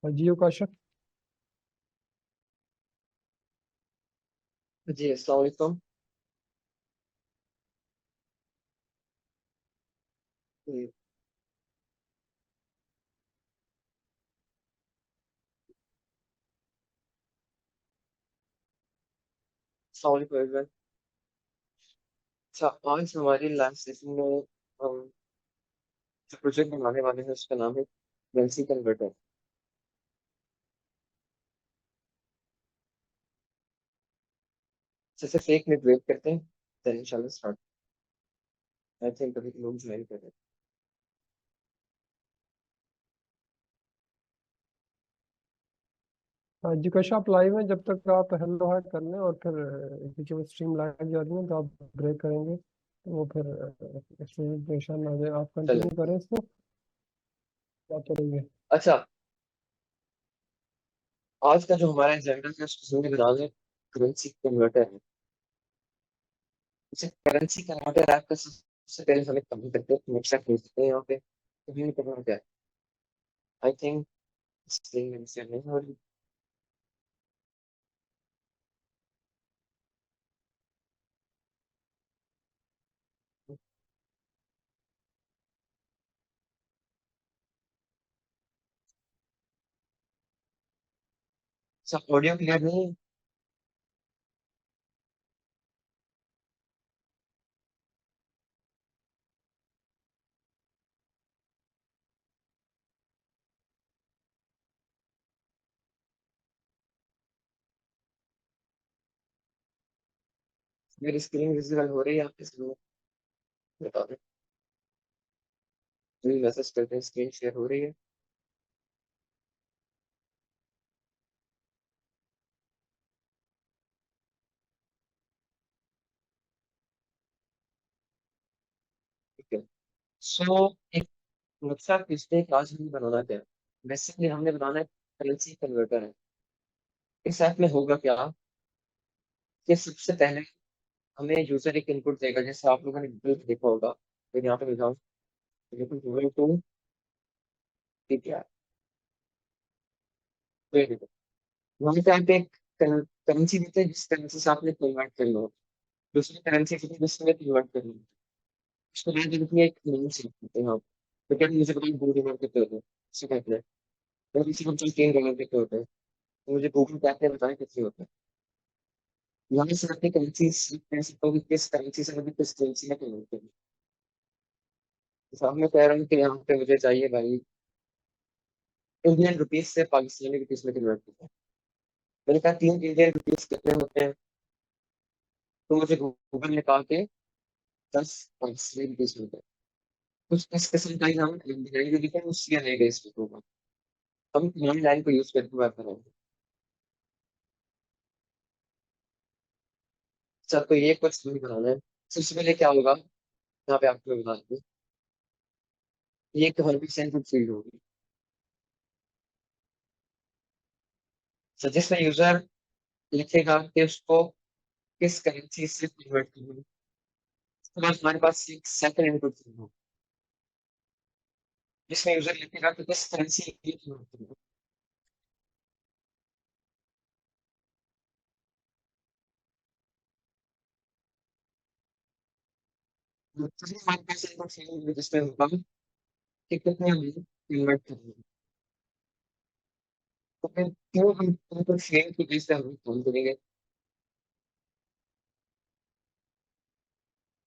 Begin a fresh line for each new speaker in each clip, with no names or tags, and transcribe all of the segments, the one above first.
जियो का शक।
जी अस्सलाम वालेकुम। जी, अस्सलाम वालेकुम एवरीवन। अच्छा, आज हमारी लाइव सेशन में हम जो प्रोजेक्ट बनाने वाले हैं उसका नाम है करेंसी कन्वर्टर। जैसे फेक नेट वेट करते हैं, देन इंशाल्लाह स्टार्ट। आई थिंक अभी लोग ज्वाइन कर रहे हैं।
जी कशा आप लाइव हैं, जब तक आप हेलो हाय कर लें और फिर क्योंकि वो स्ट्रीम लाइव जा रही है तो आप ब्रेक करेंगे तो वो फिर स्ट्रीम परेशान ना हो जाए। आप
चलो।
कंटिन्यू करें इसको, क्या करेंगे।
अच्छा, आज का जो हमारा एजेंडा है उसको समझ बना लें। करेंसी कन्वर्टर है। जैसे करेंसी कन्वर्टर ऐप का सबसे पहले हमें कम करते हैं, हमेशा खरीद सकते हैं यहाँ पे। तो हमें करना क्या है? आई थिंक स्क्रीन में से नहीं हो रही। सब ऑडियो क्लियर नहीं है। मेरी स्क्रीन विजिबल हो रही है आपके सामने? बता दें। जी मैसेज करते हैं, स्क्रीन शेयर हो रही है। ठीक है। सो एक नक्शा पिछले क्लास में बनाना क्या है? बेसिकली हमने बनाना है करेंसी कन्वर्टर है। इस ऐप में होगा क्या कि सबसे पहले हमें यूजर एक इनपुट देगा, जैसे आप लोगों ने गूगल पे देखा होगा। फिर यहाँ पे मैं जाऊँ, गूगल टू, ठीक है, ये देखो। वहाँ पे आप एक करेंसी देते हैं जिस करेंसी से आपने कन्वर्ट करना हो, दूसरी करेंसी देते हैं जिसमें कन्वर्ट करना हो। उसको बाद में अपनी एक नेम सेट करते हैं आप। तो क्या मुझे पता है $2 कितने होते हैं, इसे कहते हैं। और किसी को $3 कितने होते हैं, तो मुझे गूगल पे आपने बताया कितने होते हैं। यहाँ से अपनी करेंसी कह सकता हूँ कि किस करेंसी से मुझे किस करेंसी में कन्वर्ट करना है। तो साहब मैं कह रहा हूँ कि यहाँ पे मुझे चाहिए भाई इंडियन रुपीज से पाकिस्तानी रुपीज में कन्वर्ट करना है। मैंने कहा 3 इंडियन रुपीज कितने होते हैं, तो मुझे गूगल ने कहा कि 10 पाकिस्तानी रुपीज होते हैं। कुछ इस किस्म का ही हम डिजाइन लिखे हैं, उसी रहेगा इस पे होगा। हम हमारी लाइन को यूज करके बात करेंगे। सर तो ये कुछ नहीं बनाना है। सबसे पहले क्या होगा, यहाँ पे आपको मैं बता दूँ, ये एक 100% फील्ड होगी। सर जिसमें यूजर लिखेगा कि उसको किस करेंसी से कन्वर्ट करना है, उसके बाद हमारे पास एक सेकंड इनपुट होगा जिसमें यूजर लिखेगा कि किस करेंसी ये कन्वर्ट करना है। दूसरी हमारे पास इनपुट फील्ड होगी जिसमें होगा कि कितने हमें कन्वर्ट करना है। तो फिर क्यों हम इनपुट फील्ड की बेस पे हम काम करेंगे।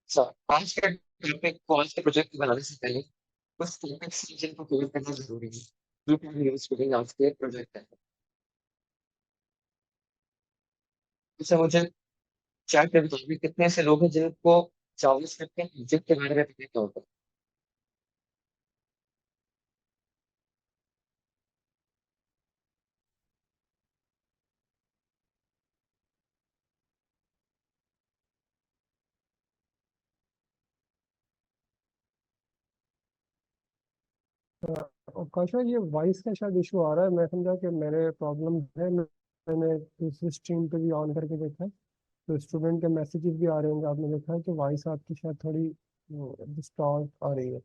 सर आज के टॉपिक को, आज के प्रोजेक्ट बनाने से पहले कुछ टॉपिक्स जिनको कवर करना जरूरी है, जो कि हम यूज करेंगे आज के प्रोजेक्ट में। जैसे मुझे चैट पे बताइए कितने ऐसे लोग हैं जिनको जावास्क्रिप्ट के प्रोजेक्ट के बारे में पता नहीं होता।
और कशा ये वॉइस का शायद इशू आ रहा है, मैं समझा कि मेरे प्रॉब्लम है। मैंने दूसरी स्ट्रीम पे भी ऑन करके देखा है तो स्टूडेंट के मैसेजेस भी आ रहे होंगे, आपने देखा है कि वॉइस आपकी शायद थोड़ी डिस्टॉर्ट आ रही है।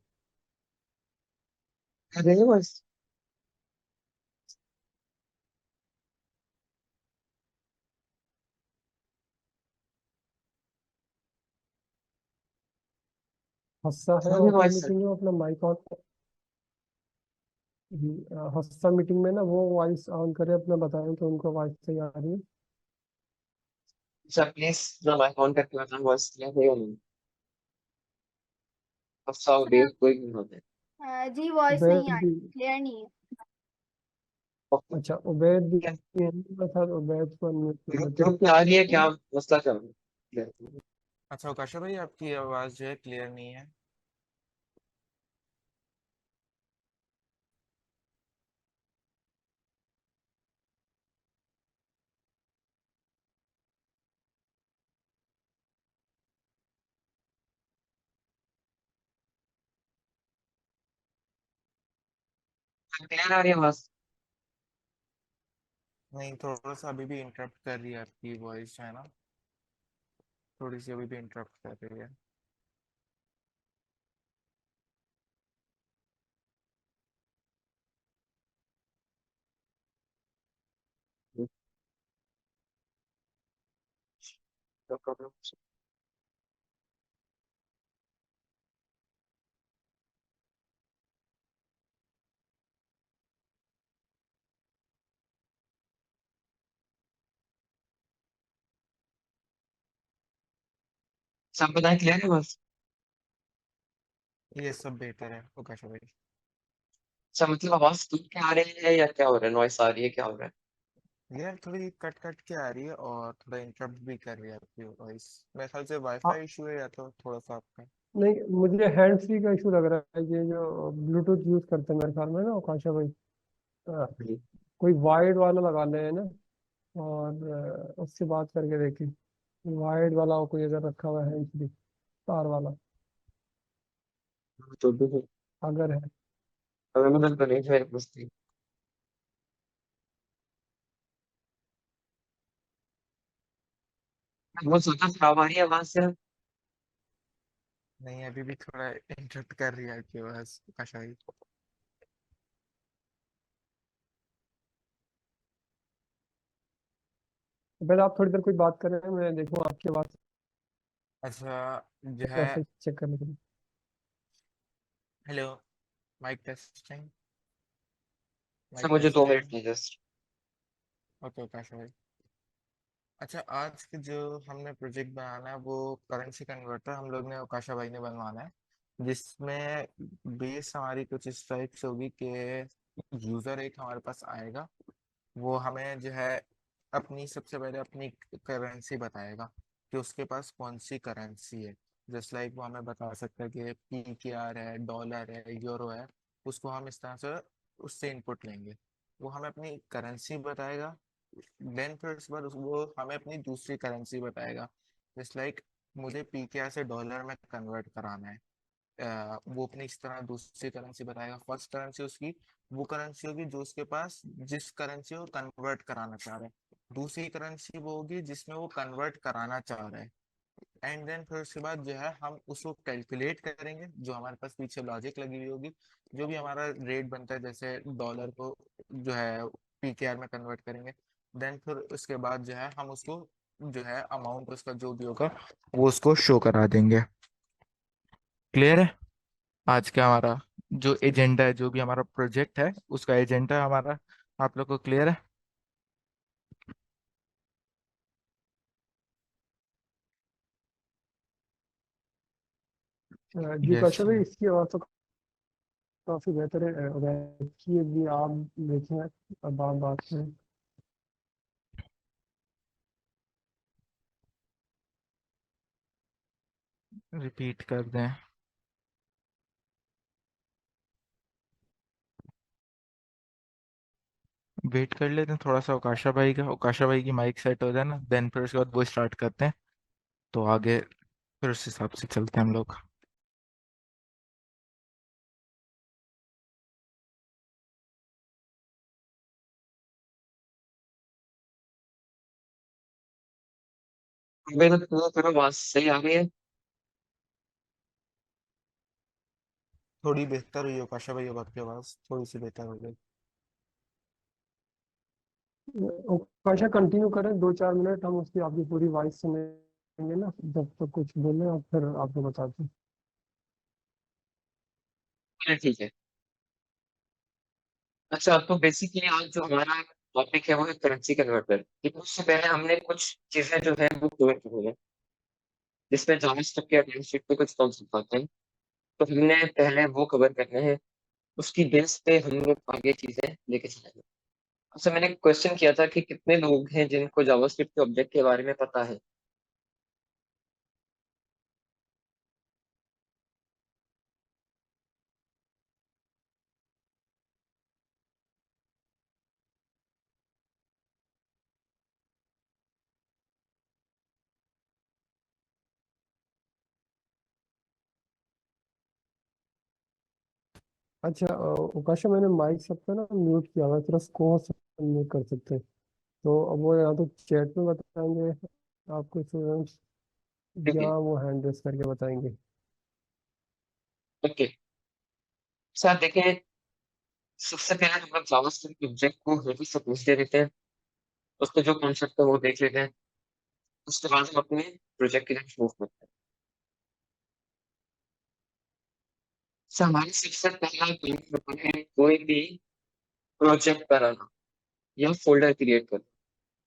अरे बस
हस्सा है
हाँ,
ऑफलाइन
वॉइस।
मीटिंग में अपना माइक ऑन। हस्सा मीटिंग में ना वो वॉइस ऑन करे अपना, बताएं कि उनको वॉइस सही आ रही है।
अच्छा प्लीज जो माइक ऑन करके बताना वॉइस क्लियर है या नहीं। हफ्सा
सर
बेस कोई नहीं होता है।
जी वॉइस नहीं
उबैद
आ रही,
भी।
क्लियर नहीं है।
अच्छा उबैद भी
क्या
है मेरे साथ, उबैद को unmute कर
ग्रुप
लेते
ग्रुप में आ रही है क्या मसला क्या है?
अच्छा उकाशा भाई, आपकी आवाज़ जो है क्लियर नहीं है।
क्लियर आ रही है आवाज।
नहीं, थोड़ा सा अभी भी इंटरप्ट कर रही है आपकी वॉइस जो है ना, थोड़ी सी अभी भी इंटरप्ट कर रही है।
No problem. सब बताएं क्लियर है बस।
ये सब बेहतर है उकाशा भाई।
अच्छा मतलब आवाज टूट के आ रही है या क्या हो रहा है, नॉइस आ रही है, क्या हो रहा है?
यार थोड़ी कट कट के आ रही है और थोड़ा इंटरप्ट भी कर रही है आपकी वॉइस। मेरे ख्याल से
हाँ,
वाईफाई इशू है या तो थोड़ा सा आपका।
नहीं मुझे हैंड फ्री का इशू लग रहा है, ये जो ब्लूटूथ यूज करते हैं मेरे ख्याल में ना आकाशा भाई। अ,
जी।
कोई वायर्ड वाला लगा ले है ना, और उससे बात करके देखी। वायर्ड वाला हो कोई अगर रखा हुआ है हैंड फ्री, तार वाला,
तो भी
अगर है।
अवेलेबल तो नहीं है मेरे पास थी। वो सोचा खराब आ रही है आवाज से।
नहीं, अभी भी थोड़ा इंटरप्ट कर रही है आपकी आवाज़ उकाशा भाई।
पहले आप थोड़ी देर कोई बात कर रहे हैं, मैं देखूँ आपकी आवाज़,
अच्छा जो है।
मैसेज चेक करने के लिए।
Hello, mike testing,
sir
mike
मुझे 2 मिनट
टेस्टिंग।
चाहिए जस्ट।
ओके उकाशा भाई। अच्छा, आज के जो हमने प्रोजेक्ट बनाना है वो करेंसी कन्वर्टर हम लोग ने उकाशा भाई ने बनवाना है, जिसमें बेस हमारी कुछ इस टाइप से होगी कि यूजर एक हमारे पास आएगा, वो हमें जो है अपनी सबसे पहले अपनी करेंसी बताएगा कि उसके पास कौन सी करेंसी है। जस्ट लाइक वो हमें बता सकता है कि PKR है, डॉलर है, यूरो है। उसको हम इस तरह से उससे इनपुट लेंगे, वो हमें अपनी करेंसी बताएगा। देन फिर उसके बाद वो हमें अपनी दूसरी करेंसी बताएगा। जस्ट लाइक मुझे PKR से डॉलर में कन्वर्ट कराना है, वो अपनी इस तरह दूसरी करेंसी बताएगा। फर्स्ट करेंसी उसकी वो करेंसी होगी जो उसके पास जिस करेंसी को कन्वर्ट कराना चाह रहा है। दूसरी करेंसी वो होगी जिसमें वो कन्वर्ट कराना चाह रहा है। एंड देन फिर उसके बाद जो है हम उसको कैलकुलेट करेंगे, जो हमारे पास पीछे लॉजिक लगी हुई होगी, जो भी हमारा रेट बनता है, जैसे डॉलर को जो है PKR में कन्वर्ट करेंगे। देन फिर उसके बाद जो है हम उसको जो है अमाउंट उसका जो भी होगा वो उसको शो करा देंगे। क्लियर है? आज का हमारा जो एजेंडा है, जो भी हमारा प्रोजेक्ट है उसका एजेंडा हमारा आप लोग को क्लियर है?
जी
यस।
कौशल भाई, इसकी आवाज़ तो काफ़ी बेहतर है। उबैद की भी आप देखें, अब आप बात करें।
रिपीट कर दें। वेट कर लेते हैं थोड़ा सा उकाशा भाई की माइक सेट हो जाए ना, देन फिर उसके बाद वो स्टार्ट करते हैं। तो आगे फिर उस हिसाब से चलते हैं हम लोग।
मेरा तो थोड़ा आवाज सही आ रही है।
थोड़ी बेहतर हुई उकाशा भाई, अब आपकी आवाज़ थोड़ी सी बेहतर हो गई।
कौशल कंटिन्यू करें 2-4 मिनट, हम उसकी आपकी पूरी वॉइस सुनेंगे ना, जब तक कुछ बोले और फिर आपको बताते हैं।
चलिए ठीक है। अच्छा, तो बेसिकली आज जो हमारा टॉपिक है वो है करेंसी कन्वर्टर। लेकिन उससे पहले हमने कुछ चीजें जो है वो कवर की है, जिसमें जावास्क्रिप्ट या टाइपस्क्रिप्ट पे कुछ कॉन्सेप्ट आते हैं। तो हमने पहले वो कवर करने हैं, उसकी बेस पे हम लोग आगे चीजें लेके चलेंगे। अच्छा, मैंने क्वेश्चन किया था कि कितने लोग हैं जिनको जावास्क्रिप्ट के ऑब्जेक्ट के बारे में पता है।
अच्छा उकाशा, मैंने माइक सबका ना म्यूट किया हुआ है, थोड़ा को म्यूट कर सकते हैं। तो अब वो या तो चैट में बताएंगे आपको स्टूडेंट्स,
ठीक
या
है।
वो हैंड रेस करके बताएंगे।
ओके। सर देखिए, सबसे पहले हम लोग जावास्क्रिप्ट के ऑब्जेक्ट को हेवी से पूछ दे देते हैं, उसका जो कॉन्सेप्ट है वो देख लेते हैं। उसके बाद हम अपने प्रोजेक्ट की तरफ मूव करते हैं। सर हमारी सबसे पहला काम होता है कोई भी प्रोजेक्ट बनाना या फोल्डर क्रिएट करना।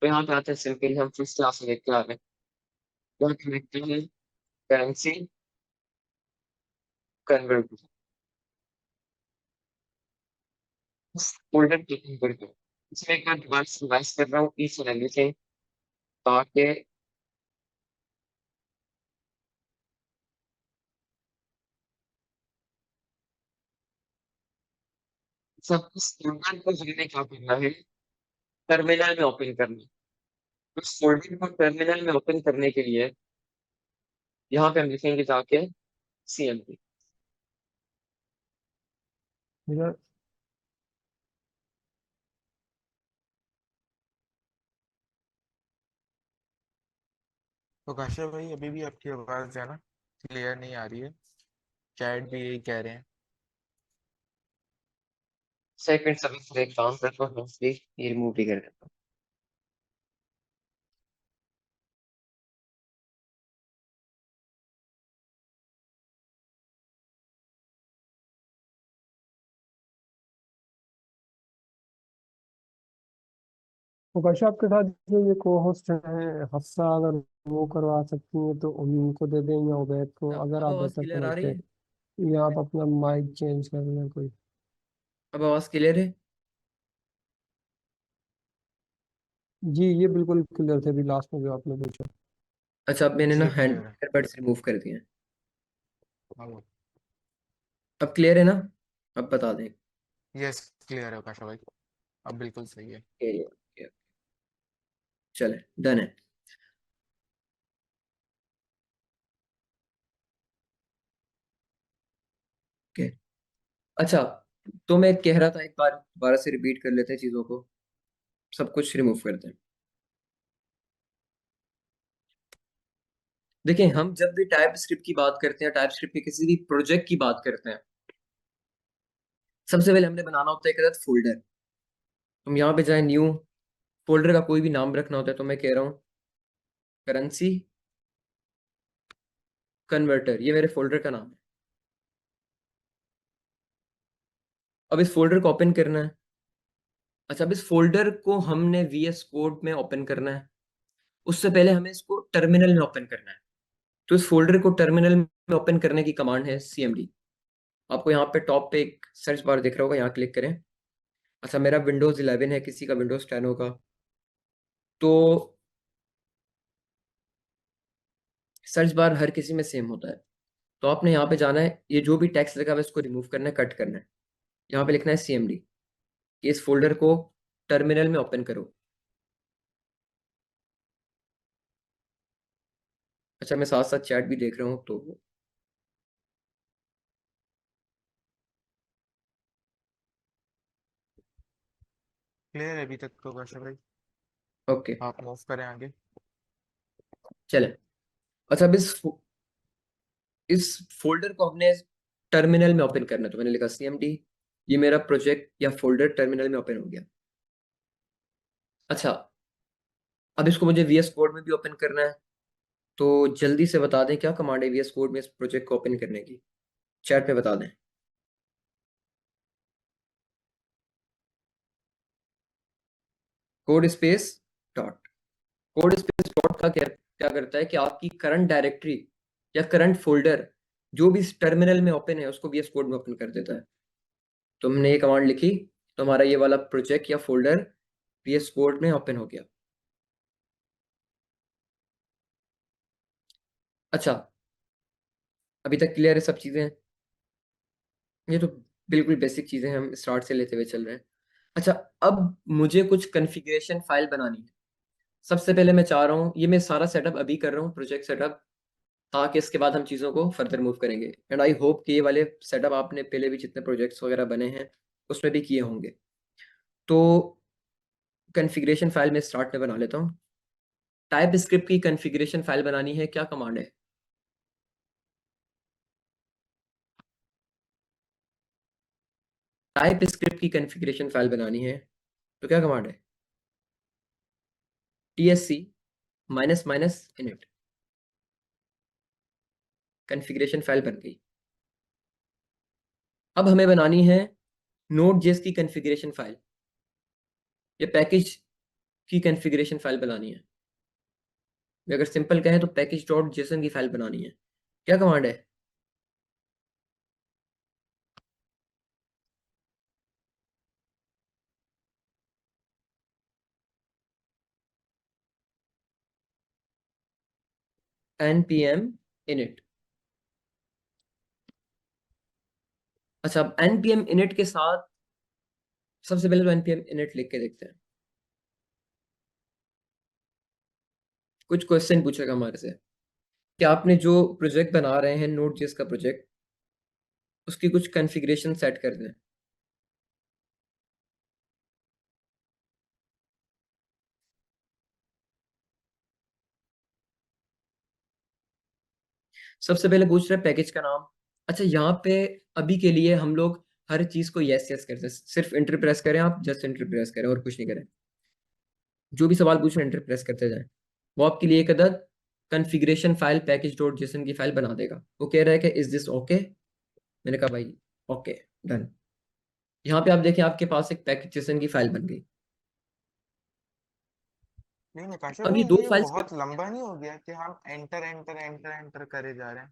तो यहाँ पे आते हैं, सिंपली हम फर्स्ट क्लास में देख के आ रहे हैं। यहाँ पे लिखते हैं करेंसी कन्वर्टर, फोल्डर की कन्वर्टर। इसमें एक बार डिवाइस रिवाइज कर रहा हूँ ईच एंड एवरीथिंग, ताकि सब इस फोल्डर को हमने क्या करना है, टर्मिनल में ओपन करना है। तो इस फोल्डर को टर्मिनल में ओपन करने के लिए यहाँ पे हम लिखेंगे जाके CMD।
इधर
तो काशा भाई अभी भी आपकी आवाज़ जो है ना क्लियर नहीं आ रही है, चैट भी यही कह रहे हैं।
सेकंड सभी फिर एक काम करता हूँ, ये रिमूव भी कर देता हूँ।
उकाशा, आपके साथ जो ये को होस्ट हैं हफ्सा, अगर वो करवा सकती हैं तो उनको दे दें, या उबैद को, अगर
अब
आप
आवाज
बेहतर
क्लियर आ रही
समझते
है?
हैं। या आप अपना माइक चेंज कर लें कोई।
अब आवाज क्लियर है?
जी ये बिल्कुल क्लियर थे अभी लास्ट में जो आपने पूछा।
अच्छा, अब मैंने ना
जी
हैंड
क्लियर है।
ईयरबड्स रिमूव कर दिए हैं।
हाँ,
अब क्लियर है ना? अब बता दें।
यस क्लियर है काशा भाई, अब बिल्कुल सही है।
ओके, चले डन है। ओके। अच्छा, तो मैं कह रहा था एक बार दोबारा से रिपीट कर लेते हैं चीजों को, सब कुछ रिमूव करते हैं। देखिए, हम जब भी टाइप स्क्रिप्ट की बात करते हैं, टाइप स्क्रिप्ट के किसी भी प्रोजेक्ट की बात करते हैं, सबसे पहले हमने बनाना होता है एक फोल्डर। हम यहाँ पे जाए न्यू, फोल्डर का कोई भी नाम रखना होता है, तो मैं कह रहा हूँ करेंसी कन्वर्टर, ये मेरे फोल्डर का नाम है। अब इस फोल्डर को ओपन करना है। अच्छा, अब इस फोल्डर को हमने VS कोड में ओपन करना है। उससे पहले हमें इसको टर्मिनल में ओपन करना है। तो इस फोल्डर को टर्मिनल में ओपन करने की कमांड है CMD। आपको यहाँ पे टॉप पे एक सर्च बार दिख रहा होगा, यहाँ क्लिक करें। अच्छा, मेरा विंडोज 11 है, किसी का विंडोज 10 होगा, तो सर्च बार हर किसी में सेम होता है। तो आपने यहाँ पे जाना है, ये जो भी टेक्स्ट लगा हुआ है इसको रिमूव करना है, कट करना है। यहाँ पे लिखना है CMD, इस फोल्डर को टर्मिनल में ओपन करो। अच्छा, मैं साथ साथ चैट भी देख रहा हूँ, तो
क्लियर है अभी तक तो काशा भाई,
ओके
आप मूव करें आगे।
चले। अच्छा, अब इस फोल्डर को हमने टर्मिनल में ओपन करना है, तो मैंने लिखा CMD, ये मेरा प्रोजेक्ट या फोल्डर टर्मिनल में ओपन हो गया। अच्छा, अब इसको मुझे VS कोड में भी ओपन करना है, तो जल्दी से बता दें क्या कमांड है VS कोड में इस प्रोजेक्ट को ओपन करने की, चैट पे बता दें। Code space dot. Code space dot का क्या क्या करता है कि आपकी करंट डायरेक्टरी या करंट फोल्डर जो भी इस टर्मिनल में ओपन है उसको VS कोड में ओपन कर देता है। तो हमने ये कमांड लिखी तो हमारा ये वाला प्रोजेक्ट या फोल्डर VS कोड में ओपन हो गया। अच्छा, अभी तक क्लियर है सब चीजें? ये तो बिल्कुल बेसिक चीजें हैं, हम स्टार्ट से लेते हुए चल रहे हैं। अच्छा, अब मुझे कुछ कॉन्फ़िगरेशन फाइल बनानी है। सबसे पहले मैं चाह रहा हूँ, ये मैं सारा सेटअप अभी कर रहा हूँ, प्रोजेक्ट सेटअप, ताकि इसके बाद हम चीज़ों को फर्दर मूव करेंगे। एंड आई होप कि ये वाले सेटअप आपने पहले भी जितने प्रोजेक्ट्स वगैरह बने हैं उसमें भी किए होंगे। तो कॉन्फ़िगरेशन फाइल मैं स्टार्ट में बना लेता हूँ। टाइप स्क्रिप्ट की कॉन्फ़िगरेशन फाइल बनानी है, क्या कमांड है? टाइप स्क्रिप्ट की कॉन्फ़िगरेशन फाइल बनानी है तो क्या कमांड है? TSC --init। कॉन्फ़िगरेशन फाइल बन गई। अब हमें बनानी है Node.js की कॉन्फ़िगरेशन फाइल, ये पैकेज की कॉन्फ़िगरेशन फाइल बनानी है। अगर सिंपल कहें तो पैकेज डॉट जेसन की फाइल बनानी है। क्या कमांड है? npm init। अच्छा, अब npm init के साथ सबसे पहले तो npm init लिख के देखते हैं। कुछ क्वेश्चन पूछेगा हमारे से कि आपने जो प्रोजेक्ट बना रहे हैं Node.js का प्रोजेक्ट, उसकी कुछ कॉन्फ़िगरेशन सेट कर दें। सबसे पहले पूछ रहे हैं पैकेज का नाम। अच्छा, यहाँ पे अभी के लिए हम लोग हर चीज को यस यस करते हैं, सिर्फ एंटर प्रेस करें, आप जस्ट एंटर प्रेस करें और कुछ नहीं करें। जो भी सवाल पूछ रहे हैं एंटर प्रेस करते जाएं। वो आपके लिए एक अदद configuration file package dot JSON की फाइल बना देगा। वो कह रहा है कि इज दिस ओके? मैंने कहा भाई ओके, डन। यहाँ पे आप देखें आपके पास एक पैकेज जेसन की फाइल बन गई।
नहीं नहीं काशा
अब
भाई,
ये दो
ये
फाइल्स।
बहुत लंबा नहीं हो गया कि हम एंटर एंटर एंटर एंटर करे जा रहे हैं?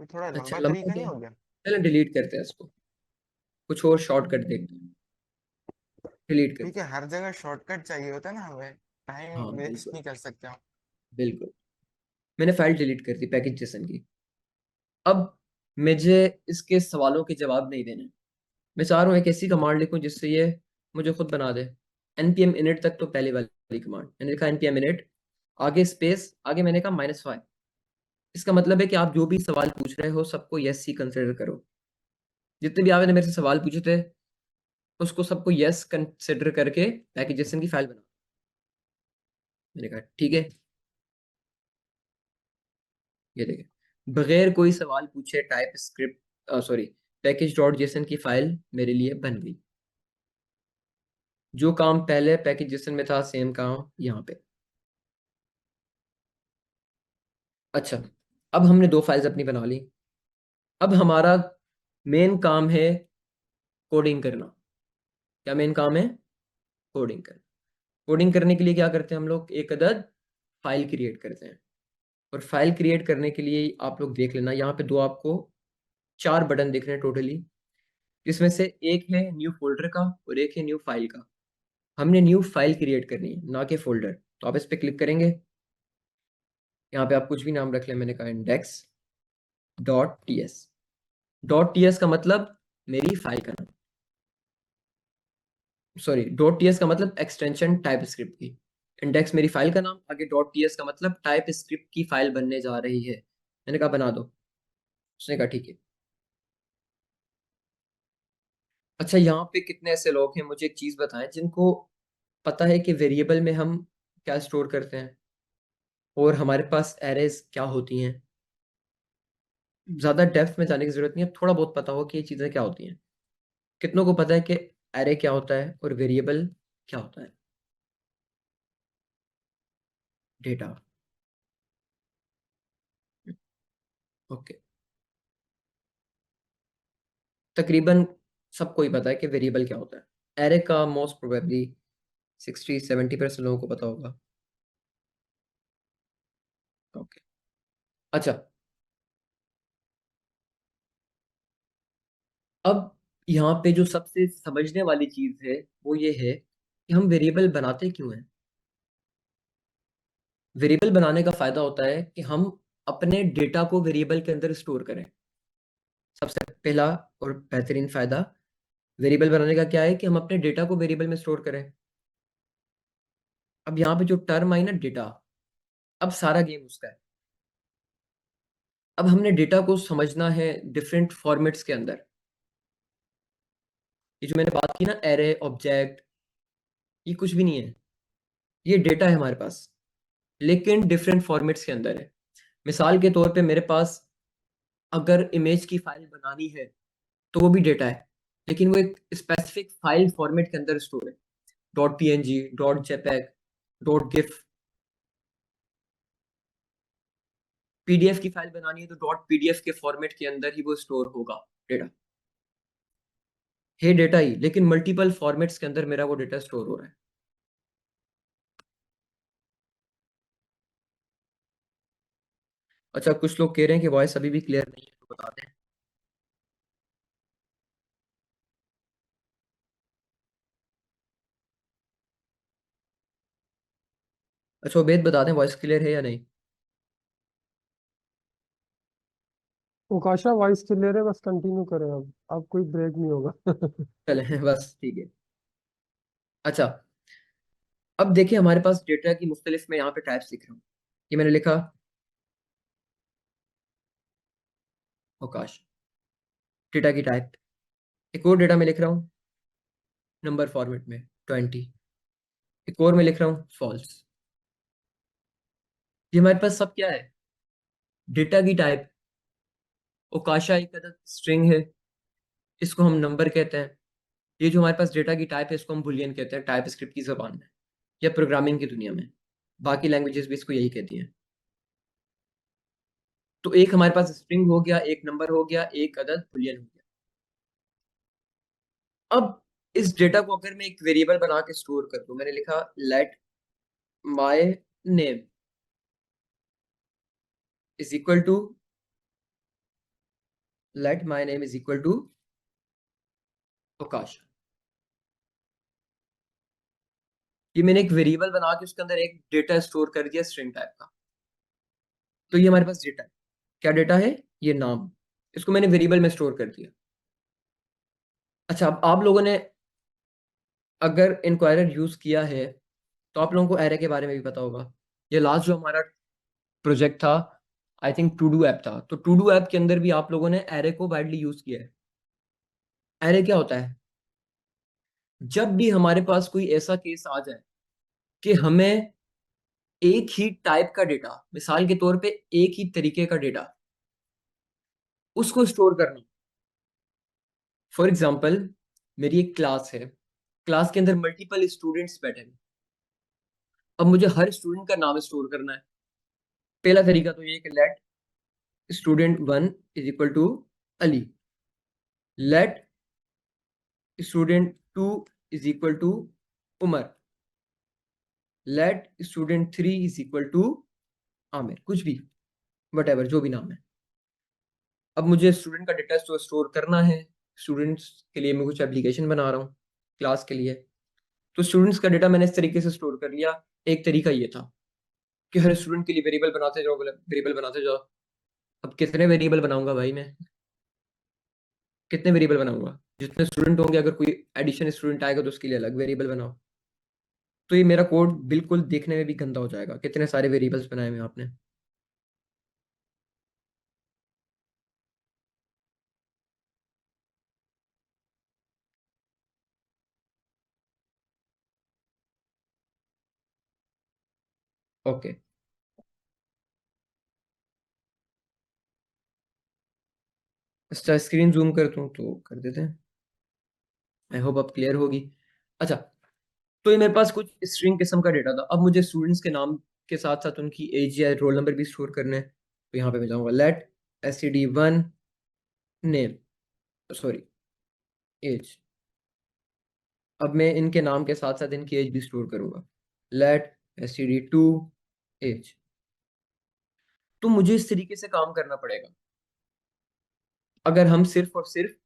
ये थोड़ा
अच्छा,
लंबा
लंबा हो
तरीका नहीं
गया।
हो गया?
चलो डिलीट करते हैं इसको, कुछ और शॉर्टकट देखते हैं। डिलीट
ठीक
करते
है,
हैं।
हर जगह शॉर्टकट चाहिए होता है ना हमें, टाइम
हाँ
वेस्ट
बिल्कुल।
नहीं कर सकते हम।
बिल्कुल, मैंने फाइल डिलीट कर दी पैकेज जेसन की। अब मुझे इसके सवालों के जवाब नहीं देने। मैं चाह रहा हूँ एक ऐसी कमांड लिखूं जिससे ये मुझे खुद बना दे। npm init तक तो पहली वाली कमांड मैंने लिखा, npm init आगे स्पेस, आगे मैंने कहा -5। इसका मतलब है कि आप जो भी सवाल पूछ रहे हो सबको यस ही कंसिडर करो। जितने भी आपने मेरे से सवाल पूछे थे उसको सबको यस कंसिडर करके पैकेजेशन की फाइल बना। मैंने कहा ठीक है। ये देखें, बगैर कोई सवाल पूछे type script sorry package dot JSON की फाइल मेरे लिए बन गई। जो काम पहले पैकेज जेसन में था सेम काम यहाँ पे। अच्छा, अब हमने दो फाइल्स अपनी बना ली। अब हमारा मेन काम है कोडिंग करना। क्या मेन काम है? कोडिंग करना। कोडिंग करने के लिए क्या करते हैं हम लोग? एक अदद फाइल क्रिएट करते हैं। और फाइल क्रिएट करने के लिए आप लोग देख लेना, यहाँ पे दो आपको 4 बटन दिख रहे हैं टोटली, जिसमें से एक है न्यू फोल्डर का और एक है न्यू फाइल का। हमने न्यू फाइल क्रिएट करनी है, ना कि फोल्डर। तो आप इस पर क्लिक करेंगे, यहाँ पे आप कुछ भी नाम रख लें। मैंने कहा index dot T S. Dot T S का मतलब मेरी फाइल का नाम, सॉरी डॉट टी एस का मतलब एक्सटेंशन टाइप स्क्रिप्ट की। इंडेक्स मेरी फाइल का नाम, आगे डॉट टी एस का मतलब टाइप स्क्रिप्ट की फाइल बनने जा रही है। मैंने कहा बना दो। उसने कहा ठीक है। अच्छा, यहाँ पे कितने ऐसे लोग हैं मुझे एक चीज बताएं जिनको पता है कि वेरिएबल में हम क्या स्टोर करते हैं और हमारे पास एरेज क्या होती हैं। ज्यादा डेप्थ में जाने की जरूरत नहीं है, थोड़ा बहुत पता हो कि ये चीजें क्या होती हैं। कितनों को पता है कि एरे क्या होता है और वेरिएबल क्या होता है? डेटा। ओके, तकरीबन सबको ही पता है कि वेरिएबल क्या होता है। एरे का मोस्ट प्रोबेबली 60-70% लोगों को पता होगा। ओके, अच्छा, अब यहाँ पे जो सबसे समझने वाली चीज है वो ये है कि हम वेरिएबल बनाते क्यों हैं। वेरिएबल बनाने का फायदा होता है कि हम अपने डेटा को वेरिएबल के अंदर स्टोर करें। सबसे पहला और बेहतरीन फायदा वेरिएबल बनाने का क्या है कि हम अपने डेटा को वेरिएबल में स्टोर करें। अब यहाँ पे जो टर्म आई ना डेटा, अब सारा गेम उसका है। अब हमने डेटा को समझना है डिफरेंट फॉर्मेट्स के अंदर। ये जो मैंने बात की ना एरे ऑब्जेक्ट, ये कुछ भी नहीं है, ये डेटा है हमारे पास, लेकिन डिफरेंट फॉर्मेट्स के अंदर है। मिसाल के तौर पे मेरे पास अगर इमेज की फाइल बनानी है तो वो भी डेटा है, लेकिन वो एक स्पेसिफिक फाइल फॉर्मेट के अंदर स्टोर है। Dot PNG, dot JPEG, dot GIF. PDF की फाइल बनानी है तो डॉट पीडीएफ के फॉर्मेट के अंदर ही वो स्टोर होगा डेटा। है डेटा ही, लेकिन मल्टीपल फॉर्मेट्स के अंदर मेरा वो डेटा स्टोर हो रहा है। अच्छा, कुछ लोग कह रहे हैं कि वॉइस अभी भी क्लियर नहीं है, तो बता दें। अच्छा उबैद, बता दें वॉइस क्लियर है या नहीं।
उकाशा वॉइस क्लियर है, बस कंटिन्यू करें। अब कोई ब्रेक नहीं होगा।
चले बस ठीक है। अच्छा, अब देखिए हमारे पास डेटा की मुख्तलिफ, मैं यहाँ पे टाइप्स लिख रहा हूँ। ये मैंने लिखा अवकाश, डेटा की टाइप। एक और डेटा में लिख रहा हूँ नंबर फॉर्मेट में 20। एक और में लिख रहा हूँ फॉल्स। ये हमारे पास सब क्या है, डेटा की टाइप। अवकाशा एक अदद स्ट्रिंग है, इसको हम नंबर कहते हैं। ये जो हमारे पास डेटा की टाइप है इसको हम बुलियन कहते हैं टाइप स्क्रिप्ट की जबान में या प्रोग्रामिंग की दुनिया में। बाकी लैंग्वेजेस भी इसको यही कहती हैं। तो एक हमारे पास स्ट्रिंग हो गया, एक नंबर हो गया, एक अदद बुलियन हो गया। अब इस डेटा को अगर मैं एक वेरिएबल बना के स्टोर कर दूं, मैंने लिखा let my name is equal to, let my name is equal to Prakash. ये मैंने एक वेरिएबल बना के उसके अंदर एक डेटा स्टोर कर दिया स्ट्रिंग टाइप का। तो ये हमारे पास डेटा है। क्या डेटा है, ये नाम, इसको मैंने वेरिएबल में स्टोर कर दिया। अच्छा, अब आप लोगों ने अगर इंक्वायरर यूज किया है तो आप लोगों को एरे के बारे में भी पता होगा। ये लास्ट जो हमारा प्रोजेक्ट था, I think to do app था, तो टू डू ऐप के अंदर भी आप लोगों ने एरे को वाइडली यूज किया है। एरे क्या होता है, जब भी हमारे पास कोई ऐसा केस आ जाए कि हमें एक ही टाइप का डेटा, मिसाल के तौर पे एक ही तरीके का डेटा, उसको स्टोर करना। फॉर एग्जाम्पल, मेरी एक क्लास है, क्लास के अंदर मल्टीपल स्टूडेंट्स बैठे हैं। अब मुझे हर स्टूडेंट का नाम स्टोर करना है। पहला तरीका तो ये कि let student 1 is equal to Ali, let student 2 is equal to Umar, let student 3 is equal to Aamir, कुछ भी, वट एवर, जो भी नाम है। अब मुझे स्टूडेंट का डेटा स्टोर करना है। स्टूडेंट्स के लिए मैं कुछ एप्लीकेशन बना रहा हूँ क्लास के लिए, तो स्टूडेंट्स का डेटा मैंने इस तरीके से स्टोर कर लिया। एक तरीका ये था कि हर स्टूडेंट के लिए वेरिएबल बनाते जाओ, वेरिएबल बनाते जाओ। अब कितने वेरिएबल बनाऊंगा भाई मैं, कितने वेरिएबल बनाऊंगा, जितने स्टूडेंट होंगे, अगर कोई एडिशन स्टूडेंट आएगा तो उसके लिए अलग वेरिएबल बनाओ। तो ये मेरा कोड बिल्कुल देखने में भी गंदा हो जाएगा, कितने सारे वेरिएबल्स बनाए हुए हैं आपने। ओके, अच्छा स्क्रीन जूम कर दूं तो कर देते हैं। आई होप अब क्लियर होगी। अच्छा, तो ये मेरे पास कुछ स्ट्रिंग किस्म का डेटा था। अब मुझे स्टूडेंट्स के नाम के साथ साथ उनकी एज या रोल नंबर भी स्टोर करने हैं। तो यहाँ पे मैं जाऊँगा late std1 name, sorry as, अब मैं इनके नाम के साथ साथ इनकी एज भी स्टोर करूंगा, लेट std2 एज। तो मुझे इस तरीके से काम करना पड़ेगा अगर हम सिर्फ और सिर्फ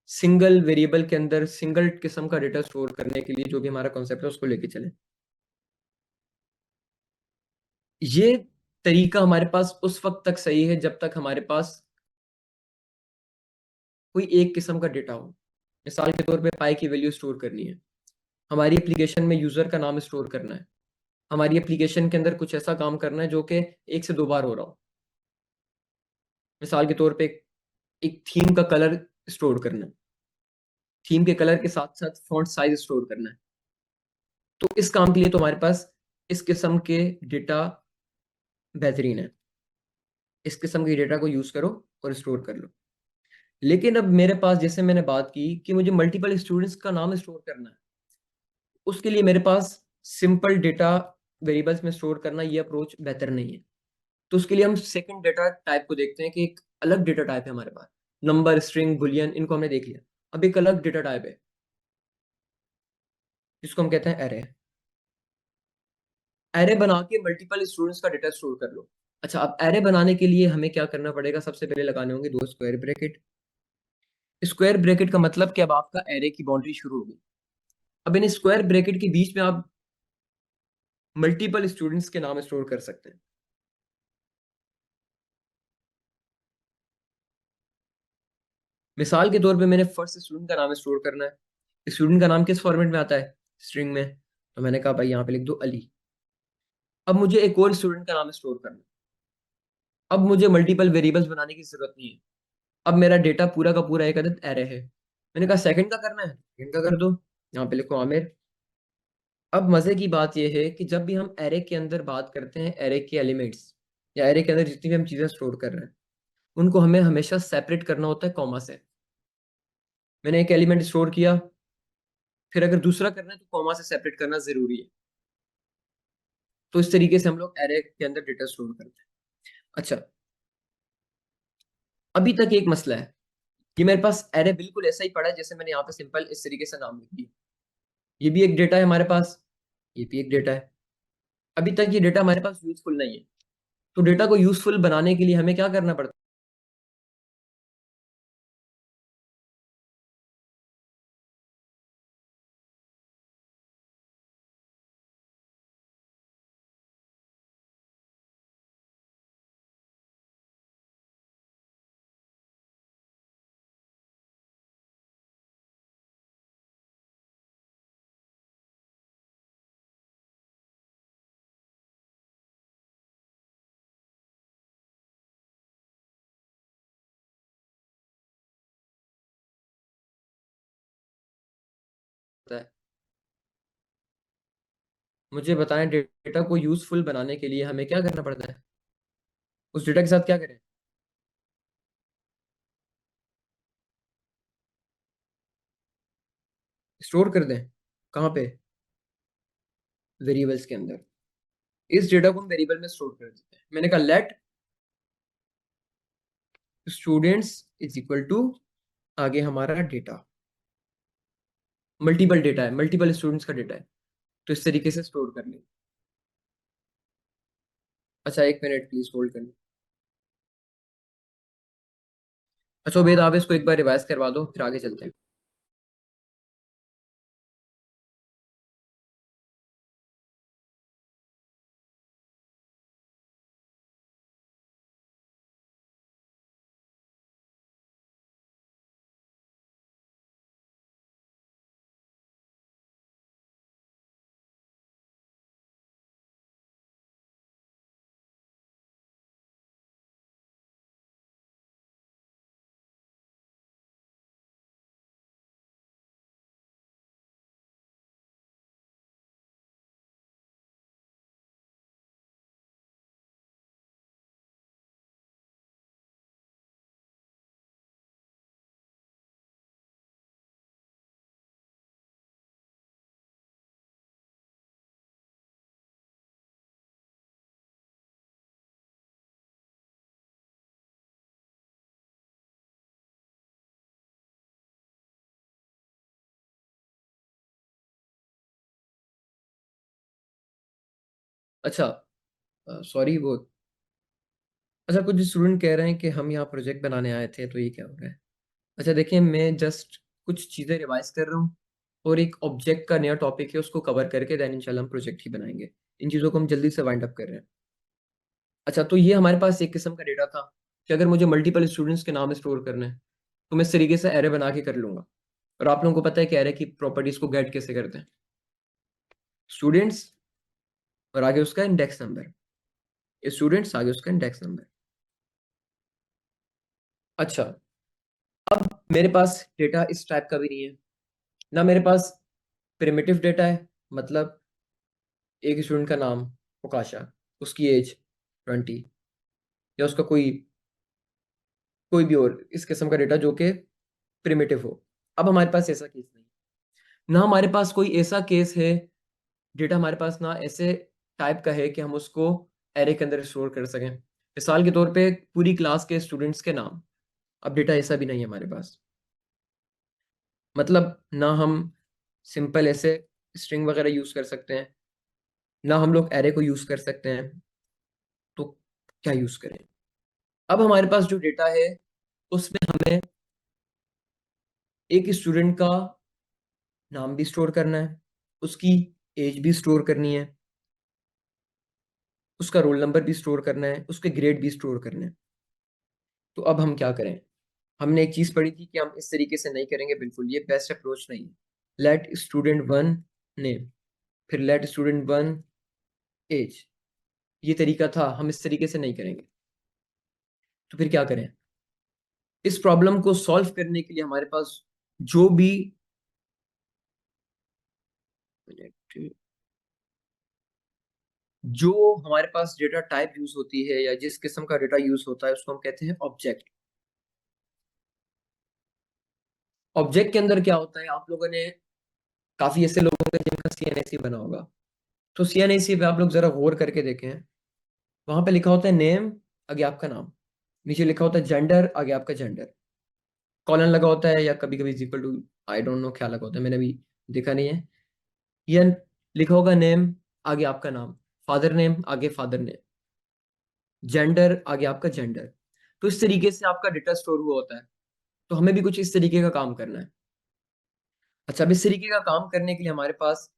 सिंगल वेरिएबल के अंदर सिंगल किस्म का डेटा स्टोर करने के लिए जो भी हमारा कॉन्सेप्ट है उसको लेके चले। ये तरीका हमारे पास उस वक्त तक सही है जब तक हमारे पास कोई एक किस्म का डेटा हो। मिसाल के तौर पे पाई की वैल्यू स्टोर करनी है, हमारी एप्लीकेशन में यूजर का नाम स्टोर करना है, हमारी एप्लीकेशन के अंदर कुछ ऐसा काम करना है जो कि एक से दो बार हो रहा हो। मिसाल के तौर पे एक थीम का कलर स्टोर करना है, थीम के कलर के साथ साथ फॉन्ट साइज स्टोर करना है। तो इस काम के लिए तो हमारे पास इस किस्म के डेटा बेहतरीन है, इस किस्म के डेटा को यूज करो और स्टोर कर लो। लेकिन अब मेरे पास, जैसे मैंने बात की कि मुझे मल्टीपल स्टूडेंट्स का नाम स्टोर करना है, उसके लिए मेरे पास सिंपल डेटा वेरिएबल्स में स्टोर करना ये अप्रोच बेहतर नहीं है। तो उसके लिए हम सेकंड डेटा टाइप को देखते हैं कि एक अलग डेटा टाइप है हमारे पास। नंबर, स्ट्रिंग, बुलियन, इनको हमने देख लिया। अब एक अलग डेटा टाइप है जिसको हम कहते हैं एरे। एरे बना के मल्टीपल स्टूडेंट्स का डेटा स्टोर कर लो। अच्छा, अब एरे बनाने के लिए हमें क्या करना पड़ेगा? सबसे पहले लगाने होंगे दो स्क्वायर ब्रैकेट। स्क्वायर ब्रैकेट का मतलब कि अब आपका एरे की बाउंड्री शुरू होगी। अब इन स्क्वायर ब्रैकेट के बीच में आप मल्टीपल स्टूडेंट्स के नाम स्टोर कर सकते हैं। मिसाल के तौर पे मैंने फर्स्ट स्टूडेंट का नाम स्टोर करना है। स्टूडेंट का नाम किस फॉर्मेट में आता है? स्ट्रिंग में। तो मैंने कहा भाई यहाँ पे लिख दो अली। अब मुझे एक और स्टूडेंट का नाम स्टोर करना है। अब मुझे मल्टीपल वेरिएबल्स बनाने की जरूरत नहीं है। अब मेरा डेटा पूरा का पूरा एक अदद एरे है। मैंने कहा सेकंड का करना है, सेकंड का कर दो, यहाँ पे लिखो आमिर। अब मजे की बात यह है कि जब भी हम एरे के अंदर बात करते हैं, एरे के एलिमेंट्स या एरे के अंदर जितनी भी हम चीजें स्टोर कर रहे हैं, उनको हमें हमेशा सेपरेट करना होता है कॉमा से। मैंने एक एलिमेंट स्टोर किया, फिर अगर दूसरा करना है तो कॉमा से सेपरेट करना जरूरी है। तो इस तरीके से हम लोग एरे के अंदर डेटा स्टोर करते हैं। अच्छा, अभी तक एक मसला है कि मेरे पास एरे बिल्कुल ऐसा ही पड़ा है जैसे मैंने यहाँ पे सिंपल इस तरीके से नाम लिख दिया। ये भी एक डेटा है हमारे पास, ये भी एक डेटा है। अभी तक ये डेटा हमारे पास यूजफुल नहीं है। तो डेटा को यूजफुल बनाने के लिए हमें क्या करना पड़ता है? मुझे बताएं, डेटा को यूजफुल बनाने के लिए हमें क्या करना पड़ता है? उस डेटा के साथ क्या करें? स्टोर कर दें। कहाँ पे? वेरिएबल्स के अंदर। इस डेटा को हम वेरिएबल में स्टोर कर देते हैं। मैंने कहा let students is equal to, आगे हमारा डेटा, मल्टीपल डेटा है, मल्टीपल स्टूडेंट्स का डेटा है, तो इस तरीके से स्टोर कर लें। अच्छा, एक मिनट प्लीज होल्ड करना। अच्छा उबैद, आप इसको एक बार रिवाइज करवा दो, फिर आगे चलते हैं। अच्छा सॉरी वो अच्छा कुछ स्टूडेंट कह रहे हैं कि हम यहाँ प्रोजेक्ट बनाने आए थे, तो ये क्या हो रहा है? अच्छा देखिए, मैं जस्ट कुछ चीज़ें रिवाइज कर रहा हूँ और एक ऑब्जेक्ट का नया टॉपिक है उसको कवर करके देन इंशाल्लाह हम प्रोजेक्ट ही बनाएंगे। इन चीज़ों को हम जल्दी से वाइंड अप कर रहे हैं। अच्छा तो ये हमारे पास एक किस्म का डेटा था कि अगर मुझे मल्टीपल स्टूडेंट्स के नाम स्टोर करने हैं तो मैं इस तरीके से एरे बना के कर लूंगा। और आप लोगों को पता है कि एरे की प्रॉपर्टीज को गेट कैसे करते हैं? स्टूडेंट्स और आगे उसका इंडेक्स नंबर, स्टूडेंट्स आगे उसका इंडेक्स नंबर। अच्छा अब मेरे पास डेटा इस टाइप का भी नहीं है ना, मेरे पास प्रिमिटिव डेटा है, मतलब एक स्टूडेंट का नाम प्रकाशा, उसकी एज 20, या उसका कोई कोई भी और इस किस्म का डेटा जो कि प्रिमिटिव हो। अब हमारे पास ऐसा केस नहीं, ना हमारे पास कोई ऐसा केस है, डेटा हमारे पास ना ऐसे टाइप का है कि हम उसको एरे के अंदर स्टोर कर सकें। मिसाल के तौर पे पूरी क्लास के स्टूडेंट्स के नाम, अब डेटा ऐसा भी नहीं है हमारे पास। मतलब ना हम सिंपल ऐसे स्ट्रिंग वगैरह यूज कर सकते हैं, ना हम लोग एरे को यूज कर सकते हैं, तो क्या यूज करें? अब हमारे पास जो डेटा है उसमें हमें एक स्टूडेंट का नाम भी स्टोर करना है, उसकी एज भी स्टोर करनी है, उसका रोल नंबर भी स्टोर करना है, उसके ग्रेड भी स्टोर करने हैं। तो अब हम क्या करें? हमने एक चीज पढ़ी थी कि हम इस तरीके से नहीं करेंगे, बिल्कुल ये बेस्ट अप्रोच नहीं है। लेट स्टूडेंट वन नेम, फिर लेट स्टूडेंट वन एज, ये तरीका था, हम इस तरीके से नहीं करेंगे। तो फिर क्या करें? इस प्रॉब्लम को सॉल्व करने के लिए हमारे पास जो भी जो हमारे पास डेटा टाइप यूज होती है या जिस किस्म का डेटा यूज होता है उसको हम कहते हैं ऑब्जेक्ट। ऑब्जेक्ट के अंदर क्या होता है, आप लोगों ने काफी ऐसे लोग होंगे जिनका सीएनएसी बना होगा, तो सीएनएसी पे आप लोग जरा गौर करके देखें, वहां पे लिखा होता है नेम, आगे आपका नाम, नीचे लिखा होता है जेंडर, आगे आपका जेंडर, कॉलन लगा होता है या कभी कभी equal to, I don't know क्या लगा होता है, मैंने अभी देखा नहीं है। या लिखा होगा नेम, आगे आपका नाम, फादर नेम आगे फादर नेम, जेंडर आगे आपका जेंडर। तो इस तरीके से आपका डेटा स्टोर हुआ होता है। तो हमें भी कुछ इस तरीके का काम करना है। अच्छा अब इस तरीके का काम करने के लिए हमारे पास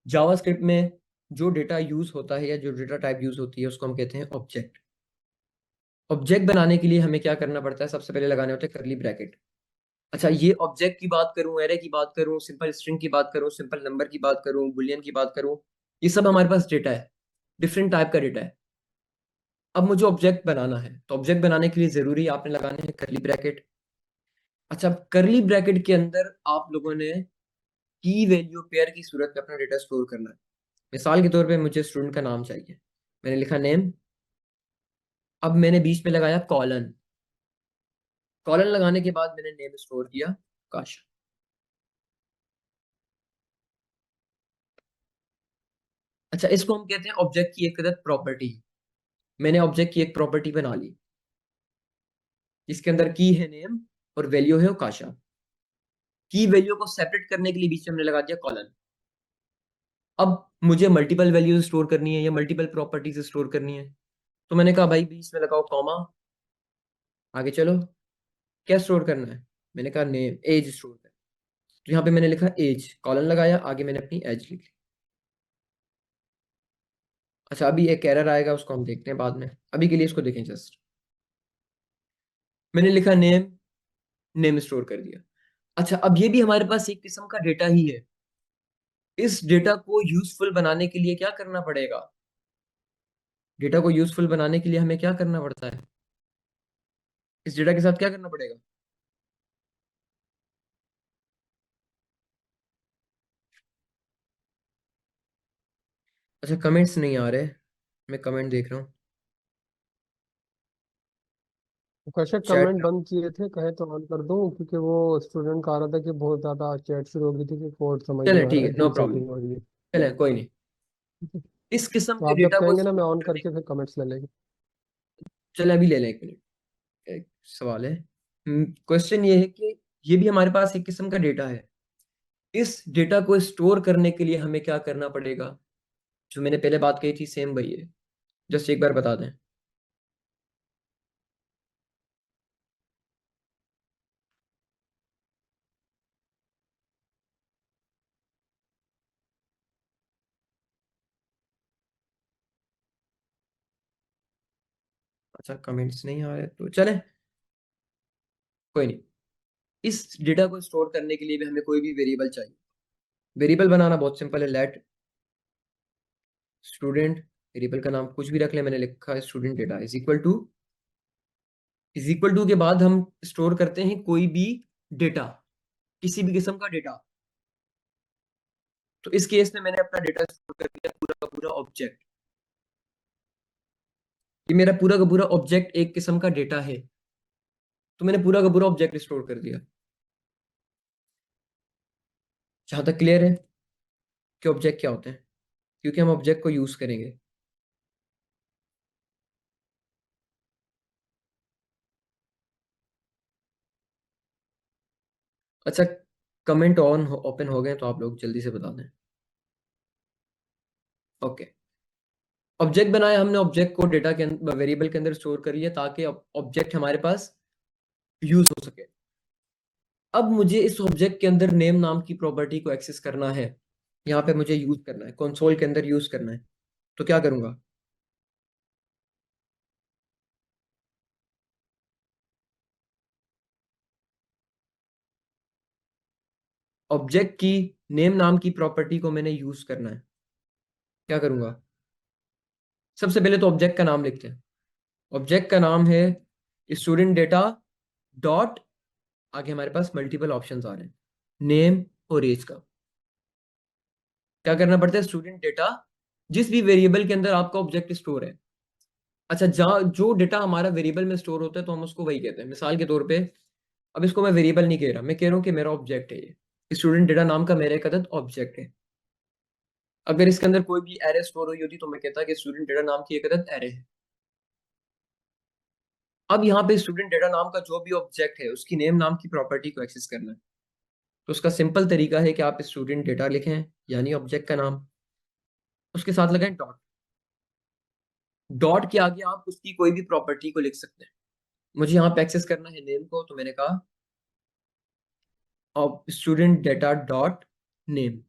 जावास्क्रिप्ट में जो डेटा यूज होता है या जो डेटा टाइप यूज होती है उसको हम कहते हैं ऑब्जेक्ट। ऑब्जेक्ट बनाने के लिए हमें क्या करना पड़ता है? सबसे पहले लगाने होते हैं करली ब्रैकेट। अच्छा ये ऑब्जेक्ट की बात करूं, एरे की बात करूं, सिंपल स्ट्रिंग की बात करूं, सिंपल नंबर की बात करूं, बुलियन की बात करूं, ये सब हमारे पास डेटा है, डिफरेंट टाइप का डेटा है। अब मुझे ऑब्जेक्ट बनाना है, तो ऑब्जेक्ट बनाने के लिए जरूरी आपने लगाने हैं करली ब्रैकेट। अच्छा करली ब्रैकेट के अंदर आप लोगों ने की वैल्यू पेयर की सूरत में अपना डेटा स्टोर करना है। मिसाल के तौर पे मुझे स्टूडेंट का नाम चाहिए, मैंने लिखा नेम, अब मैंने बीच में लगाया कॉलन, कॉलन लगाने के बाद मैंने नेम स्टोर किया काश। अच्छा इसको हम कहते हैं ऑब्जेक्ट की एक अदद प्रॉपर्टी। मैंने ऑब्जेक्ट की एक प्रॉपर्टी बना ली जिसके अंदर की है नेम और वैल्यू है काशा। की वैल्यू को सेपरेट करने के लिए बीच में हमने लगा दिया कॉलन। अब मुझे मल्टीपल वैल्यूज स्टोर करनी है या मल्टीपल प्रॉपर्टीज स्टोर करनी है, तो मैंने कहा भाई बीच में लगाओ कॉमा, आगे चलो, क्या स्टोर करना है? मैंने कहा नेम, एज स्टोर करना। तो यहाँ पे मैंने लिखा एज, कॉलन लगाया, आगे मैंने अपनी एज लिखी। अच्छा अभी एक एरर आएगा, उसको हम देखते हैं बाद में, अभी के लिए इसको देखें जस्ट। मैंने लिखा नेम, नेम स्टोर कर दिया। अच्छा अब ये भी हमारे पास एक किस्म का डेटा ही है। इस डेटा को यूजफुल बनाने के लिए क्या करना पड़ेगा? डेटा को यूजफुल बनाने के लिए हमें क्या करना पड़ता है? इस डेटा के साथ क्या करना पड़ेगा? अच्छा कमेंट्स नहीं आ रहे, मैं कमेंट देख रहा हूँ
कैसे
चैट।
कमेंट बंद किए थे, कहे तो ऑन कर दूं, क्योंकि वो स्टूडेंट कह रहा था कि बहुत ज्यादा चैट शुरू हो गई थी कि कोड समझ
चले
नहीं आ
ठीक
रहा
है,
है,
नो
इतनी
प्रॉब्लम,
चेकिंग हो रही है।
चले कोई नहीं। इस किस्म
तो
के
आप जब
डेटा को
कहेंगे ना, मैं
स्टोर
ऑन
करने,
करके फिर कमेंट्स ले लेंगे।
चले अभी ले लें, एक मिनट। एक सवाल है, क्वेश्चन ये है कि ये भी हमारे पास एक किस्म का डेटा है, इस डेटा को स्टोर करने के लिए हमें क्या करना पड़ेगा? जो मैंने पहले बात कही थी सेम वही है, जस्ट एक बार बता दें। अच्छा कमेंट्स नहीं आ रहे तो चले, कोई नहीं। इस डेटा को स्टोर करने के लिए भी हमें कोई भी वेरिएबल चाहिए। वेरिएबल बनाना बहुत सिंपल है, लेट स्टूडेंट, वेरिएबल का नाम कुछ भी रख ले, मैंने लिखा है student data is equal to के बाद हम स्टोर करते हैं कोई भी डेटा, किसी भी किस्म का डेटा। तो इस केस में मैंने अपना डेटा स्टोर कर दिया पूरा का पूरा ऑब्जेक्ट। ये मेरा पूरा का पूरा ऑब्जेक्ट एक किस्म का डेटा है, तो मैंने पूरा का पूरा ऑब्जेक्ट स्टोर कर दिया। जहां तक क्लियर है कि ऑब्जेक्ट क्या होते हैं, क्योंकि हम ऑब्जेक्ट को यूज करेंगे। अच्छा कमेंट ऑन ओपन हो गए तो आप लोग जल्दी से बता दें। ओके, ऑब्जेक्ट बनाया हमने, ऑब्जेक्ट को डेटा के अंदर वेरिएबल के अंदर स्टोर कर लिया ताकि ऑब्जेक्ट हमारे पास यूज हो सके। अब मुझे इस ऑब्जेक्ट के अंदर नेम नाम की प्रॉपर्टी को एक्सेस करना है, यहाँ पे मुझे यूज करना है, कंसोल के अंदर यूज करना है। तो क्या करूंगा, ऑब्जेक्ट की नेम नाम की प्रॉपर्टी को मैंने यूज करना है। क्या करूंगा, सबसे पहले तो ऑब्जेक्ट का नाम लिखते हैं। ऑब्जेक्ट का नाम है स्टूडेंट डेटा डॉट, आगे हमारे पास मल्टीपल ऑप्शंस आ रहे हैं, नेम और एज का। क्या करना पड़ता है, स्टूडेंट डेटा, जिस भी वेरिएबल के अंदर आपका ऑब्जेक्ट स्टोर है। अच्छा जहाँ जो डेटा हमारा वेरिएबल में स्टोर होता है तो हम उसको वही कहते हैं। मिसाल के तौर पे अब इसको मैं वेरिएबल नहीं कह रहा, मैं कह रहा हूँ कि मेरा ऑब्जेक्ट है ये स्टूडेंट डेटा नाम का मेरा एक अदद ऑब्जेक्ट है। अगर इसके अंदर कोई भी एरे स्टोर हुई होती तो मैं कहता कि स्टूडेंट डेटा नाम की एक अदद एरे है। अब यहाँ पे स्टूडेंट डेटा नाम का जो भी ऑब्जेक्ट है उसकी नेम नाम की प्रॉपर्टी को एक्सेस करना है। तो उसका सिंपल तरीका है कि आप स्टूडेंट डेटा लिखें यानी ऑब्जेक्ट का नाम, उसके साथ लगाएं डॉट। डॉट के आगे आप उसकी कोई भी प्रॉपर्टी को लिख सकते हैं। मुझे यहाँ पे एक्सेस करना है नेम को, तो मैंने कहा student data dot name.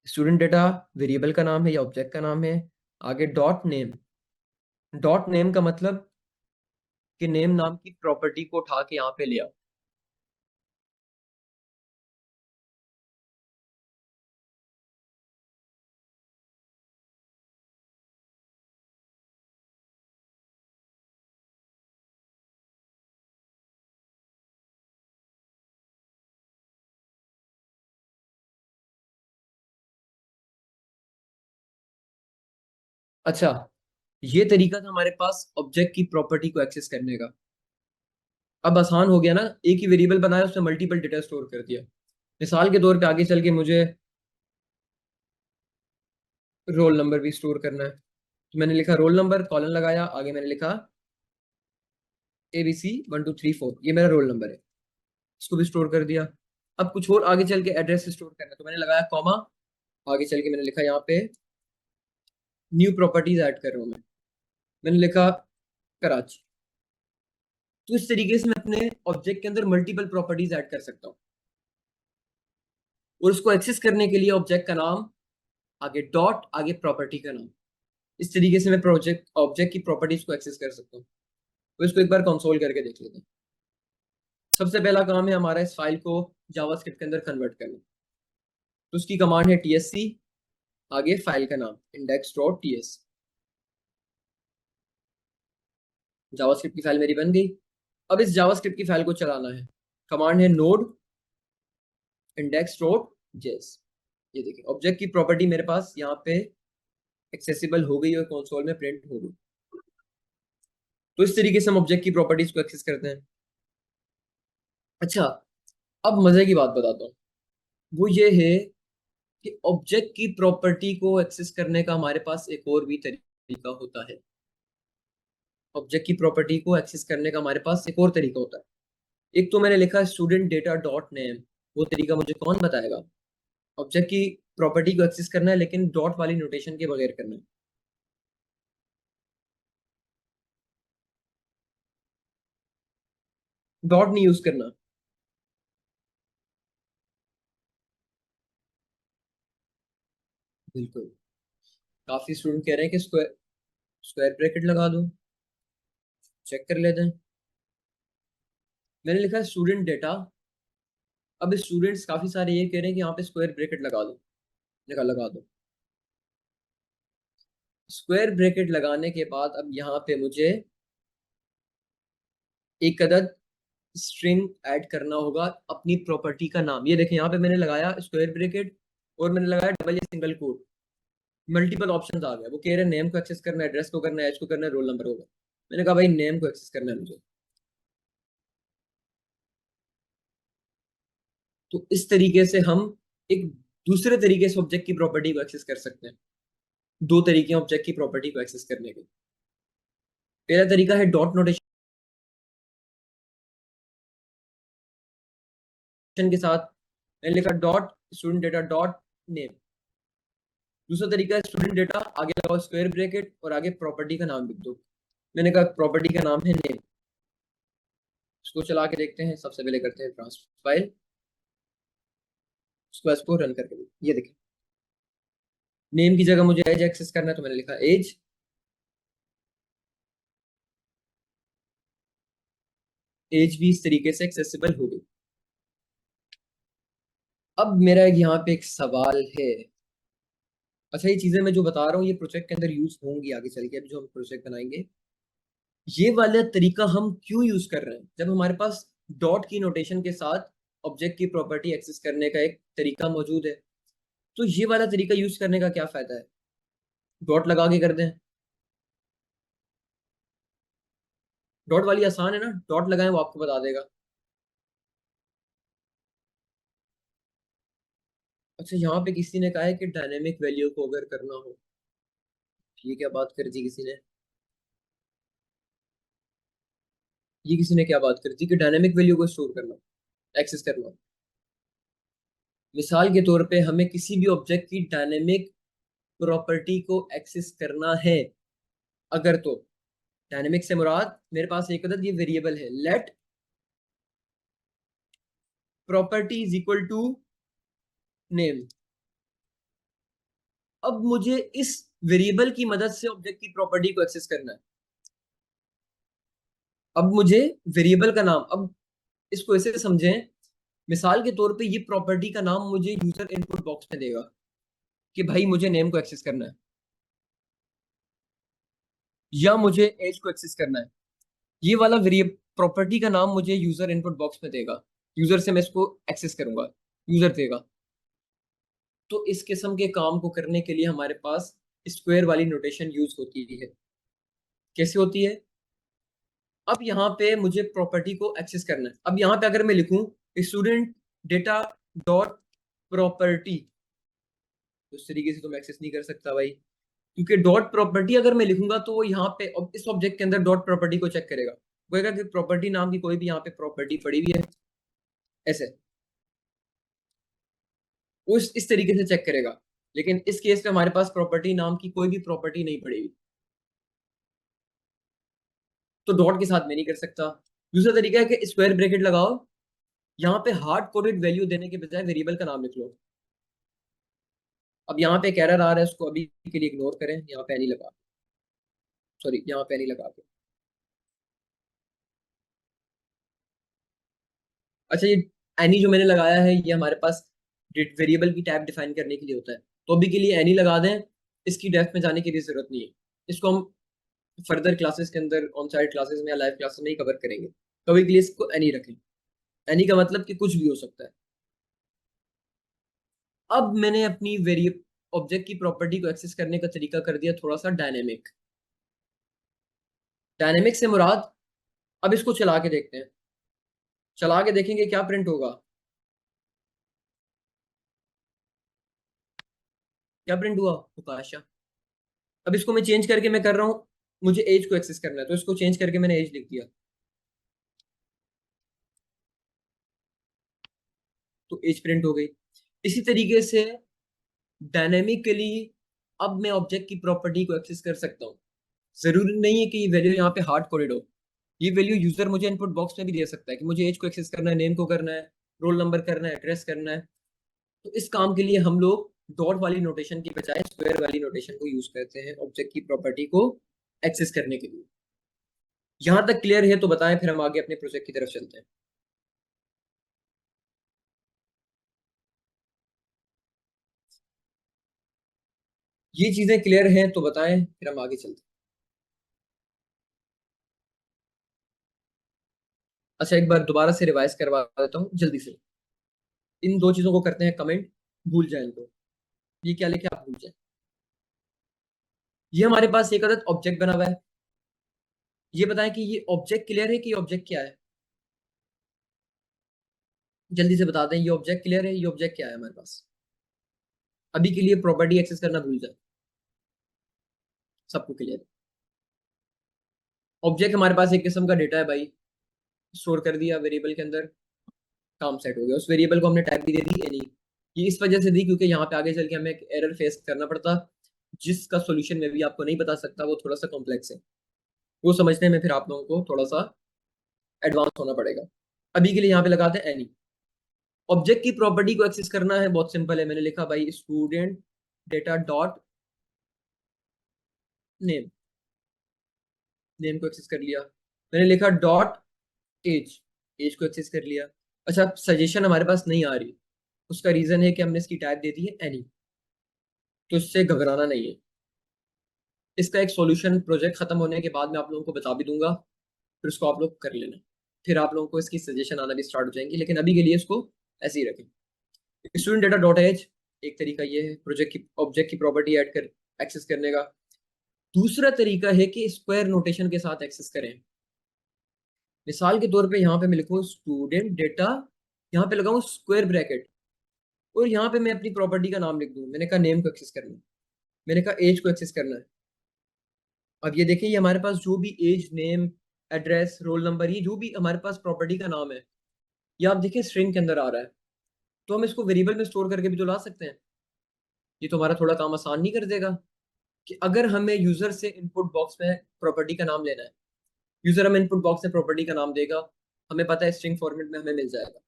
Student data variable का नाम है या ऑब्जेक्ट का नाम है, आगे डॉट नेम। डॉट नेम का मतलब कि नेम नाम की प्रॉपर्टी को उठा के यहाँ पे ले आओ। अच्छा ये तरीका था हमारे पास ऑब्जेक्ट की प्रॉपर्टी को एक्सेस करने का। अब आसान हो गया ना, एक ही वेरिएबल बनाया उसमें मल्टीपल डेटा स्टोर कर दिया। मिसाल के तौर पे आगे चल के मुझे रोल नंबर भी स्टोर करना है, तो मैंने लिखा रोल नंबर, कॉलन लगाया, आगे मैंने लिखा ABC 1234, ये मेरा रोल नंबर है, इसको भी स्टोर कर दिया। अब कुछ और आगे चल के एड्रेस स्टोर करना है, तो मैंने लगाया कॉमा, आगे चल के मैंने लिखा यहाँ पे न्यू प्रॉपर्टीज ऐड कर रहा हूँ मैंने लिखा कराची। तो इस तरीके से मैं अपने ऑब्जेक्ट के अंदर मल्टीपल प्रॉपर्टीज ऐड कर सकता हूँ, और उसको एक्सेस करने के लिए ऑब्जेक्ट का नाम, आगे डॉट, आगे प्रॉपर्टी का नाम। इस तरीके से मैं प्रोजेक्ट ऑब्जेक्ट की प्रॉपर्टीज को एक्सेस कर सकता हूँ। तो इसको एक बार कंसोल करके देख लेते हैं। सबसे पहला काम है हमारा इस फाइल को जावास्क्रिप्ट के अंदर कन्वर्ट करना। तो उसकी कमांड है tsc, आगे फाइल का नाम index.ts। जावास्क्रिप्ट की फाइल मेरी बन गई। अब इस जावास्क्रिप्ट की फाइल को चलाना है, कमांड है node index.js। ये देखिए ऑब्जेक्ट की प्रॉपर्टी मेरे पास यहाँ पे एक्सेसिबल हो गई और कंसोल में प्रिंट हो गई। तो इस तरीके से हम ऑब्जेक्ट की प्रॉपर्टीज को एक्सेस करते हैं। अच्छा अब मजे की बात बताता हूँ, वो ये है कि ऑब्जेक्ट की प्रॉपर्टी को एक्सेस करने का हमारे पास एक और भी तरीका होता है। ऑब्जेक्ट की प्रॉपर्टी को एक्सेस करने का हमारे पास एक और तरीका होता है। एक तो मैंने लिखा स्टूडेंट डेटा डॉट नेम, वो तरीका मुझे कौन बताएगा। ऑब्जेक्ट की प्रॉपर्टी को एक्सेस करना है, लेकिन डॉट वाली नोटेशन के बगैर करना है। डॉट नहीं यूज करना। बिल्कुल। काफी स्टूडेंट कह रहे हैं कि स्क्वायर स्क्वायर ब्रैकेट लगा दो, चेक कर लेते हैं। मैंने लिखा है स्टूडेंट डेटा। अब स्टूडेंट्स काफी सारे ये कह रहे हैं कि यहाँ पे स्क्वायर ब्रैकेट लगा दो। लगा दो। स्क्वायर ब्रैकेट लगाने के बाद अब यहाँ पे मुझे एक अदद स्ट्रिंग ऐड करना होगा अपनी प्रॉपर्टी का नाम। ये देखें, यहाँ पे मैंने लगाया स्क्वायर ब्रैकेट और मैंने लगाया डबल या सिंगल कोट। मल्टीपल ऑप्शंस आ गए। वो कह रहे हैं नेम को एक्सेस करना है, एड्रेस को करना है, एज को करना है, रोल नंबर होगा। मैंने कहा भाई नेम को एक्सेस करना है मुझे। तो इस तरीके से हम एक दूसरे तरीके से ऑब्जेक्ट की प्रॉपर्टी को एक्सेस कर सकते हैं। दो तरीके हैं ऑब्जेक्ट की प्रॉपर्टी को एक्सेस करने के। पहला तरीका है डॉट नोटेशन के साथ। मैंने लिखा dot student data dot name. दूसरा तरीका है स्टूडेंट डेटा, आगे लगाओ स्क्वायर ब्रैकेट और आगे प्रॉपर्टी का नाम लिख दो। मैंने कहा प्रॉपर्टी का नाम है नेम। इसको चला के देखते हैं। सबसे पहले करते हैं ट्रांसफर फाइल, उसको रन करके ये देखिए, नेम की जगह मुझे एज एक्सेस करना है तो मैंने लिखा एज। एज भी इस तरीके से एक्सेसिबल हो गई। अब मेरा यहाँ पे एक सवाल है। अच्छा, ये चीजें मैं जो बता रहा हूँ ये प्रोजेक्ट के अंदर यूज होंगी आगे चल के। अभी जो हम प्रोजेक्ट बनाएंगे, ये वाला तरीका हम क्यों यूज कर रहे हैं? जब हमारे पास डॉट की नोटेशन के साथ ऑब्जेक्ट की प्रॉपर्टी एक्सेस करने का एक तरीका मौजूद है, तो ये वाला तरीका यूज करने का क्या फायदा है? डॉट लगा के कर दें। डॉट वाली आसान है ना, डॉट लगाएं वो आपको बता देगा। अच्छा, यहाँ पे किसी ने कहा है कि डायनेमिक वैल्यू को अगर करना हो, ये क्या बात कर दी किसी ने? ये किसी ने क्या बात कर दी कि डायनेमिक वैल्यू को स्टोर करना, एक्सेस करना? मिसाल के तौर पे हमें किसी भी ऑब्जेक्ट की डायनेमिक प्रॉपर्टी को एक्सेस करना है अगर, तो डायनेमिक से मुराद मेरे पास एक अदद ये वेरिएबल है, let property is equal to name. अब मुझे इस वेरिएबल की मदद से ऑब्जेक्ट की प्रॉपर्टी को एक्सेस करना है। अब मुझे वेरिएबल का नाम, अब इसको ऐसे समझें, मिसाल के तौर पे ये प्रॉपर्टी का नाम मुझे यूजर इनपुट बॉक्स में देगा कि भाई मुझे नेम को एक्सेस करना है या मुझे एज को एक्सेस करना है। ये वाला वेरिएबल प्रॉपर्टी का नाम मुझे यूजर इनपुट बॉक्स में देगा। यूजर से मैं इसको एक्सेस करूंगा, यूजर देगा। तो इस किस्म के काम को करने के लिए हमारे पास स्क्वायर वाली नोटेशन यूज होती है। कैसे होती है? अब यहाँ पे मुझे प्रॉपर्टी को एक्सेस करना है। अब यहाँ पे अगर मैं लिखूं स्टूडेंट डेटा डॉट प्रॉपर्टी, तो इस तरीके से तो मैं एक्सेस नहीं कर सकता भाई, क्योंकि डॉट प्रॉपर्टी अगर मैं लिखूंगा तो वो यहाँ पे इस ऑब्जेक्ट के अंदर डॉट प्रॉपर्टी को चेक करेगा। वो कहेगा कि प्रॉपर्टी नाम की कोई भी यहाँ पे प्रॉपर्टी पड़ी हुई है, ऐसे वो इस तरीके से चेक करेगा। लेकिन इस केस में हमारे पास प्रॉपर्टी नाम की कोई भी प्रॉपर्टी नहीं पड़ी हुई, तो डॉट के साथ मैं नहीं कर सकता। दूसरा तरीका है कि स्क्वायर ब्रैकेट लगाओ, यहाँ पे हार्ड कोडेड वैल्यू देने के बजाय वेरिएबल का नाम लिख लो। अब यहाँ पे एक एरर आ रहा है, उसको अभी के लिए इग्नोर करें। यहाँ पे नहीं लगा, सॉरी यहाँ पे नहीं लगा के। अच्छा, ये एनी जो मैंने लगाया है ये हमारे पास वेरिएबल की टाइप डिफाइन करने के लिए होता है। तो अभी के लिए एनी लगा दें, इसकी डेप्थ में जाने की भी जरूरत नहीं है। इसको हम फर्दर क्लासेस के अंदर ऑन साइड क्लासेस में या लाइव क्लासेस में ही कवर करेंगे। कभी के लिए इसको एनी रखें। एनी का मतलब कि कुछ भी हो सकता है। अब मैंने अपनी वेरिएबल ऑब्जेक्ट की प्रॉपर्टी को एक्सेस करने का तरीका कर दिया थोड़ा सा डायनेमिक। डायनेमिक से मुराद, अब इसको चला के देखते हैं। चला के देखेंगे क्या प्रिंट होगा। क्या प्रिंट हुआ? उकाशा। अब इसको मैं चेंज करके मैं कर रहा हूँ, मुझे एज को एक्सेस करना है तो इसको चेंज करके मैंने एज लिख दिया, तो एज प्रिंट हो गई। इसी तरीके से डायनेमिकली अब मैं ऑब्जेक्ट की प्रॉपर्टी को एक्सेस कर सकता हूँ। जरूरी नहीं है कि ये वैल्यू यहाँ पे हार्ड कोडेड हो, ये वैल्यू यूजर मुझे इनपुट बॉक्स में भी दे सकता है कि मुझे एज को एक्सेस करना है, नेम को करना है, रोल नंबर करना है, एड्रेस करना है। तो इस काम के लिए हम लोग डॉट वाली नोटेशन की बजाय स्क्वायर वाली नोटेशन को यूज करते हैं ऑब्जेक्ट की प्रॉपर्टी को एक्सेस करने के लिए। यहां तक क्लियर है तो बताएं, फिर हम आगे अपने प्रोजेक्ट की तरफ चलते हैं। ये चीजें क्लियर हैं तो बताएं, फिर हम आगे चलते हैं। अच्छा, एक बार दोबारा से रिवाइज करवा देता हूँ जल्दी से। इन दो चीजों को करते हैं कमेंट, भूल जाए इनको। ये क्या लिखे आप भूल जाए। ये हमारे पास एक अदद ऑब्जेक्ट बना हुआ है। ये बताएं कि ये ऑब्जेक्ट क्लियर है कि ऑब्जेक्ट क्या है। जल्दी से बता दें, ये ऑब्जेक्ट क्लियर है, ये ऑब्जेक्ट क्या है हमारे पास। अभी के लिए प्रॉपर्टी एक्सेस करना भूल जाए, सबको क्लियर है। ऑब्जेक्ट हमारे पास एक किस्म का डेटा है भाई, स्टोर कर दिया वेरिएबल के अंदर, काम सेट हो गया। उस वेरिएबल को हमने टाइप भी दे दी एनी। ये इस वजह से दी क्योंकि यहाँ पे आगे चल के हमें एक एरर फेस करना पड़ता, जिसका सोल्यूशन में भी आपको नहीं बता सकता, वो थोड़ा सा कॉम्प्लेक्स है। वो समझने में फिर आप लोगों को थोड़ा सा एडवांस होना पड़ेगा। अभी के लिए यहाँ पे लगाते हैं एनी। ऑब्जेक्ट की प्रॉपर्टी को एक्सेस करना है, बहुत सिंपल है। मैंने लिखा भाई student data dot name, name को एक्सेस कर लिया। मैंने लिखा डॉट एज, एज को एक्सेस कर लिया। अच्छा, सजेशन हमारे पास नहीं आ रही, उसका रीजन है कि हमने इसकी टाइप दे दी है एनी, तो इससे घबराना नहीं है। इसका एक सॉल्यूशन प्रोजेक्ट खत्म होने के बाद मैं आप लोगों को बता भी दूंगा, फिर उसको आप लोग कर लेना। फिर आप लोगों को इसकी सजेशन आना भी स्टार्ट हो जाएंगी, लेकिन अभी के लिए इसको ऐसे ही रखें। स्टूडेंट डेटा डॉट एज एक तरीका ये है प्रोजेक्ट की ऑब्जेक्ट की प्रॉपर्टी ऐड कर एक्सेस करने का। दूसरा तरीका है कि स्क्वायर नोटेशन के साथ एक्सेस करें। मिसाल के तौर पे यहाँ पे मैं लिखूँ स्टूडेंट डेटा, यहाँ पे लगाऊं स्क्वायर ब्रैकेट, और यहाँ पे मैं अपनी प्रॉपर्टी का नाम लिख दूं। मैंने कहा नेम को एक्सेस करना है, मैंने कहा एज को एक्सेस करना है। अब ये देखिए, ये हमारे पास जो भी age, name, address, roll number, ये जो भी हमारे पास प्रॉपर्टी का नाम है, ये आप देखिए स्ट्रिंग के अंदर आ रहा है। तो हम इसको वेरिएबल में स्टोर करके भी तो ला सकते हैं। ये तो हमारा थोड़ा काम आसान नहीं कर देगा कि अगर हमें यूजर से इनपुट बॉक्स में प्रॉपर्टी का नाम लेना है, यूजर हमें इनपुट बॉक्स में प्रॉपर्टी का नाम देगा, हमें पता है स्ट्रिंग फॉर्मेट में हमें मिल जाएगा,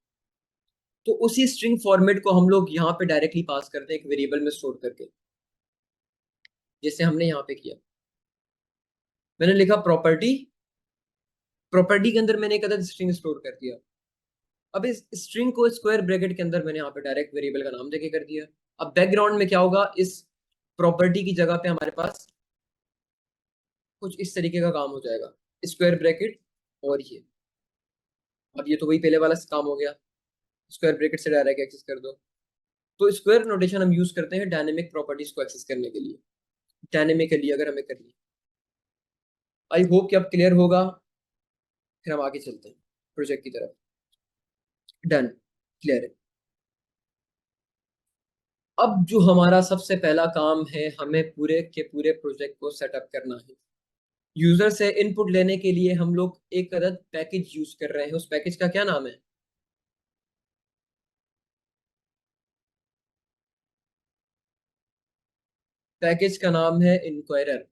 तो उसी स्ट्रिंग फॉर्मेट को हम लोग यहाँ पे डायरेक्टली पास करते हैं एक वेरिएबल में स्टोर करके, जैसे हमने यहाँ पे किया। मैंने लिखा प्रॉपर्टी, प्रॉपर्टी के अंदर मैंने एक अदद स्ट्रिंग स्टोर कर दिया। अब इस स्ट्रिंग को स्क्वायर ब्रैकेट के अंदर मैंने यहाँ पे डायरेक्ट वेरिएबल का नाम देके कर दिया। अब बैकग्राउंड में क्या होगा, इस प्रॉपर्टी की जगह पे हमारे पास कुछ इस तरीके का काम हो जाएगा, स्क्वायर ब्रैकेट और ये। अब ये तो वही पहले वाला काम हो गया, स्क्वायर ब्रैकेट से डायरेक्ट एक्सेस कर दो। तो स्क्वायर नोटेशन हम यूज करते हैं डायनेमिक प्रॉपर्टीज को एक्सेस करने के लिए, डायनेमिकली अगर हमें करनी। आई होप कि अब क्लियर होगा। फिर हम आगे चलते हैं प्रोजेक्ट की तरफ। डन, क्लियर है। अब जो हमारा सबसे पहला काम है, हमें पूरे के पूरे प्रोजेक्ट को सेटअप करना है। यूजर से इनपुट लेने के लिए हम लोग एक अदद पैकेज यूज कर रहे हैं। उस पैकेज का क्या नाम है? पैकेज का नाम है इंक्वायरर।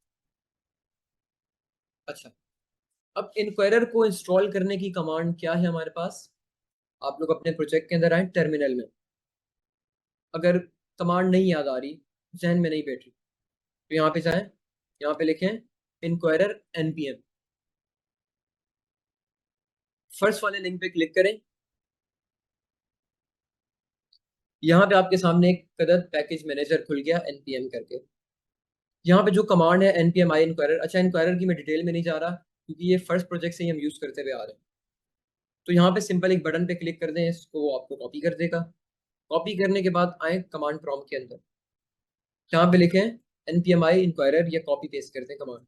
अच्छा, अब इंक्वायरर को इंस्टॉल करने की कमांड क्या है हमारे पास? आप लोग अपने प्रोजेक्ट के अंदर आए, टर्मिनल में। अगर कमांड नहीं याद आ रही, जहन में नहीं बैठ रही, तो यहाँ पे जाएं, यहाँ पे लिखें इंक्वायरर npm। फर्स्ट वाले लिंक पे क्लिक करें। यहाँ पे आपके सामने एक कदर पैकेज मैनेजर खुल गया npm करके। यहाँ पे जो कमांड है npm i इंक्वायरर। अच्छा, इंक्वायरर की मैं डिटेल में नहीं जा रहा क्योंकि ये फर्स्ट प्रोजेक्ट से ही हम यूज करते हुए आ रहे हैं। तो यहाँ पे सिंपल एक बटन पे क्लिक कर दें, इसको वो आपको कॉपी कर देगा। कॉपी करने के बाद आए कमांड प्रॉम्प्ट के अंदर, यहाँ पे लिखें npm i इंक्वायरर, या कॉपी पेस्ट कर दें कमांड।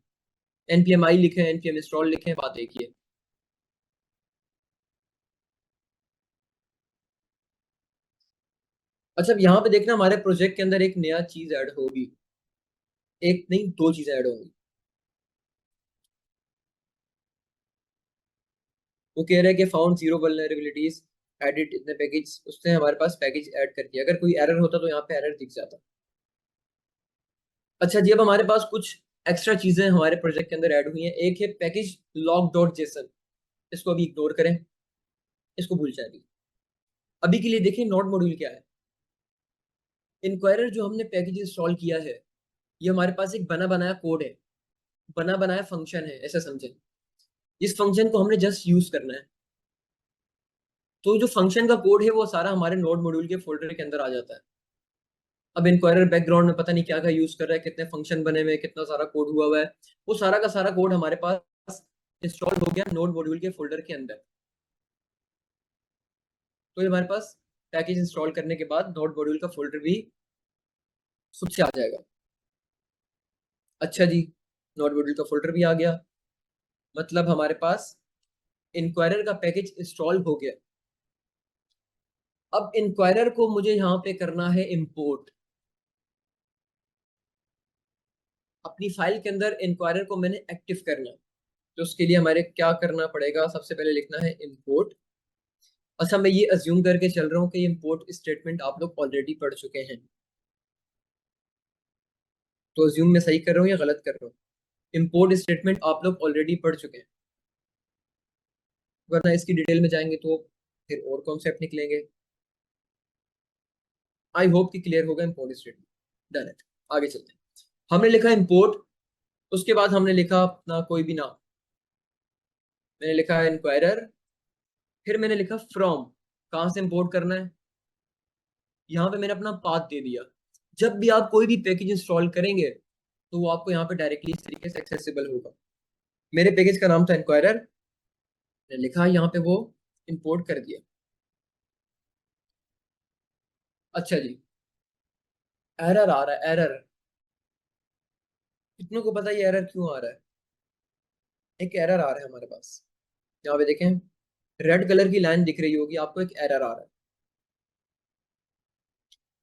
npm i लिखें, npm इंस्टॉल लिखें, बात एक ही है। अच्छा, अब यहाँ पे देखना हमारे प्रोजेक्ट के अंदर एक नया चीज ऐड होगी, एक नहीं दो चीजें ऐड होंगी। वो कह रहे हैं कि फाउंड जीरो वल्नरेबिलिटीज एडिट इतने पैकेज, उसने हमारे पास पैकेज ऐड कर दिया। अगर कोई एरर होता तो यहाँ पे एरर दिख जाता। अच्छा जी, अब हमारे पास कुछ एक्स्ट्रा चीजें हमारे प्रोजेक्ट के अंदर ऐड हुई हैं। एक है पैकेज लॉग डॉट जेसन, इसको अभी इग्नोर करें, इसको भूल जाए अभी के लिए। देखिए नोड मॉड्यूल क्या है। इंक्वायरर जो हमने पैकेज इंस्टॉल किया है, ये हमारे पास एक बना बनाया कोड है, बना बनाया फंक्शन है, ऐसा समझें। इस फंक्शन को हमने जस्ट यूज करना है। तो जो फंक्शन का कोड है वो सारा हमारे नोड मॉड्यूल के फोल्डर के अंदर आ जाता है। अब इंक्वायरर बैकग्राउंड में पता नहीं क्या क्या यूज कर रहा है, कितने फंक्शन बने हुए हैं, कितना सारा कोड हुआ हुआ है, वो सारा का सारा कोड हमारे पास इंस्टॉल हो गया नोड मॉड्यूल के फोल्डर के अंदर। तो ये हमारे पास पैकेज इंस्टॉल करने के बाद नोड मॉड्यूल का फोल्डर भी खुद से आ जाएगा। अच्छा जी, नोड मॉड्यूल का फोल्डर भी आ गया, मतलब हमारे पास इंक्वायरर का पैकेज इंस्टॉल हो गया। अब इंक्वायरर को मुझे यहाँ पे करना है इंपोर्ट। अपनी फाइल के अंदर इंक्वायरर को मैंने एक्टिव करना है, तो उसके लिए हमारे क्या करना पड़ेगा, सबसे पहले लिखना है इंपोर्ट। अच्छा, मैं ये अज्यूम करके चल रहा हूँ कि इंपोर्ट स्टेटमेंट आप लोग ऑलरेडी पढ़ चुके हैं, तो अज्यूम मैं सही कर रहा हूँ या गलत कर रहा हूँ? इंपोर्ट स्टेटमेंट आप लोग ऑलरेडी पढ़ चुके हैं, वरना इसकी डिटेल में जाएंगे तो फिर और कॉन्सेप्ट निकलेंगे। आई होप कि क्लियर होगा इंपोर्ट स्टेटमेंट। डन इट, आगे चलते हैं। हमने लिखा इंपोर्ट, उसके बाद हमने लिखा अपना कोई भी नाम। मैंने लिखा इंक्वायरर, फिर मैंने लिखा फ्रॉम, कहाँ से इंपोर्ट करना है। यहाँ पे मैंने अपना पाथ दे दिया। जब भी आप कोई भी पैकेज इंस्टॉल करेंगे तो वो आपको यहाँ पे डायरेक्टली इस तरीके से एक्सेसिबल होगा। मेरे पैकेज का नाम था इंक्वायरर, मैंने लिखा यहाँ पे, वो इंपोर्ट कर दिया। अच्छा जी, एरर आ रहा है, एरर। कितनों को पता है ये एरर क्यों आ रहा है? एक एरर आ रहा है हमारे पास, यहाँ पे देखें, रेड कलर की लाइन दिख रही होगी आपको, एक एरर आ रहा है।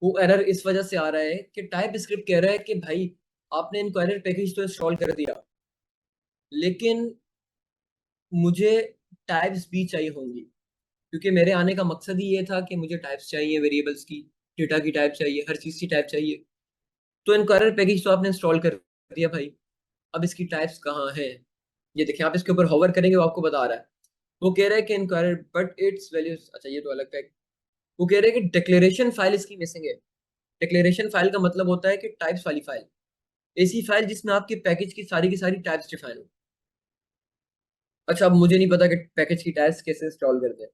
वो एरर इस वजह से आ रहा है कि टाइप स्क्रिप्ट कह रहा है कि भाई आपने इंक्वायरर पैकेज तो इंस्टॉल कर दिया, लेकिन मुझे टाइप्स भी चाहिए होंगी, क्योंकि मेरे आने का मकसद ही ये था कि मुझे टाइप्स चाहिए, वेरिएबल्स की, डेटा की टाइप चाहिए, हर चीज़ की टाइप चाहिए। तो इंक्वायरर पैकेज तो आपने इंस्टॉल कर दिया भाई, अब इसकी टाइप्स कहाँ है? ये देखिए, आप इसके ऊपर होवर करेंगे वो आपको बता रहा है। वो कह रहा है कि इंक्वायरर बट इट्स वैल्यूज, अच्छा ये तो अलग पैक। वो कह रहे हैं कि डिक्लेरेशन फाइल इसकी मिसिंग है। डिक्लेरेशन फाइल का मतलब होता है कि टाइप्स वाली फाइल, ऐसी फाइल जिसमें आपके पैकेज की सारी टाइप्स डिफाइन हो। अच्छा, अब मुझे नहीं पता कि पैकेज की टाइप्स कैसे इंस्टॉल करते हैं,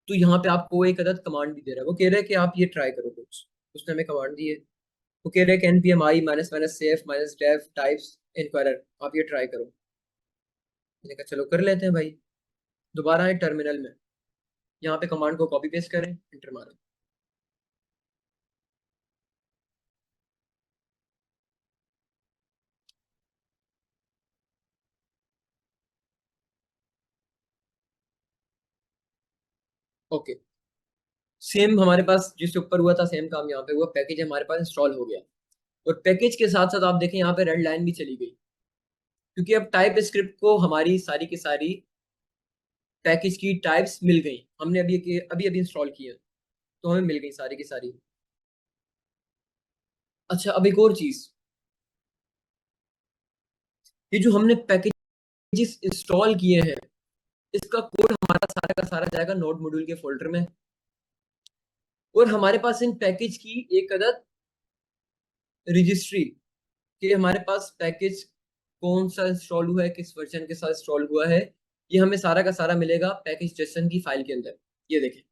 तो यहाँ पे आपको एक अदद कमांड भी दे रहा है। वो कह रहा है कि आप ये ट्राई करो कुछ, उसने हमें कमांड दी है। वो कह रहे हैं कि npm i minus minus save minus dev types inquirer, आप ये ट्राई करो। मैंने कहा चलो कर लेते हैं भाई। दोबारा आए टर्मिनल में, यहाँ पे कमांड को कॉपी पेस्ट करें, एंटर मारें। ओके, सेम हमारे पास जिसके ऊपर हुआ था सेम काम यहाँ पे हुआ, पैकेज हमारे पास इंस्टॉल हो गया। और पैकेज के साथ साथ आप देखें यहाँ पे रेड लाइन भी चली गई, क्योंकि अब टाइप स्क्रिप्ट को हमारी सारी की सारी पैकेज की टाइप्स मिल गई। हमने अभी अभी अभी इंस्टॉल किया, तो हमें मिल गई सारी की सारी। अच्छा, अब एक और चीज, ये जो हमने पैकेजेस इंस्टॉल किए हैं, इसका कोड हमारा सारा का सारा जाएगा नोड मॉड्यूल के फोल्डर में। और हमारे पास इन पैकेज की एक अदद रजिस्ट्री, कि हमारे पास पैकेज कौन सा इंस्टॉल हुआ है, किस वर्जन के साथ इंस्टॉल हुआ है, ये हमें सारा का सारा मिलेगा पैकेज जेसन की फाइल के अंदर। ये देखें,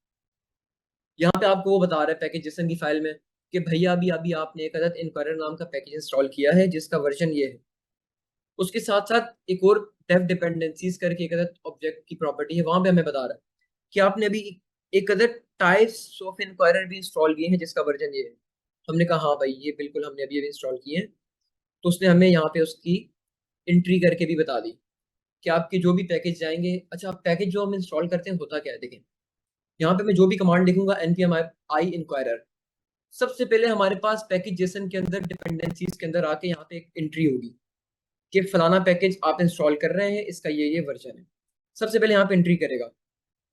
यहाँ पे आपको वो बता रहा है पैकेज जेसन की फाइल में कि भैया अभी अभी आपने एक अदद इंक्वायरर नाम का पैकेज इंस्टॉल किया है जिसका वर्जन ये है। उसके साथ साथ एक और डेफ डिपेंडेंसीज करके एक अदद ऑब्जेक्ट की प्रॉपर्टी है, वहां पे हमें बता रहा है कि आपने अभी एक अदद टाइप्स ऑफ इंक्वायरर भी इंस्टॉल किए हैं जिसका वर्जन ये है। हमने कहा हाँ भाई, ये बिल्कुल हमने अभी अभी इंस्टॉल किए हैं। तो उसने हमें यहाँ पे उसकी एंट्री करके भी बता दी कि आपके जो भी पैकेज जाएंगे। अच्छा, पैकेज जो हम इंस्टॉल करते हैं होता क्या है, देखें यहाँ पे मैं जो भी कमांड लिखूंगा npm i इंक्वायरर, सबसे पहले हमारे पास पैकेज जेसन के अंदर डिपेंडेंसीज के अंदर आके यहाँ पे एक एंट्री होगी कि फलाना पैकेज आप इंस्टॉल कर रहे हैं, इसका ये वर्जन है। सबसे पहले यहाँ पे एंट्री करेगा,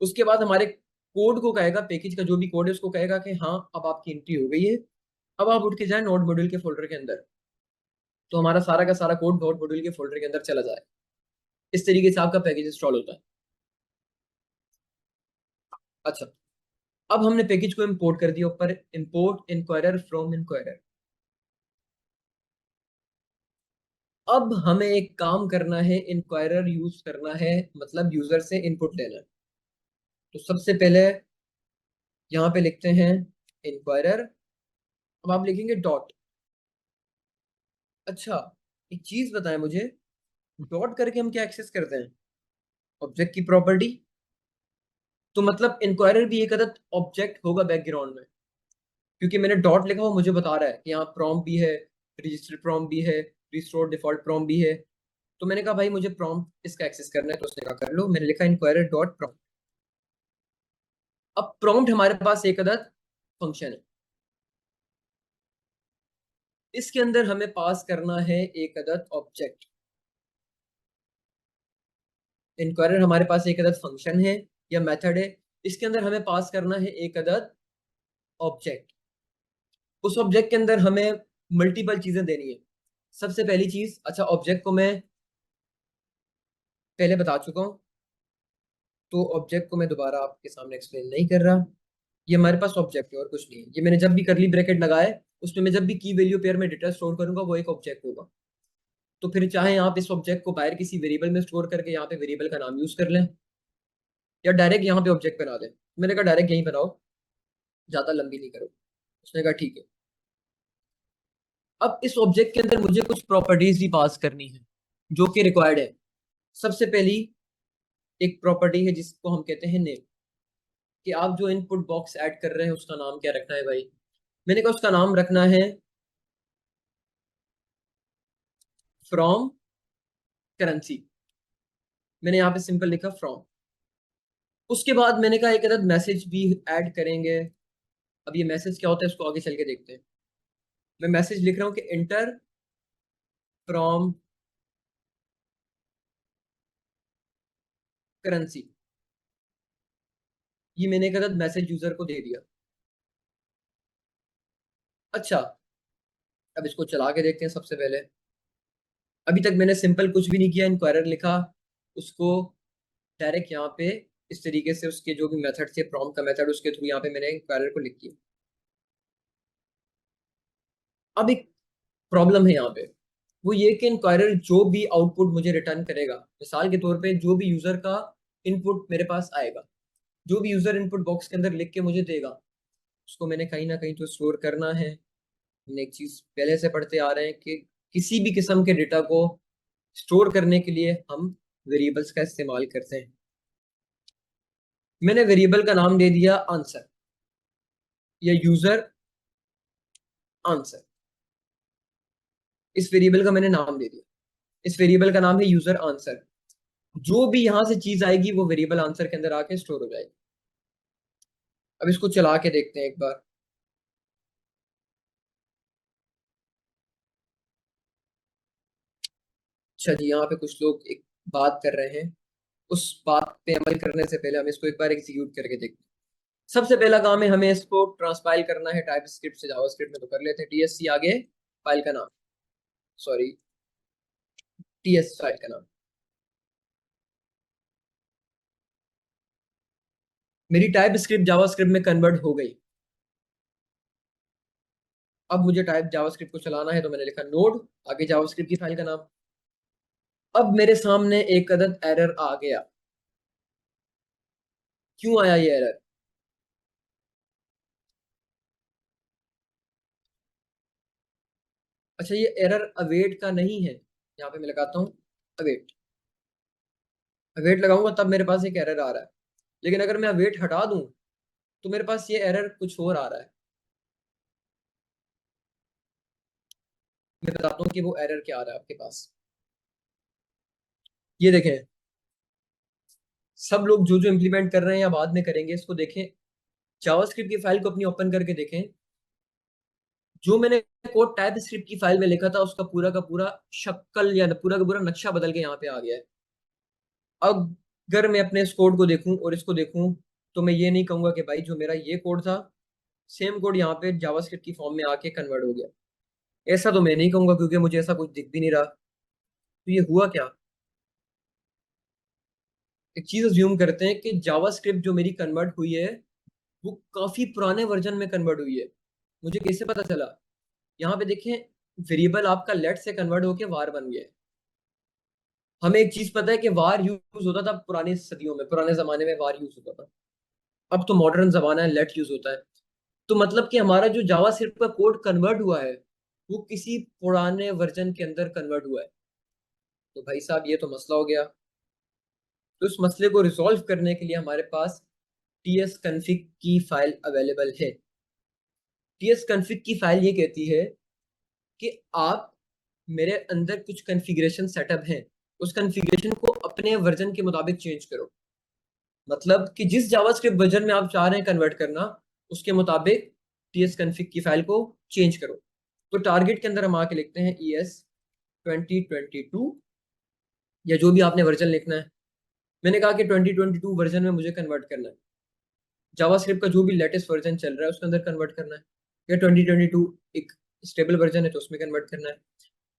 उसके बाद हमारे कोड को कहेगा, पैकेज का जो भी कोड है उसको कहेगा कि हाँ अब आपकी एंट्री हो गई है, अब आप उठ के जाए नोड मॉड्यूल के फोल्डर के अंदर। तो हमारा सारा का सारा कोड डॉट मॉड्यूल के फोल्डर के अंदर चला जाए। इस तरीके से आपका पैकेज इंस्टॉल होता है। अच्छा, अब हमने पैकेज को इंपोर्ट कर दिया ऊपर, इंपोर्ट इंक्वायरर फ्रॉम इंक्वायरर। अब हमें एक काम करना है, इंक्वायरर यूज करना है, मतलब यूजर से इनपुट लेना है। तो सबसे पहले यहाँ पे लिखते हैं इंक्वायरर, अब आप लिखेंगे डॉट। अच्छा, एक चीज बताएं मुझे, डॉट करके हम क्या एक्सेस करते हैं? ऑब्जेक्ट की प्रॉपर्टी। तो मतलब इंक्वायरर भी एक अदद ऑब्जेक्ट होगा बैकग्राउंड में, क्योंकि मैंने डॉट लिखा हुआ मुझे बता रहा है कि यहाँ प्रॉम्प्ट भी है, रजिस्टर्ड प्रॉम्प्ट भी है, रिस्टोर डिफॉल्ट प्रॉम्प्ट भी है। तो मैंने कहा भाई मुझे प्रॉम्प्ट इसका एक्सेस करना है, तो उसने कहा कर लो। मैंने लिखा इंक्वायरर डॉट प्रॉम्प्ट। अब प्रॉम्प्ट हमारे पास एक अदद फंक्शन है, इसके अंदर हमें पास करना है एक अदद ऑब्जेक्ट। इंक्वायरर हमारे पास एक अदद फंक्शन है या मेथड है, इसके अंदर हमें पास करना है एक अदद ऑब्जेक्ट। उस ऑब्जेक्ट के अंदर हमें मल्टीपल चीजें देनी है। सबसे पहली चीज, अच्छा ऑब्जेक्ट को मैं पहले बता चुका हूं, तो ऑब्जेक्ट को मैं दोबारा आपके सामने एक्सप्लेन नहीं कर रहा। ये हमारे पास ऑब्जेक्ट है और कुछ नहीं है। ये मैंने जब भी करली ब्रैकेट लगाए, उसमें मैं जब भी की वैल्यू पेयर में डेटा स्टोर करूंगा वो एक ऑब्जेक्ट होगा। तो फिर चाहे आप इस ऑब्जेक्ट को बाहर किसी वेरिएबल में स्टोर करके यहाँ पे वेरिएबल का नाम यूज कर लें, या डायरेक्ट यहाँ पे ऑब्जेक्ट बना दें। मैंने कहा डायरेक्ट यहीं बनाओ, ज्यादा लंबी नहीं करो। उसने कहा ठीक है। अब इस ऑब्जेक्ट के अंदर मुझे कुछ प्रॉपर्टीज भी पास करनी है जो कि रिक्वायर्ड है। सबसे पहली एक प्रॉपर्टी है जिसको हम कहते हैं नेम, कि आप जो इनपुट बॉक्स ऐड कर रहे हैं उसका नाम क्या रखना है भाई। मैंने कहा उसका नाम रखना है फ्रॉम करेंसी। मैंने यहाँ पे सिंपल लिखा फ्रॉम। उसके बाद मैंने कहा एक अदद मैसेज भी ऐड करेंगे। अब ये मैसेज क्या होता है उसको आगे चल के देखते हैं। मैं मैसेज लिख रहा हूँ कि इंटर फ्रॉम करेंसी। ये मैंने एक अदद मैसेज यूजर को दे दिया। अच्छा, अब इसको चला के देखते हैं। सबसे पहले अभी तक मैंने सिंपल कुछ भी नहीं किया, इंक्वायरर लिखा, उसको डायरेक्ट यहाँ पे इस तरीके से उसके जो भी मेथड थे, प्रॉम्प्ट का मेथड, उसके थ्रू यहाँ पे मैंने इंक्वायरर को लिख दिया। अब एक प्रॉब्लम है यहाँ पे, वो ये कि इंक्वायरर जो भी आउटपुट मुझे रिटर्न करेगा, मिसाल के तौर पे जो भी यूजर का इनपुट मेरे पास आएगा, जो भी यूजर इनपुट बॉक्स के अंदर लिख के मुझे देगा, उसको मैंने कहीं ना कहीं तो स्टोर करना है। हमने एक चीज पहले से पढ़ते आ रहे हैं कि किसी भी किस्म के डेटा को स्टोर करने के लिए हम वेरिएबल्स का इस्तेमाल करते हैं। मैंने वेरिएबल का नाम दे दिया आंसर या यूजर आंसर। इस वेरिएबल का मैंने नाम दे दिया, इस वेरिएबल का नाम है यूजर आंसर। जो भी यहां से चीज आएगी वो वेरिएबल आंसर के अंदर आके स्टोर हो जाएगी। अब इसको चला के देखते हैं एक बार। अच्छा जी, यहाँ पे कुछ लोग एक बात कर रहे हैं, उस बात पे अमल करने से पहले हम इसको एक बार एग्जीक्यूट करके देखते हैं। सबसे पहला काम है हमें इसको ट्रांसपाइल करना है टाइप स्क्रिप्ट से जावास्क्रिप्ट में। तो कर लेते हैं टीएससी आगे फाइल का नाम, सॉरी टीएस फाइल का नाम। मेरी टाइप स्क्रिप्ट जावास्क्रिप्ट में कन्वर्ट हो गई। अब मुझे टाइप जावास्क्रिप्ट को चलाना है, तो मैंने लिखा नोड आगे जावास्क्रिप्ट की फाइल का नाम। अब मेरे सामने एक अदद एरर आ गया। क्यों आया ये एरर? अच्छा, ये एरर अवेट का नहीं है। यहाँ पे मैं लगाता हूँ अवेट। अवेट लगाऊंगा तब मेरे पास एक एरर आ रहा है, लेकिन अगर मैं अवेट हटा दूं तो मेरे पास ये एरर कुछ और आ रहा है। मैं बताता हूँ कि वो एरर क्या आ रहा है आपके पास। ये देखें, सब लोग जो जो इम्प्लीमेंट कर रहे हैं या बाद में करेंगे, इसको देखें, जावास्क्रिप्ट की फाइल को अपनी ओपन करके देखें। जो मैंने कोड टाइप स्क्रिप्ट की फाइल में लिखा था उसका पूरा का पूरा शक्ल या पूरा का पूरा नक्शा बदल के यहाँ पे आ गया है। अब अगर मैं अपने इस कोड को देखूं और इसको देखूं, तो मैं ये नहीं कहूंगा कि भाई जो मेरा ये कोड था सेम कोड यहाँ पे जावास्क्रिप्ट की फॉर्म में आके कन्वर्ट हो गया। ऐसा तो मैं नहीं कहूंगा क्योंकि मुझे ऐसा कुछ दिख भी नहीं रहा। तो ये हुआ क्या? एक चीज अज्यूम करते हैं कि जावास्क्रिप्ट जो मेरी कन्वर्ट हुई है वो काफी पुराने वर्जन में कन्वर्ट हुई है। मुझे कैसे पता चला? यहाँ पे देखें, वेरिएबल आपका लेट से कन्वर्ट होके वार बन गया है। हमें एक चीज पता है कि वार यूज होता था पुरानी सदियों में, पुराने जमाने में वार यूज होता था। अब तो मॉडर्न जमाना है, लेट यूज होता है। तो मतलब कि हमारा जो जावास्क्रिप्ट का कोड कन्वर्ट हुआ है वो किसी पुराने वर्जन के अंदर कन्वर्ट हुआ है। तो भाई साहब ये तो मसला हो गया। तो इस मसले को रिजॉल्व करने के लिए हमारे पास टीएस कन्फिग की फाइल अवेलेबल है। टीएस कन्फिग की फाइल ये कहती है कि आप मेरे अंदर कुछ कॉन्फ़िगरेशन सेटअप हैं, उस कॉन्फ़िगरेशन को अपने वर्जन के मुताबिक चेंज करो। मतलब कि जिस जावास्क्रिप्ट वर्जन में आप चाह रहे हैं कन्वर्ट करना, उसके मुताबिक टीएस कन्फिग की फाइल को चेंज करो। तो टारगेट के अंदर हम आके लिखते हैं ES 2022 या जो भी आपने वर्जन लिखना है। मैंने कहा कि 2022 वर्जन में मुझे कन्वर्ट करना है। जावास्क्रिप्ट का जो भी लेटेस्ट वर्जन चल रहा है उसके अंदर कन्वर्ट करना है, या 2022 एक स्टेबल वर्जन है तो उसमें कन्वर्ट करना है।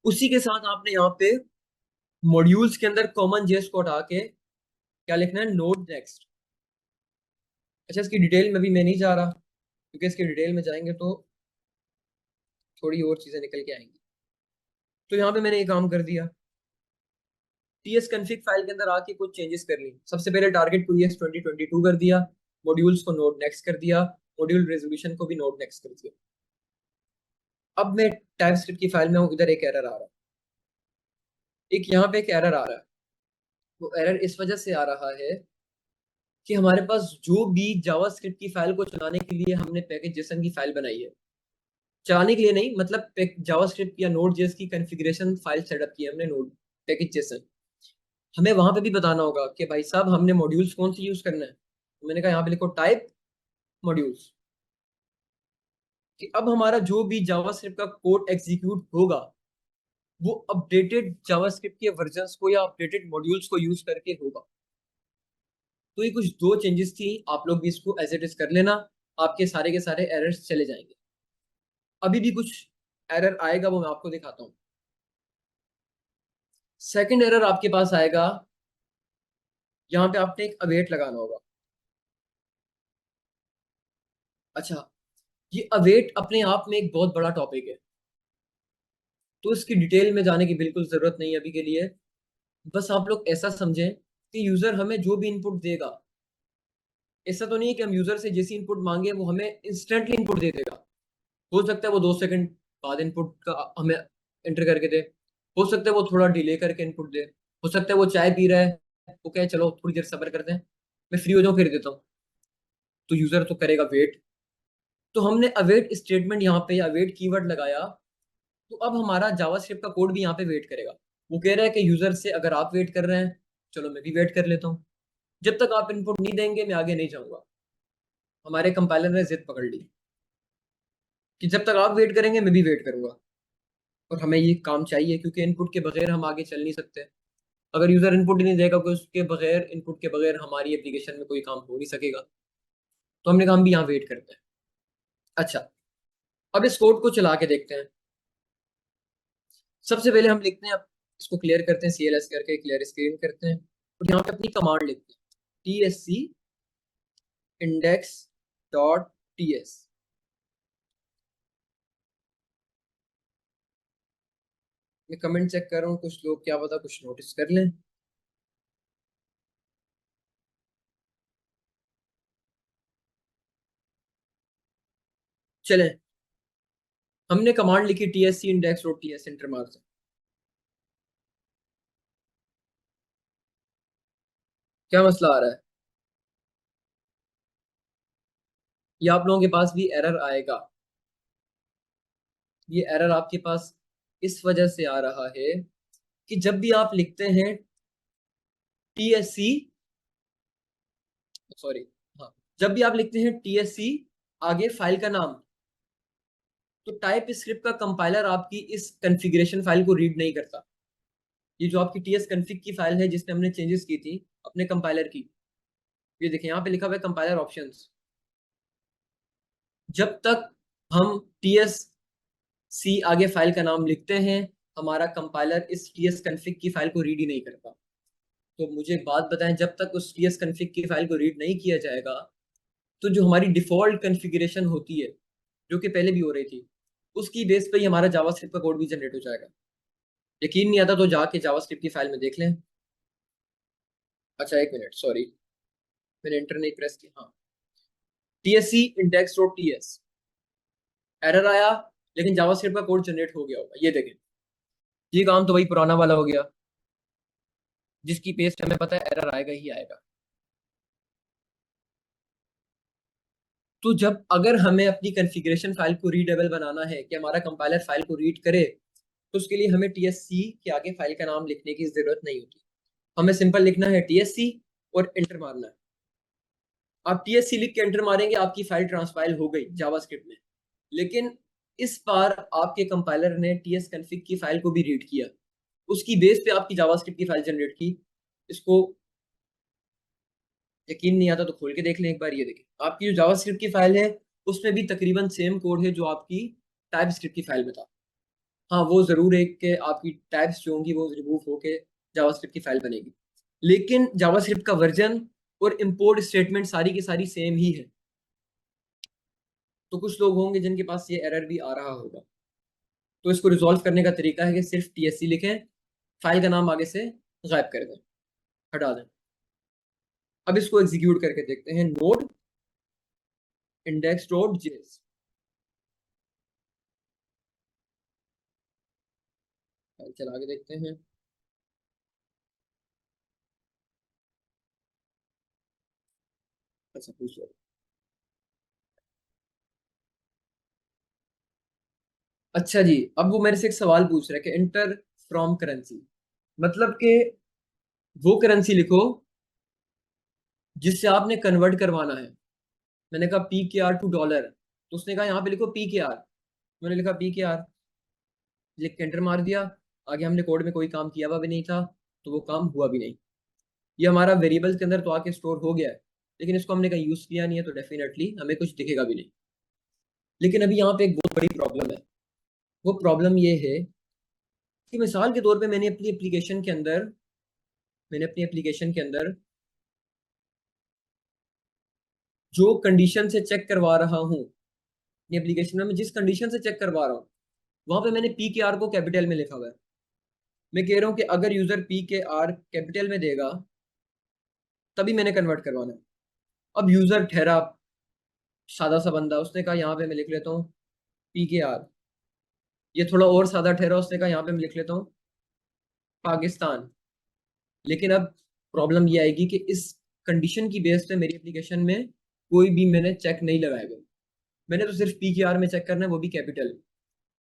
उसी के साथ आपने यहाँ पे मॉड्यूल्स के अंदर कॉमन जेएस को हटा के क्या लिखना है? Node next. अच्छा, इसकी डिटेल में भी मैं नहीं जा रहा क्योंकि इसकी डिटेल में जाएंगे तो थोड़ी और चीजें निकल के आएंगी। तो यहाँ पे मैंने ये काम कर दिया, टीएस कन्फिग फाइल के अंदर आके कुछ चेंजेस कर ली। सबसे पहले टारगेट को ES 2022 कर दिया, मॉड्यूल्स को नोड नेक्स्ट कर दिया, मॉड्यूल रेजोल्यूशन को भी नोड नेक्स्ट कर दिया। अब मैं टाइपस्क्रिप्ट की फाइल में हूँ, इधर एक एरर आ रहा है, एक यहाँ पे एक एरर आ रहा है। वो एरर इस वजह से आ रहा है कि हमारे पास जो भी जावास्क्रिप्ट की फाइल को चलाने के लिए हमने पैकेज जेसन की फाइल बनाई है, चलाने के लिए नहीं, मतलब जावास्क्रिप्ट या नोड जेएस की कॉन्फ़िगरेशन फाइल सेटअप की है हमने नोड पैकेज जेसन। हमें वहां पे भी बताना होगा कि भाई साहब हमने मॉड्यूल्स कौन सी यूज करना है। तो मैंने कहा यहाँ पे लिखो टाइप मॉड्यूल्स, कि अब हमारा जो भी जावास्क्रिप्ट का कोड एग्जीक्यूट होगा वो अपडेटेड जावास्क्रिप्ट के वर्जन्स को या अपडेटेड मॉड्यूल्स को यूज करके होगा। तो ये कुछ दो चेंजेस थी, आप लोग भी इसको एज इट इज कर लेना, आपके सारे के सारे एरर्स चले जाएंगे। अभी भी कुछ एरर आएगा, वो मैं आपको दिखाता हूँ। सेकंड एरर आपके पास आएगा, यहाँ पे आपने एक अवेट लगाना होगा। अच्छा, ये अवेट अपने आप में एक बहुत बड़ा टॉपिक है, तो इसकी डिटेल में जाने की बिल्कुल जरूरत नहीं है अभी के लिए। बस आप लोग ऐसा समझें कि यूजर हमें जो भी इनपुट देगा, ऐसा तो नहीं है कि हम यूजर से जैसी इनपुट मांगे वो हमें इंस्टेंटली इनपुट दे देगा। हो सकता है वो 2 सेकंड बाद इनपुट का हमें एंटर करके दे, हो सकता है वो थोड़ा डिले करके इनपुट दे, हो सकता है वो चाय पी रहा है, वो कहे चलो थोड़ी देर सब्र करते हैं, मैं फ्री हो जाऊँ फिर देता हूँ। तो यूजर तो करेगा वेट। तो हमने अवेट स्टेटमेंट यहाँ पे अवेट कीवर्ड लगाया, तो अब हमारा जावास्क्रिप्ट का कोड भी यहाँ पे वेट करेगा। वो कह रहा है कि यूजर से अगर आप वेट कर रहे हैं, चलो मैं भी वेट कर लेता हूँ, जब तक आप इनपुट नहीं देंगे मैं आगे नहीं जाऊंगा। हमारे कंपाइलर ने जिद पकड़ ली कि जब तक आप वेट करेंगे मैं भी वेट करूंगा, और हमें ये काम चाहिए क्योंकि इनपुट के बगैर हम आगे चल नहीं सकते। अगर यूजर इनपुट ही नहीं देगा कि उसके बगैर, इनपुट के बगैर हमारी एप्लीकेशन में कोई काम हो नहीं सकेगा। तो हमने कहा हम भी यहाँ वेट करते हैं। अच्छा, अब इस कोड को चला के देखते हैं। सबसे पहले हम लिखते हैं, अब इसको क्लियर करते हैं, CLS करके क्लियर स्क्रीन करते हैं और यहाँ पे अपनी कमांड लिखते हैं TSC index.ts। मैं कमेंट चेक कर रहा हूँ, कुछ लोग क्या पता कुछ नोटिस कर लें। चलें, हमने कमांड लिखी TSC index.ts, एंटर मार से। क्या मसला आ रहा है? ये आप लोगों के पास भी एरर आएगा। ये एरर आपके पास इस वजह से आ रहा है कि जब भी आप लिखते हैं TSC, सॉरी, हाँ, जब भी आप लिखते हैं TSC आगे फाइल का नाम, तो टाइप स्क्रिप्ट का कंपाइलर आपकी इस कॉन्फ़िगरेशन फाइल को रीड नहीं करता। ये जो आपकी TS config की फाइल है जिसमें हमने चेंजेस की थी अपने कंपाइलर की, ये देखिए यहाँ पे लिखा हुआ है कंपाइलर ऑप्शंस। जब तक हम TS सी आगे फाइल का नाम लिखते हैं, हमारा कंपाइलर इस टीएस कन्फिग की फाइल को रीड ही नहीं करता। तो मुझे एक बात बताएं, जब तक उस टीएस कन्फिग की फाइल को रीड नहीं किया जाएगा तो जो हमारी डिफॉल्ट कॉन्फ़िगरेशन होती है, जो कि पहले भी हो रही थी, उसकी बेस पे ही हमारा जावास्क्रिप्ट का कोड भी जनरेट हो जाएगा। यकीन नहीं आता तो जाके जावास्क्रिप्ट की फाइल में देख लें। अच्छा एक मिनट, सॉरी मैंने एंटर नहीं प्रेस किया। हाँ, tsc index.ts एरर आया, लेकिन जावास्क्रिप्ट का कोड जनरेट हो गया होगा। ये देखें, ये काम तो वही पुराना वाला हो गया, जिसकी पेस्ट हमें पता है एरर आएगा ही आएगा। तो जब अगर हमें अपनी कॉन्फ़िगरेशन फाइल को रीडेबल बनाना है कि हमारा कंपाइलर फाइल को रीड करे, तो उसके लिए हमें tsc के आगे फाइल का नाम लिखने की जरूरत नहीं होती। हमें सिंपल लिखना है tsc और एंटर मारना है। आप tsc लिख के एंटर मारेंगे, आपकी फाइल ट्रांसपाइल हो गई जावास्क्रिप्ट में। लेकिन इस बार आपके कंपाइलर ने tsconfig की फाइल को भी रीड किया, उसकी बेस पे आपकी जावास्क्रिप्ट की फाइल जनरेट की। इसको यकीन नहीं आता तो खोल के देख लें एक बार। ये देखें, आपकी जो जावास्क्रिप्ट की फाइल है उसमें भी तकरीबन सेम कोड है जो आपकी टाइपस्क्रिप्ट की फाइल में था। हाँ, वो जरूर है कि आपकी टाइप्स जो होंगी वो रिमूव होके जावास्क्रिप्ट की फाइल बनेगी, लेकिन जावास्क्रिप्ट का वर्जन और इंपोर्ट स्टेटमेंट सारी की सारी सेम ही है। तो कुछ लोग होंगे जिनके पास ये एरर भी आ रहा होगा। तो इसको रिजॉल्व करने का तरीका है कि सिर्फ tsc लिखें, फाइल का नाम आगे से गायब कर दें, हटा दें। अब इसको एग्जीक्यूट करके देखते हैं। नोड index.js, चला के देखते हैं। अच्छा पूछ लो। अच्छा जी, अब वो मेरे से एक सवाल पूछ रहा है कि इंटर फ्रॉम करेंसी, मतलब कि वो करेंसी लिखो जिससे आपने कन्वर्ट करवाना है। मैंने कहा PKR टू डॉलर, तो उसने कहा यहाँ पे लिखो PKR। मैंने लिखा PKR, लिख के एंटर मार दिया। आगे हमने कोड में कोई काम किया हुआ भी नहीं था, तो वो काम हुआ भी नहीं। ये हमारा वेरिएबल्स के अंदर तो आके स्टोर हो गया है, लेकिन इसको हमने कहीं यूज किया नहीं है, तो डेफिनेटली हमें कुछ दिखेगा भी नहीं। लेकिन अभी यहाँ पे एक बहुत बड़ी प्रॉब्लम है। वो प्रॉब्लम ये है कि मिसाल के तौर पे मैंने अपनी एप्लीकेशन के अंदर जो कंडीशन से चेक करवा रहा हूँ, अपनी एप्लीकेशन में मैं जिस कंडीशन से चेक करवा रहा हूँ, वहां पे मैंने PKR को कैपिटल में लिखा हुआ है। मैं कह रहा हूँ कि अगर यूजर PKR कैपिटल में देगा तभी मैंने कन्वर्ट करवाना है। अब यूजर ठहरा सादा सा बंदा, उसने कहा यहाँ पे मैं लिख लेता हूँ PKR। ये थोड़ा और सादा ठहरा, उसने कहा यहाँ पे मैं लिख लेता हूँ पाकिस्तान। लेकिन अब प्रॉब्लम ये आएगी कि इस कंडीशन की बेस पे मेरी एप्लीकेशन में कोई भी मैंने चेक नहीं लगाया गया। मैंने तो सिर्फ PKR में चेक करना है, वो भी कैपिटल।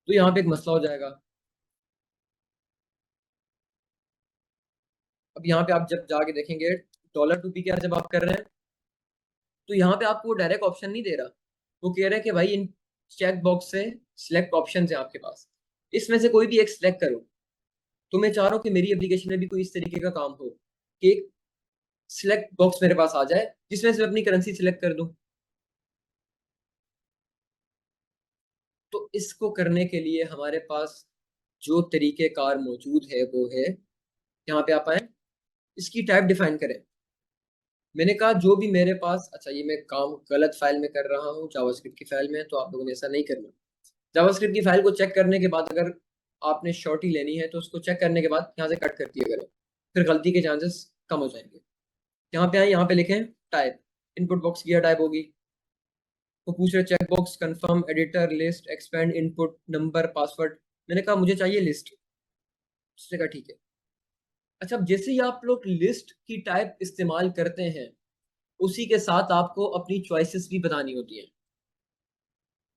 तो यहाँ पे एक मसला हो जाएगा। अब यहाँ पे आप जब जाके देखेंगे $2 जब आप कर रहे हैं, तो यहाँ पे आपको डायरेक्ट ऑप्शन नहीं दे रहा। वो कह रहा है कि भाई इन चेक बॉक्स से सिलेक्ट ऑप्शन है आपके पास, इसमें से कोई भी एक सिलेक्ट करो। तो मैं चाह रहा हूँ कि मेरी एप्लीकेशन में भी कोई इस तरीके का काम हो कि एक सिलेक्ट बॉक्स मेरे पास आ जाए जिसमें से मैं अपनी करेंसी सिलेक्ट कर दूं। तो इसको करने के लिए हमारे पास जो तरीकेकार मौजूद है वो है, यहाँ पे आप आए, इसकी टाइप डिफाइन करें। मैंने कहा जो भी मेरे पास, अच्छा ये मैं काम गलत फाइल में कर रहा हूँ जावास्क्रिप्ट की फाइल में, तो आप लोगों ने ऐसा नहीं करना। जावास्क्रिप्ट की फाइल को चेक करने के बाद अगर आपने शॉर्टी लेनी है तो उसको चेक करने के बाद यहाँ से कट कर दिया करें, फिर गलती के चांसेस कम हो जाएंगे। यहाँ पे आए, यहाँ पे लिखें टाइप, इनपुट बॉक्स की टाइप होगी। वो पूछ रहे check box confirm editor list expand input number password. मैंने कहा मुझे चाहिए लिस्ट। उसने कहा ठीक है। अच्छा, अब जैसे ही आप लोग लिस्ट की टाइप इस्तेमाल करते हैं, उसी के साथ आपको अपनी चॉइसेस भी बतानी होती हैं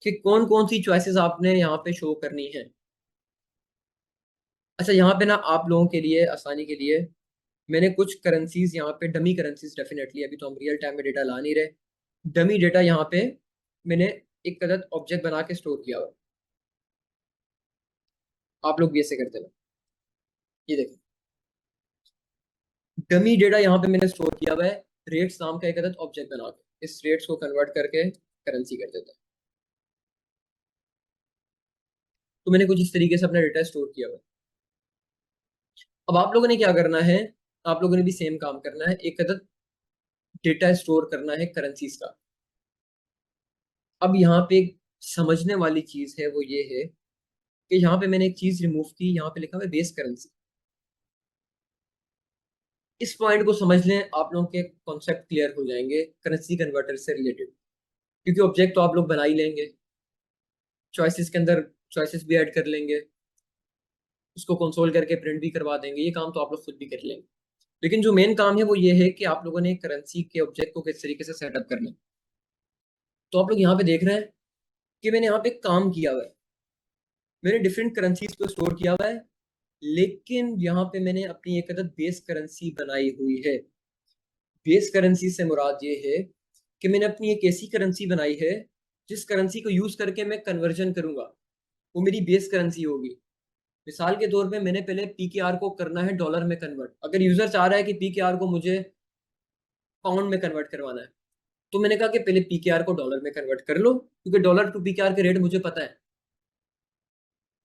कि कौन कौन सी चॉइसेस आपने यहाँ पे शो करनी है। अच्छा, यहाँ पे ना आप लोगों के लिए आसानी के लिए मैंने कुछ करेंसीज यहाँ पे, डमी करेंसीज डेफिनेटली, अभी तो हम रियल टाइम में डेटा ला नहीं रहे, डमी डेटा यहाँ पे मैंने एक अदद ऑब्जेक्ट बना के स्टोर किया हुआ। आप लोग भी ऐसे करते हैं। ये देखो, डमी डेटा यहाँ पे मैंने स्टोर किया हुआ है रेट्स नाम का एक अदद ऑब्जेक्ट बना के। इस रेट्स को कन्वर्ट करके करेंसी कर देते हैं। तो मैंने कुछ इस तरीके से अपना डेटा स्टोर किया हुआ है। अब आप लोगों ने क्या करना है, आप लोगों ने भी सेम काम करना है, एक अदद डेटा स्टोर करना है करेंसीज का। अब यहाँ पे एक समझने वाली चीज है, वो ये है कि यहाँ पे मैंने एक चीज रिमूव की, यहाँ पे लिखा हुआ है बेस करेंसी। इस पॉइंट को समझ लें, आप लोगों के कॉन्सेप्ट क्लियर हो जाएंगे करेंसी कन्वर्टर से रिलेटेड, क्योंकि ऑब्जेक्ट तो आप लोग बना ही लेंगे, चॉइसेस के अंदर चॉइसेस भी ऐड कर लेंगे, उसको कंसोल करके प्रिंट भी करवा देंगे, ये काम तो आप लोग खुद भी कर लेंगे। लेकिन जो मेन काम है वो ये है कि आप लोगों ने करेंसी के ऑब्जेक्ट को किस तरीके से सेटअप करना है। तो आप लोग यहाँ पे देख रहे हैं कि मैंने यहाँ पे काम किया हुआ है, मैंने डिफरेंट करेंसीज को स्टोर किया हुआ है, लेकिन यहाँ पे मैंने अपनी एक अदद बेस करेंसी बनाई हुई है। बेस करेंसी से मुराद ये है कि मैंने अपनी एक ऐसी करेंसी बनाई है जिस करेंसी को यूज करके मैं कन्वर्जन करूंगा, वो मेरी बेस करेंसी होगी। मिसाल के तौर पे मैंने पहले पीकेआर को करना है डॉलर में कन्वर्ट। अगर यूजर चाह रहा है कि पीकेआर को मुझे पाउंड में कन्वर्ट करवाना है, तो मैंने कहा कि पहले पीकेआर को डॉलर में कन्वर्ट कर लो, क्योंकि डॉलर टू पीकेआर के रेट मुझे पता है।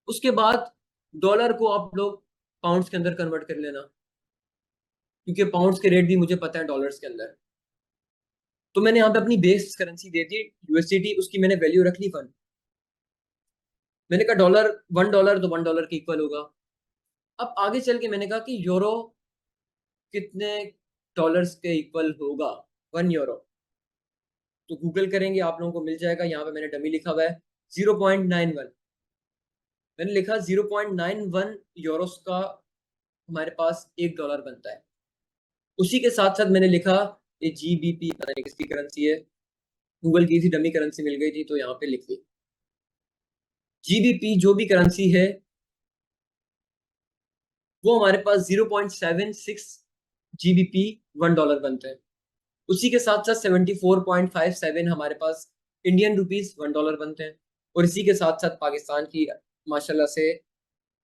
उसके बाद डॉलर को आप लोग पाउंड्स के अंदर कन्वर्ट कर लेना, क्योंकि पाउंड्स के रेट भी मुझे पता है डॉलर्स के अंदर। तो मैंने यहाँ पे अपनी बेस करेंसी दे दी यूएसडीटी, उसकी मैंने वैल्यू रख ली 1। मैंने कहा डॉलर $1 तो $1 के इक्वल होगा। अब आगे चल के मैंने कहा कि यूरो कितने डॉलर्स के इक्वल होगा, 1 यूरो। तो गूगल करेंगे, आप लोगों को मिल जाएगा। यहाँ पे मैंने डमी लिखा हुआ है 0.91। मैंने लिखा 0.91 यूरोस का हमारे पास $1 बनता है। उसी के साथ साथ मैंने लिखा ये जीबीपी, पता नहीं किसकी करेंसी है, गूगल की थी, डमी करेंसी मिल गई थी तो यहाँ पे लिख दी। जीबीपी जो भी करेंसी है वो हमारे पास 0.76 जीबीपी $1 बनते हैं। उसी के साथ साथ 74.57 हमारे पास इंडियन रुपीस $1 बनते हैं। और इसी के साथ साथ पाकिस्तान की माशाल्लाह से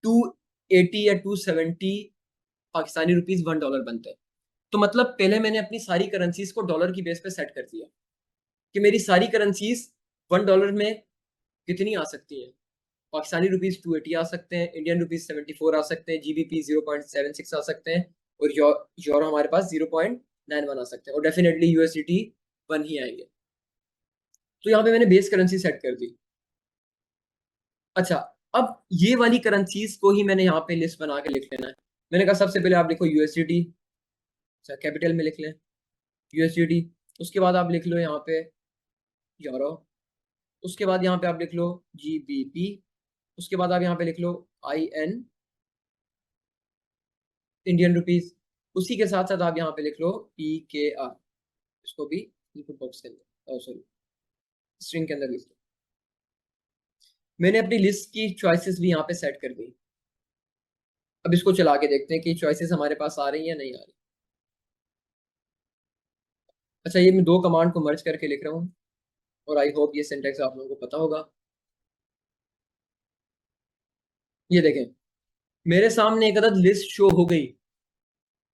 280 या 270 पाकिस्तानी रुपीस $1 बनते हैं। तो मतलब पहले मैंने अपनी सारी करेंसीज को डॉलर की बेस पे सेट कर दिया कि मेरी सारी करेंसीज $1 में कितनी आ सकती हैं। पाकिस्तानी रुपीस 280 आ सकते हैं, इंडियन रुपीस 74 आ सकते हैं, जीबीपी 0.76 आ सकते हैं, और यूरो हमारे पास 0.91 आ सकते हैं, और डेफिनेटली यूएसडीटी 1 ही आएंगे। तो यहाँ पे मैंने बेस करेंसी सेट कर दी। अच्छा, अब ये वाली करेंसीज को ही मैंने यहाँ पे लिस्ट बना के लिख लेना है। मैंने कहा सबसे पहले आप लिखो यूएसडीटी, अच्छा कैपिटल में लिख लें यूएसडीटी। उसके बाद आप लिख लो यहाँ पे यूरो। उसके बाद यहाँ पे आप लिख लो जीबीपी। उसके बाद आप यहाँ पे लिख लो IN, इंडियन रुपीस। उसी के साथ साथ आप यहाँ पे लिख लो PKR, इसको भी इनपुट बॉक्स के अंदर, सॉरी स्ट्रिंग के अंदर लिख लो। मैंने अपनी लिस्ट की चॉइसेस भी यहाँ पे सेट कर दी। अब इसको चला के देखते हैं कि चॉइसेस हमारे पास आ रही हैं या नहीं आ रही। अच्छा, ये मैं 2 कमांड को मर्ज करके लिख रहा हूँ, और आई होप ये सिंटेक्स आप लोगों को पता होगा। ये देखें, मेरे सामने एक अदद लिस्ट शो हो गई।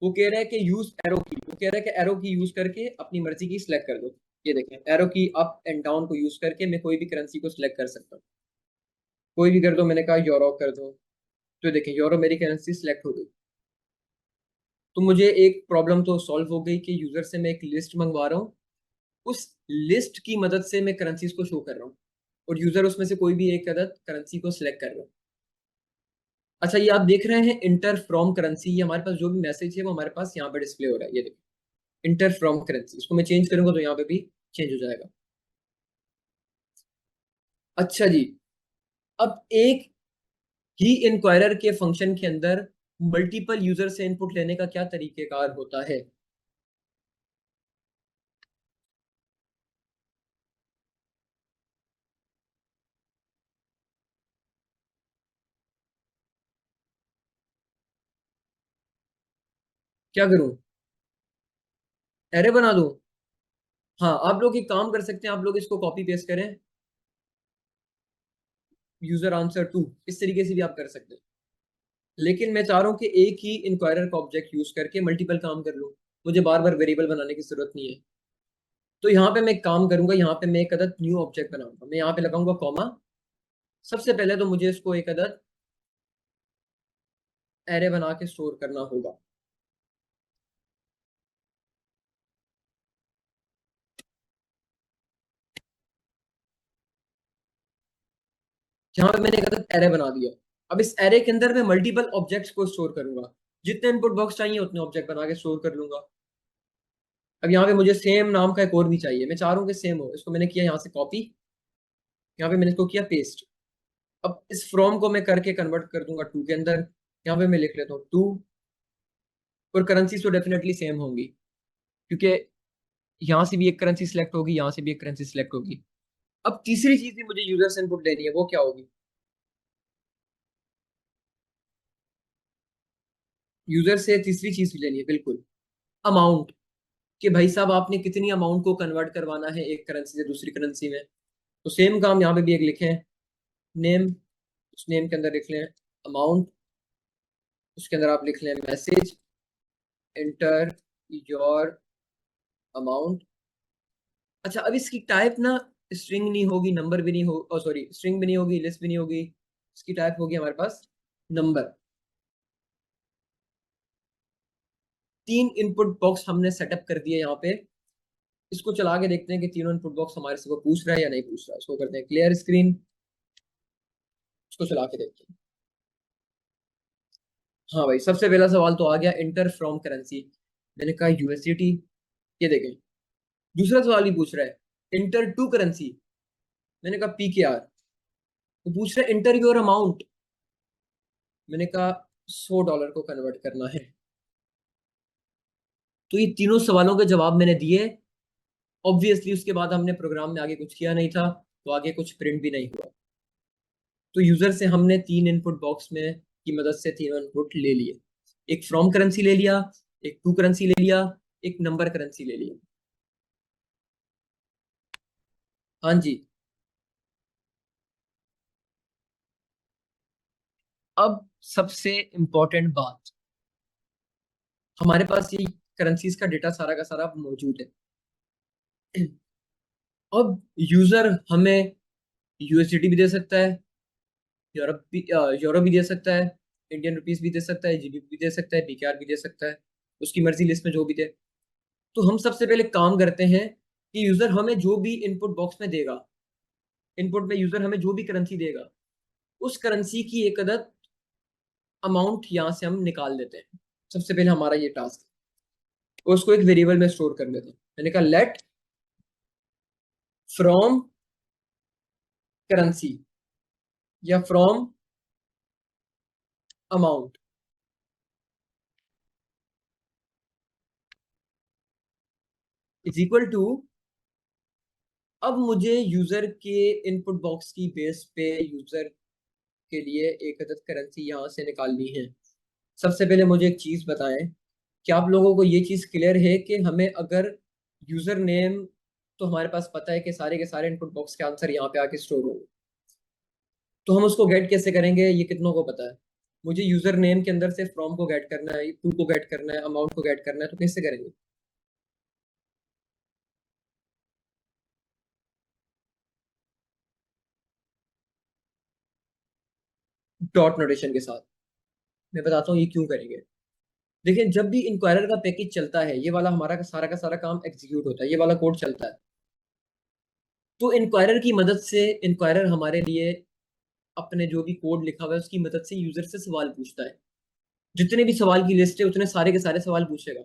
वो कह रहा है कि यूज एरो की, वो कह रहा है कि एरो की यूज करके अपनी मर्जी की सिलेक्ट कर दो। ये देखें, एरो की अप एंड डाउन को यूज करके मैं कोई भी करेंसी को सिलेक्ट कर सकता हूँ। कोई भी कर दो, मैंने कहा यूरो कर दो, तो देखें यूरो मेरी करेंसी सिलेक्ट हो गई। तो मुझे एक प्रॉब्लम तो सॉल्व हो गई कि यूजर से मैं एक लिस्ट मंगवा रहा हूँ, उस लिस्ट की मदद से मैं करेंसीज को शो कर रहा हूँ, और यूजर उसमें से कोई भी एक अदद करेंसी को सिलेक्ट कर रहा हूँ। अच्छा, ये आप देख रहे हैं इंटर फ्रॉम करेंसी, ये हमारे पास जो भी मैसेज है वो हमारे पास यहाँ पे डिस्प्ले हो रहा है। ये देखिए इंटर फ्रॉम करेंसी, इसको मैं चेंज करूंगा तो यहाँ पे भी चेंज हो जाएगा। अच्छा जी, अब एक ही इंक्वायरर के फंक्शन के अंदर मल्टीपल यूजर से इनपुट लेने का क्या तरीकेकार होता है। क्या करूं, एरे बना दूं? हाँ, आप लोग एक काम कर सकते हैं, आप लोग इसको कॉपी पेस्ट करें, यूजर आंसर 2, इस तरीके से भी आप कर सकते हैं। लेकिन मैं चाह रहा हूँ कि एक ही इंक्वायरर का ऑब्जेक्ट यूज करके मल्टीपल काम कर लूँ, मुझे बार बार वेरिएबल बनाने की जरूरत नहीं है। तो यहाँ पे मैं एक काम करूंगा, यहाँ पे मैं एक अदद न्यू ऑब्जेक्ट बनाऊंगा, मैं यहाँ पे लगाऊंगा कॉमा, सबसे पहले तो मुझे इसको एक अदद एरे बना के स्टोर करना होगा। जहां पे मैंने एक अदद एरे बना दिया, अब इस एरे के अंदर मैं मल्टीपल ऑब्जेक्ट्स को स्टोर करूंगा, जितने इनपुट बॉक्स चाहिए उतने ऑब्जेक्ट बना के स्टोर कर लूंगा। अब यहाँ पे मुझे सेम नाम का एक और भी चाहिए, मैं चाह रहा हूँ कि सेम हो, इसको मैंने किया यहाँ से कॉपी, यहाँ पे मैंने इसको किया पेस्ट। अब इस फ्रॉम को मैं करके कन्वर्ट कर दूंगा टू के अंदर, यहाँ पे मैं लिख लेता हूँ टू, और करेंसी तो डेफिनेटली सेम होंगी, क्योंकि यहाँ से भी एक करेंसी सिलेक्ट होगी, यहाँ से भी एक करेंसी सिलेक्ट होगी। अब तीसरी चीज भी मुझे यूजर से इनपुट लेनी है, वो क्या होगी? यूजर से तीसरी चीज भी लेनी है, बिल्कुल, अमाउंट, कि भाई साहब आपने कितनी अमाउंट को कन्वर्ट करवाना है एक करेंसी से दूसरी करेंसी में। तो सेम काम यहाँ पे भी एक लिखे, नेम, उस नेम के अंदर लिख लें अमाउंट, उसके अंदर आप लिख लें मैसेज, एंटर योर अमाउंट। अच्छा, अब इसकी टाइप ना स्ट्रिंग नहीं होगी, नंबर भी नहीं हो, सॉरी, स्ट्रिंग भी नहीं होगी, लिस्ट भी नहीं होगी, इसकी टाइप होगी हमारे पास नंबर। 3 इनपुट बॉक्स हमने सेटअप कर दिए यहाँ पे। इसको चला के देखते हैं कि तीनों इनपुट बॉक्स हमारे से को पूछ रहा है या नहीं पूछ रहा है। इसको करते हैं क्लियर स्क्रीन, इसको चला के देखते हैं। हाँ भाई, सबसे पहला सवाल तो आ गया, इंटर फ्रॉम करेंसी, मैंने कहा यूएसडीटी, ये देखें। दूसरा सवाल ही पूछ रहा है इंटर टू करेंसी, मैंने कहा पीकेआर। तो पूछ रहा है इंटर योर अमाउंट, मैंने कहा $100 को कन्वर्ट करना है। तो ये तीनों सवालों के जवाब मैंने दिए। ऑब्वियसली उसके बाद हमने प्रोग्राम में आगे कुछ किया नहीं था, तो आगे कुछ प्रिंट भी नहीं हुआ। तो यूजर से हमने 3 इनपुट बॉक्स में की मदद से तीनों इनपुट ले लिए, एक फ्रॉम करेंसी ले लिया, एक टू करेंसी ले लिया, एक नंबर करेंसी ले लिया। हाँ जी। अब सबसे इंपॉर्टेंट बात, हमारे पास ये करेंसीज का डेटा सारा का सारा मौजूद है। अब यूजर हमें यूएसडीटी भी दे सकता है, यूरो भी दे सकता है, इंडियन रुपीस भी दे सकता है, जीबी भी दे सकता है, पीकेआर भी दे सकता है, उसकी मर्जी, लिस्ट में जो भी दे। तो हम सबसे पहले काम करते हैं कि यूजर हमें जो भी इनपुट बॉक्स में देगा, इनपुट में यूजर हमें जो भी करेंसी देगा, उस करेंसी की एक अदद अमाउंट यहाँ से हम निकाल देते हैं। सबसे पहले हमारा ये टास्क है, और उसको एक वेरिएबल में स्टोर कर लेते हैं। मैंने कहा लेट फ्रॉम करेंसी या from amount is equal to, अब मुझे यूजर के इनपुट बॉक्स की बेस पे यूजर के लिए एक अदद करेंसी यहाँ से निकालनी है। सबसे पहले मुझे एक चीज बताएं, कि आप लोगों को ये चीज क्लियर है कि हमें अगर यूजर नेम, तो हमारे पास पता है कि सारे के सारे इनपुट बॉक्स के आंसर यहाँ पे आके स्टोर होंगे, तो हम उसको गेट कैसे करेंगे? ये कितनों को पता है? मुझे यूजर नेम के अंदर से फ्रॉम को गेट करना है, टू को गेट करना है, अमाउंट को गेट करना है, तो कैसे करेंगे? डॉट नोटेशन के साथ। मैं बताता हूँ ये क्यों करेंगे। देखिए, जब भी इंक्वायरर का पैकेज चलता है, ये वाला हमारा का सारा काम एग्जीक्यूट होता है, ये वाला कोड चलता है, तो इंक्वायरर की मदद से इंक्वायरर हमारे लिए अपने जो भी कोड लिखा हुआ है उसकी मदद से यूजर से सवाल पूछता है। जितने भी सवाल की लिस्ट है उतने सारे के सारे सवाल पूछेगा।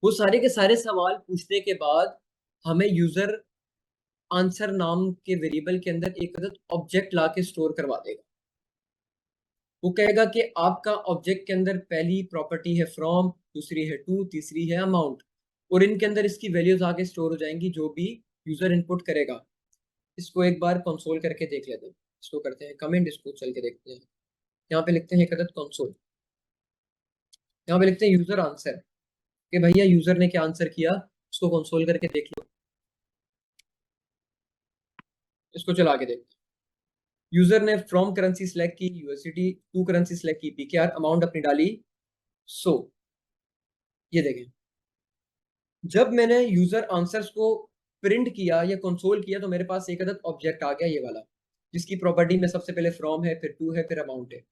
वो सारे के सारे सवाल पूछने के बाद हमें यूजर आंसर नाम के वेरिएबल के अंदर एक अदद ऑब्जेक्ट ला के स्टोर करवा देगा। वो कहेगा कि आपका ऑब्जेक्ट के अंदर पहली प्रॉपर्टी है फ्रॉम, दूसरी है टू, तीसरी है अमाउंट, और इनके अंदर इसकी वैल्यूज आके स्टोर हो जाएंगी जो भी यूजर इनपुट करेगा। इसको एक बार कंसोल करके देख लेते हैं। इसको करते हैं कमेंट, इसको चल के देखते हैं। यहाँ पे लिखते हैं एक अदद कंसोल, यहाँ पे लिखते हैं यूजर आंसर, कि भैया यूजर ने क्या आंसर किया, उसको कंसोल करके देख लो। इसको चला के देखते हैं। यूजर ने फ्रॉम करेंसी सिलेक्ट की यूएसडीटी, टू करेंसी सिलेक्ट की पीकेआर, अमाउंट अपनी डाली 100। ये देखें, जब मैंने यूजर आंसर्स को प्रिंट किया या कंसोल किया तो मेरे पास एक अदद ऑब्जेक्ट आ गया, ये वाला। जिसकी प्रॉपर्टी में सबसे पहले फ्रॉम है, फिर टू है, फिर अमाउंट है।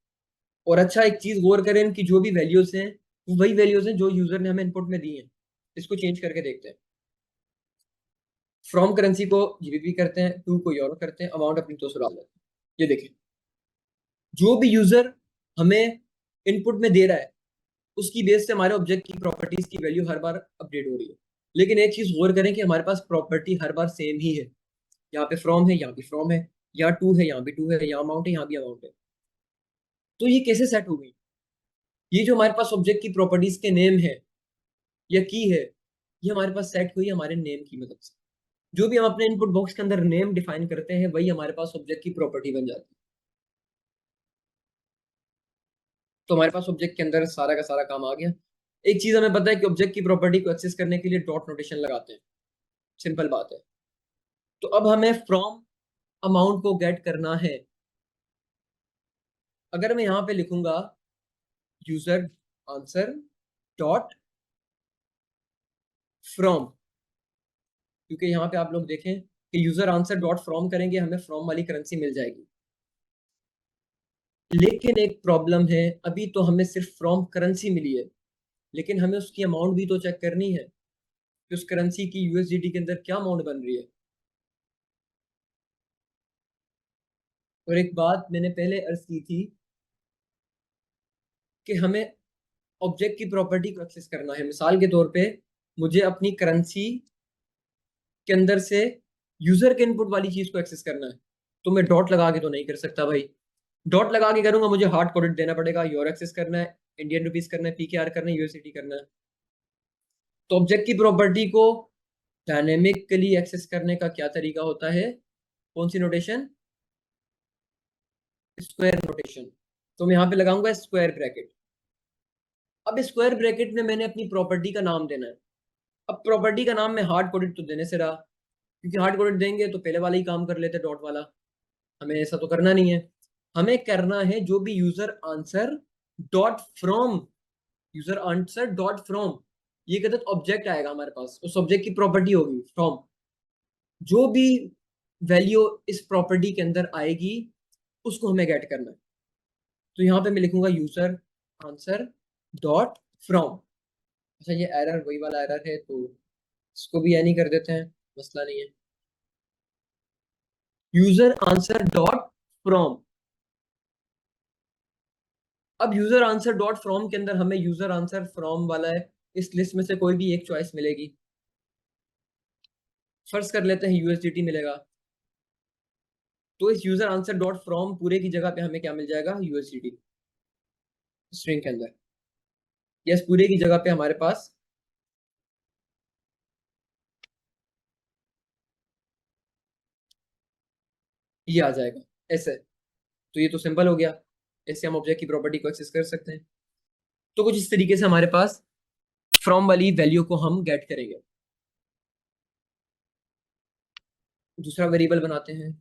और अच्छा एक चीज गौर करें कि जो भी वैल्यूज हैं वो वही वैल्यूज हैं जो यूजर ने हमें इनपुट में दी हैं। इसको चेंज करके देखते हैं। फ्रॉम करेंसी को जीबीपी करते हैं, टू को यूरो करते हैं, अमाउंट अपनी तो डाल देते हैं। ये देखें, जो भी यूजर हमें इनपुट में दे रहा है उसकी बेस से हमारे ऑब्जेक्ट की प्रॉपर्टीज की वैल्यू हर बार अपडेट हो रही है। लेकिन एक चीज गौर करें कि हमारे पास प्रॉपर्टी हर बार सेम ही है। यहाँ पे फ्रॉम है, यहाँ भी फ्रॉम है, यहाँ टू है, यहाँ भी टू है, यहाँ अमाउंट है, यहाँ भी अमाउंट है। तो ये कैसे सेट हो गई? ये जो हमारे पास ऑब्जेक्ट की प्रॉपर्टीज के नेम है या की है, ये हमारे पास सेट हुई हमारे नेम की मदद से। जो भी हम अपने इनपुट बॉक्स के अंदर नेम डिफाइन करते हैं वही हमारे पास ऑब्जेक्ट की प्रॉपर्टी बन जाती है। तो हमारे पास ऑब्जेक्ट के अंदर सारा का सारा काम आ गया। एक चीज हमें पता है कि ऑब्जेक्ट की प्रॉपर्टी को एक्सेस करने के लिए डॉट नोटेशन लगाते हैं, सिंपल बात है। तो अब हमें फ्रॉम अमाउंट को गेट करना है। अगर मैं यहां पे लिखूंगा यूजर आंसर डॉट फ्रॉम, क्योंकि यहाँ पे आप लोग देखें कि यूजर आंसर डॉट फ्रॉम करेंगे हमें फ्रॉम वाली करेंसी मिल जाएगी। लेकिन एक प्रॉब्लम है, अभी तो हमें सिर्फ फ्रॉम करेंसी मिली है, लेकिन हमें उसकी अमाउंट भी तो चेक करनी है कि उस करेंसी की यूएसडीटी के अंदर क्या अमाउंट बन रही है। और एक बात मैंने पहले अर्ज की थी कि हमें ऑब्जेक्ट की प्रॉपर्टी को एक्सेस करना है। मिसाल के तौर पे मुझे अपनी करेंसी के अंदर से यूजर के इनपुट वाली चीज को एक्सेस करना है, तो मैं डॉट लगा के तो नहीं कर सकता भाई। डॉट लगा के करूंगा मुझे हार्ड कोडेड देना पड़ेगा, यूरो एक्सेस करना है, इंडियन रुपीस करना है, पीकेआर करना है, यूएसडीटी करना है। तो ऑब्जेक्ट की प्रॉपर्टी को डायनेमिकली एक्सेस करने का क्या तरीका होता है? कौन सी नोटेशन? Square notation. तो मैं यहाँ पे लगाऊंगा स्क्वायर ब्रैकेट। अब स्क्वायर ब्रैकेट में मैंने अपनी प्रॉपर्टी का नाम देना है। अब प्रॉपर्टी का नाम मैं हार्ड कोडेड तो देने से रहा, क्योंकि हार्ड कोडेड देंगे तो पहले वाला ही काम कर लेते डॉट वाला। हमें ऐसा तो करना नहीं है। हमें करना है जो भी user answer dot from, user answer dot from, ये कहते ऑब्जेक्ट आएगा हमारे पास, उस ऑब्जेक्ट की प्रॉपर्टी होगी फ्रॉम। जो भी वैल्यू इस प्रॉपर्टी के अंदर आएगी उसको हमें गेट करना है। तो यहाँ पे मैं लिखूंगा यूजर आंसर डॉट फ्रॉम। अच्छा ये एरर वही वाला एरर है तो इसको भी यानी कर देते हैं, मसला नहीं है। User answer dot from. अब यूजर आंसर डॉट फ्रॉम के अंदर हमें यूजर आंसर फ्रॉम वाला है, इस लिस्ट में से कोई भी एक चॉइस मिलेगी। फर्ज कर लेते हैं यूएसडीटी मिलेगा, तो इस यूजर आंसर डॉट फ्रॉम पूरे की जगह पे हमें क्या मिल जाएगा? यूएसडीटी स्ट्रिंग के अंदर। यस, पूरे की जगह पे हमारे पास ये आ जाएगा ऐसे। तो ये तो सिंपल हो गया, ऐसे हम ऑब्जेक्ट की प्रॉपर्टी को एक्सेस कर सकते हैं। तो कुछ इस तरीके से हमारे पास फ्रॉम वाली वैल्यू को हम गेट करेंगे। दूसरा वेरिएबल बनाते हैं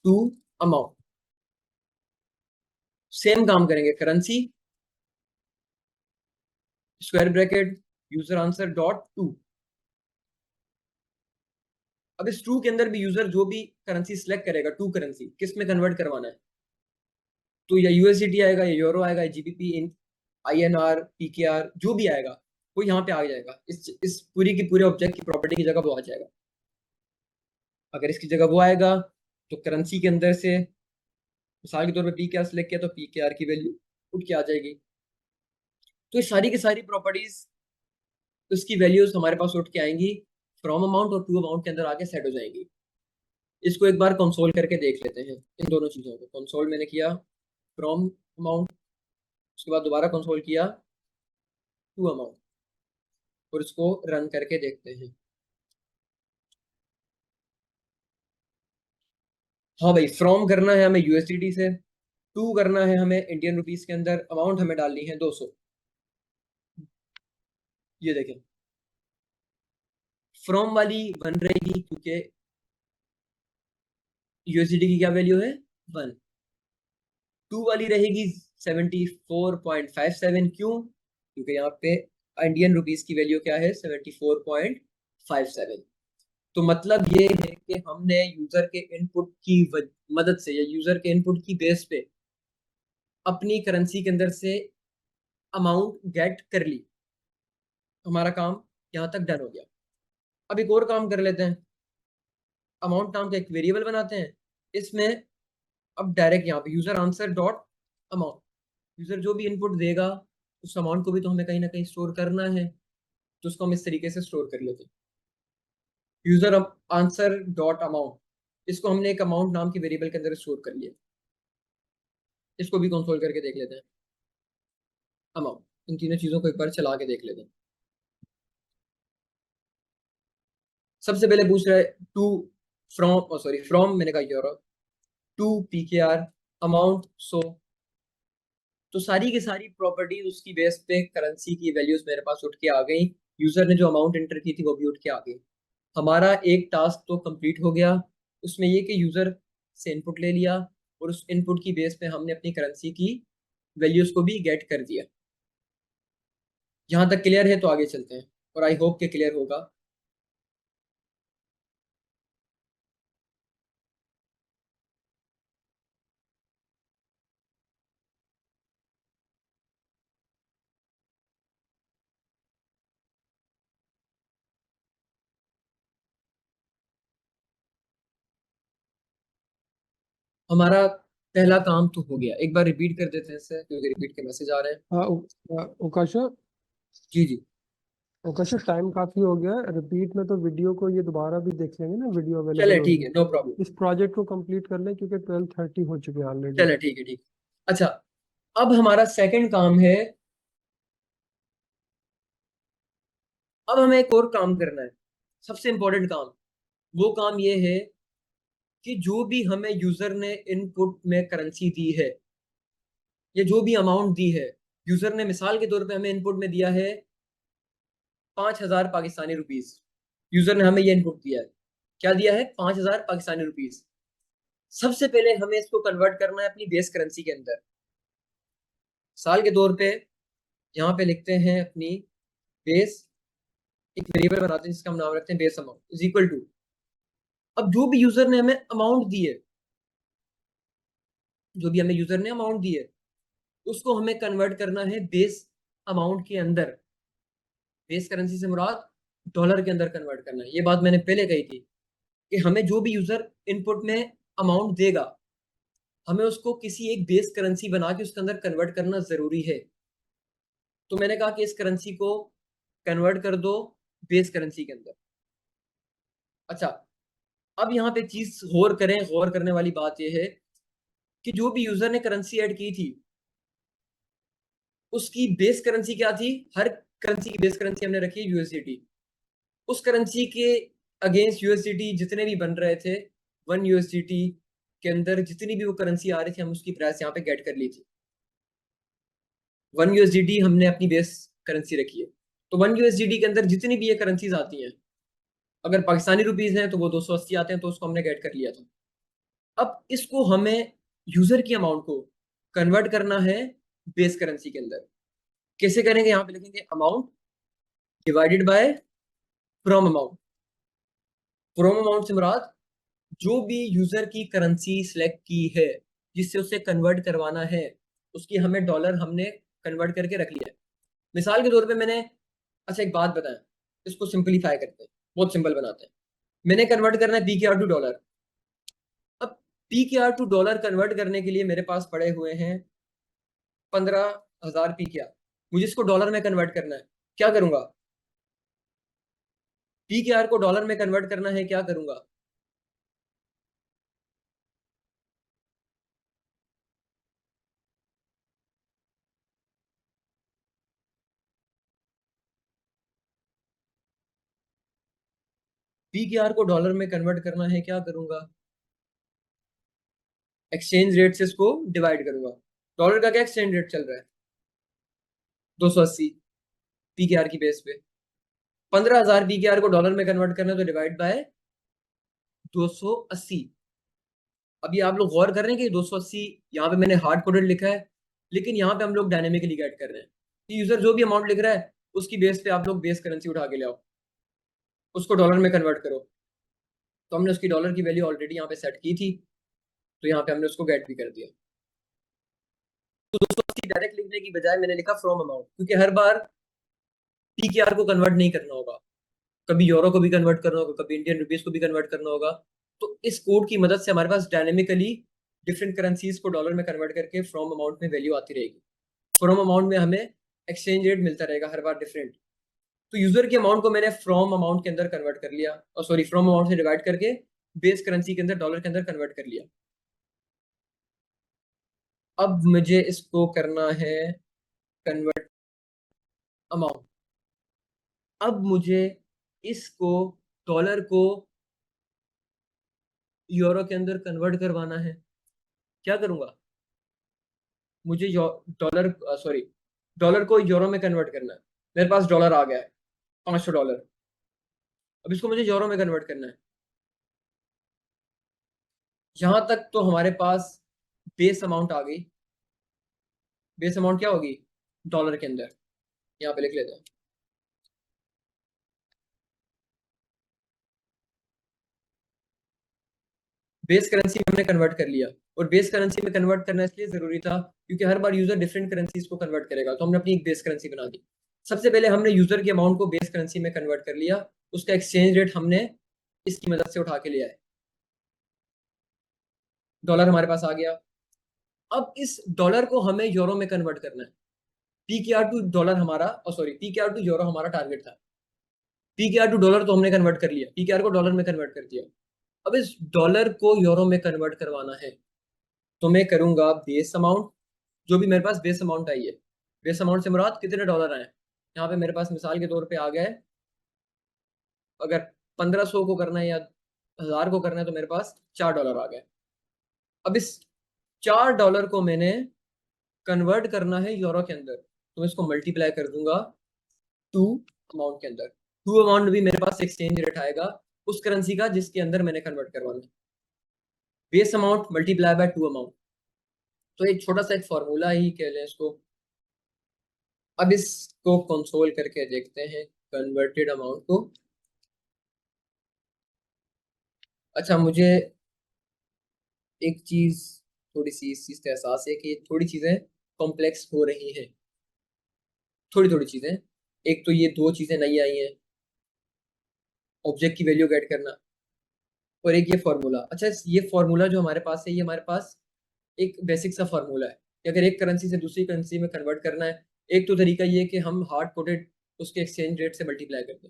टू अमाउंट। सेम काम करेंगे, currency square bracket user answer dot to. अब इस टू के अंदर भी यूजर जो भी करेंसी सिलेक्ट करेगा, टू करेंसी किस में कन्वर्ट करवाना है, तो या यूएसडीटी आएगा, या यूरो आएगा, या जीबीपी, इन आईएनआर, पीकेआर, जो भी आएगा वो यहाँ पे आ जाएगा। इस पूरी की पूरे ऑब्जेक्ट की प्रॉपर्टी की जगह वो आ जाएगा। अगर इसकी जगह वो आएगा तो करेंसी के अंदर से मिसाल के तौर पे पीकेआर सिलेक्ट किया तो पीकेआर की वैल्यू उठ के आ जाएगी। तो ये सारी की सारी प्रॉपर्टीज, उसकी वैल्यूज हमारे पास उठ के आएंगी, फ्रॉम अमाउंट और टू अमाउंट के अंदर आके सेट हो जाएंगी। इसको एक बार कंसोल करके देख लेते हैं, इन दोनों चीजों को। कंसोल मैंने किया फ्रॉम अमाउंट, उसके बाद दोबारा कंसोल किया टू अमाउंट, और इसको रन करके देखते हैं। हाँ भाई, फ्रॉम करना है हमें यूएसडीटी से, टू करना है हमें इंडियन रुपीस के अंदर, अमाउंट हमें डालनी है 200। ये देखें फ्रॉम वाली बन रहेगी क्योंकि यूएसडीटी की क्या वैल्यू है? 1। टू वाली रहेगी 74.57। क्यों? क्योंकि यहाँ पे इंडियन रुपीस की वैल्यू क्या है? 74.57। तो मतलब ये है कि हमने यूजर के इनपुट की मदद से या यूजर के इनपुट की बेस पे अपनी करेंसी के अंदर से अमाउंट गेट कर ली। हमारा काम यहाँ तक डन हो गया। अब एक और काम कर लेते हैं, अमाउंट नाम का एक वेरिएबल बनाते हैं। इसमें अब डायरेक्ट यहाँ पे user answer dot amount, user जो भी इनपुट देगा उस अमाउंट को भी तो हमें कहीं ना कहीं स्टोर करना है, तो उसको हम इस तरीके से स्टोर कर लेते हैं। यूजर आंसर डॉट अमाउंट, इसको हमने एक अमाउंट नाम के वेरिएबल के अंदर स्टोर कर लिया। इसको भी कंसोल करके देख लेते हैं। अमाउंट, इन तीनों चीजों को एक बार चला के देख लेते हैं। सबसे पहले पूछ रहा है टू फ्रॉम, सॉरी फ्रॉम मैंने कहा euro to PKR amount so, तो सारी की सारी प्रॉपर्टीज उसकी बेस पे करेंसी की वैल्यूज मेरे पास उठ के आ गई। यूजर ने जो अमाउंट एंटर की थी वो भी उठ के आ गई। हमारा एक टास्क तो कंप्लीट हो गया। उसमें ये कि यूजर से इनपुट ले लिया और उस इनपुट की बेस पे हमने अपनी करेंसी की वैल्यूज को भी गेट कर दिया। यहाँ तक क्लियर है? तो आगे चलते हैं और आई होप के क्लियर होगा। हमारा पहला काम तो हो गया। एक बार रिपीट कर देते हैं इसे, क्योंकि रिपीट के मैसेज आ रहे हैं।
उकाशा
जी जी
उकाशा टाइम काफी हो गया। रिपीट में तो वीडियो को ये दोबारा भी देख लेंगे ना, वीडियो अवेलेबल
चले,
होगी।
ठीक है, नो प्रॉब्लम।
इस प्रोजेक्ट को कंप्लीट कर लें क्योंकि 12:30 हो चुके हैं ऑलरेडी।
चले, ठीक है, ठीक। अच्छा, अब हमारा सेकंड काम है। अब हमें एक और काम करना है, सबसे इंपॉर्टेंट काम। वो काम ये है कि जो भी हमें यूजर ने इनपुट में करेंसी दी है या जो भी अमाउंट दी है, यूजर ने मिसाल के तौर पे हमें इनपुट में दिया है 5,000 पाकिस्तानी रुपीज। यूजर ने हमें ये इनपुट दिया है, क्या दिया है? 5,000 पाकिस्तानी रुपीज। सबसे पहले हमें इसको कन्वर्ट करना है अपनी बेस करेंसी के अंदर। साल के तौर पे यहाँ पे लिखते हैं अपनी बेस, एक वेरिएबल बनाते हैं जिसका हम नाम रखते हैं base amount is equal to. अब जो भी यूजर ने हमें अमाउंट दी है, जो भी हमें यूजर ने अमाउंट दी है, उसको हमें कन्वर्ट करना है बेस अमाउंट के अंदर। बेस करेंसी से मुराद डॉलर के अंदर कन्वर्ट करना है। ये बात मैंने पहले कही थी कि हमें जो भी यूजर इनपुट में अमाउंट देगा, हमें उसको किसी एक बेस करेंसी बना के उसके अंदर कन्वर्ट करना जरूरी है। तो मैंने कहा कि इस करेंसी को कन्वर्ट कर दो बेस करेंसी के अंदर। अच्छा, अब यहाँ पे चीज गौर करें, गौर करने वाली बात यह है कि जो भी यूजर ने करेंसी ऐड की थी उसकी बेस करेंसी क्या थी? हर करेंसी की बेस करेंसी हमने रखी है USDT। उस करेंसी के अगेंस्ट USDT जितने भी बन रहे थे, 1 USDT के अंदर जितनी भी वो करेंसी आ रही थी, हम उसकी प्राइस यहाँ पे गेट कर ली थी। 1 USDT हमने अपनी बेस करेंसी रखी है। तो 1 USDT के अंदर जितनी भी ये करेंसीज आती हैं, अगर पाकिस्तानी रुपीज हैं तो वो 280 आते हैं, तो उसको हमने गेट कर लिया था। अब इसको हमें यूजर की अमाउंट को कन्वर्ट करना है बेस करेंसी के अंदर। कैसे करेंगे? यहाँ पे लिखेंगे amount divided by from amount. From amount से मुराद जो भी यूजर की करेंसी सिलेक्ट की है जिससे उसे कन्वर्ट करवाना है, उसकी हमें डॉलर हमने कन्वर्ट करके रख लिया है। मिसाल के तौर पे मैंने, अच्छा एक बात बताएं, इसको सिंपलीफाई करते हैं, बहुत सिंपल बनाते हैं। मैंने कन्वर्ट करना है PKR टू डॉलर। अब PKR टू डॉलर कन्वर्ट करने के लिए मेरे पास पड़े हुए हैं 15,000 PKR। मुझे इसको डॉलर में कन्वर्ट करना है, क्या करूंगा? PKR को डॉलर में कन्वर्ट करना है, क्या करूंगा? PKR को डॉलर में कन्वर्ट करना है, क्या करूंगा? एक्सचेंज रेट से इसको डिवाइड करूंगा। डॉलर का क्या एक्सचेंज रेट चल रहा है? 280 PKR की बेस पे। 15,000 PKR को डॉलर में कन्वर्ट करना है तो डिवाइड बाय 280। अभी आप लोग गौर कर रहे हैं कि 280 यहाँ पे मैंने हार्ड कोडेड लिखा है, लेकिन यहाँ पे हम लोग डायनेमिकली गेट कर रहे हैं कि यूजर जो भी अमाउंट लिख रहा है उसकी बेस पे आप लोग बेस करेंसी उठा के ले आओ, उसको डॉलर में कन्वर्ट करो। तो हमने उसकी डॉलर की वैल्यू ऑलरेडी यहाँ पे सेट की थी, तो यहाँ पे हमने उसको गेट भी कर दिया। तो 280 डायरेक्ट लिखने की बजाय मैंने लिखा फ्रॉम अमाउंट, क्योंकि हर बार पीकेआर को कन्वर्ट नहीं करना होगा, कभी यूरो को भी कन्वर्ट करना होगा, कभी इंडियन रुपीज को भी कन्वर्ट करना होगा। तो इस कोड की मदद से हमारे पास डायनेमिकली डिफरेंट करेंसीज को डॉलर में कन्वर्ट करके फ्रॉम अमाउंट में वैल्यू आती रहेगी। फ्रॉम अमाउंट में हमें एक्सचेंज रेट मिलता रहेगा हर बार डिफरेंट। तो यूजर के अमाउंट को मैंने फ्रॉम अमाउंट के अंदर कन्वर्ट कर लिया, और सॉरी फ्रॉम अमाउंट से डिवाइड करके बेस करेंसी के अंदर डॉलर के अंदर कन्वर्ट कर लिया। अब मुझे इसको करना है कन्वर्ट अमाउंट। अब मुझे इसको डॉलर को यूरो के अंदर कन्वर्ट करवाना है। क्या करूंगा, मुझे डॉलर सॉरी डॉलर को यूरो में कन्वर्ट करना है। मेरे पास डॉलर आ गया है $500। अब इसको मुझे यूरो में कन्वर्ट करना है। यहां तक तो हमारे पास बेस अमाउंट आ गई। बेस अमाउंट क्या होगी डॉलर के अंदर, यहाँ पे लिख लेते हैं। बेस करेंसी में हमने कन्वर्ट कर लिया, और बेस करेंसी में कन्वर्ट करना इसलिए जरूरी था क्योंकि हर बार यूजर डिफरेंट करेंसीज को कन्वर्ट करेगा, तो हमने अपनी एक बेस करेंसी बना दी। सबसे पहले हमने यूजर के अमाउंट को बेस करेंसी में कन्वर्ट कर लिया, उसका एक्सचेंज रेट हमने इसकी मदद से उठा के लिया है। डॉलर हमारे पास आ गया। अब इस डॉलर को हमें यूरो में कन्वर्ट करना है। पीकेआर टू डॉलर हमारा, सॉरी पीकेआर टू यूरो हमारा टारगेट था। पीकेआर टू डॉलर तो हमने कन्वर्ट कर लिया, पीकेआर को डॉलर में कन्वर्ट कर दिया। अब इस डॉलर को यूरो में कन्वर्ट करवाना है, तो मैं करूंगा बेस अमाउंट, जो भी मेरे पास बेस अमाउंट आई है। बेस अमाउंट से मुराद कितने डॉलर आए, यहाँ पे मेरे पास मिसाल के तौर पे आ गया है, अगर 1500 को करना है या 1000 को करना है तो मेरे पास $4 आ गए। अब इस $4 को मैंने कन्वर्ट करना है यूरो के अंदर, तो मैं इसको मल्टीप्लाई कर दूंगा टू अमाउंट के अंदर। टू अमाउंट भी मेरे पास एक्सचेंज रेट आएगा उस करेंसी का जिसके अंदर मैंने कन्वर्ट करवाना है। Base amount multiply by two amount, तो एक छोटा सा एक फॉर्मूला ही कह लें इसको। अब इसको कंसोल करके देखते हैं कन्वर्टेड अमाउंट को। अच्छा, मुझे एक चीज थोड़ी सी इस चीज का एहसास है कि थोड़ी चीजें कॉम्प्लेक्स हो रही हैं, थोड़ी थोड़ी चीजें। एक तो ये दो चीजें नई आई हैं, ऑब्जेक्ट की वैल्यू गेट करना, और एक ये फॉर्मूला। अच्छा, ये फॉर्मूला जो हमारे पास है, ये हमारे पास एक बेसिक सा फॉर्मूला है कि अगर एक करेंसी से दूसरी करेंसी में कन्वर्ट करना है, एक तो तरीका ये है कि हम हार्ड कोडेड उसके एक्सचेंज रेट से मल्टीप्लाई कर दें।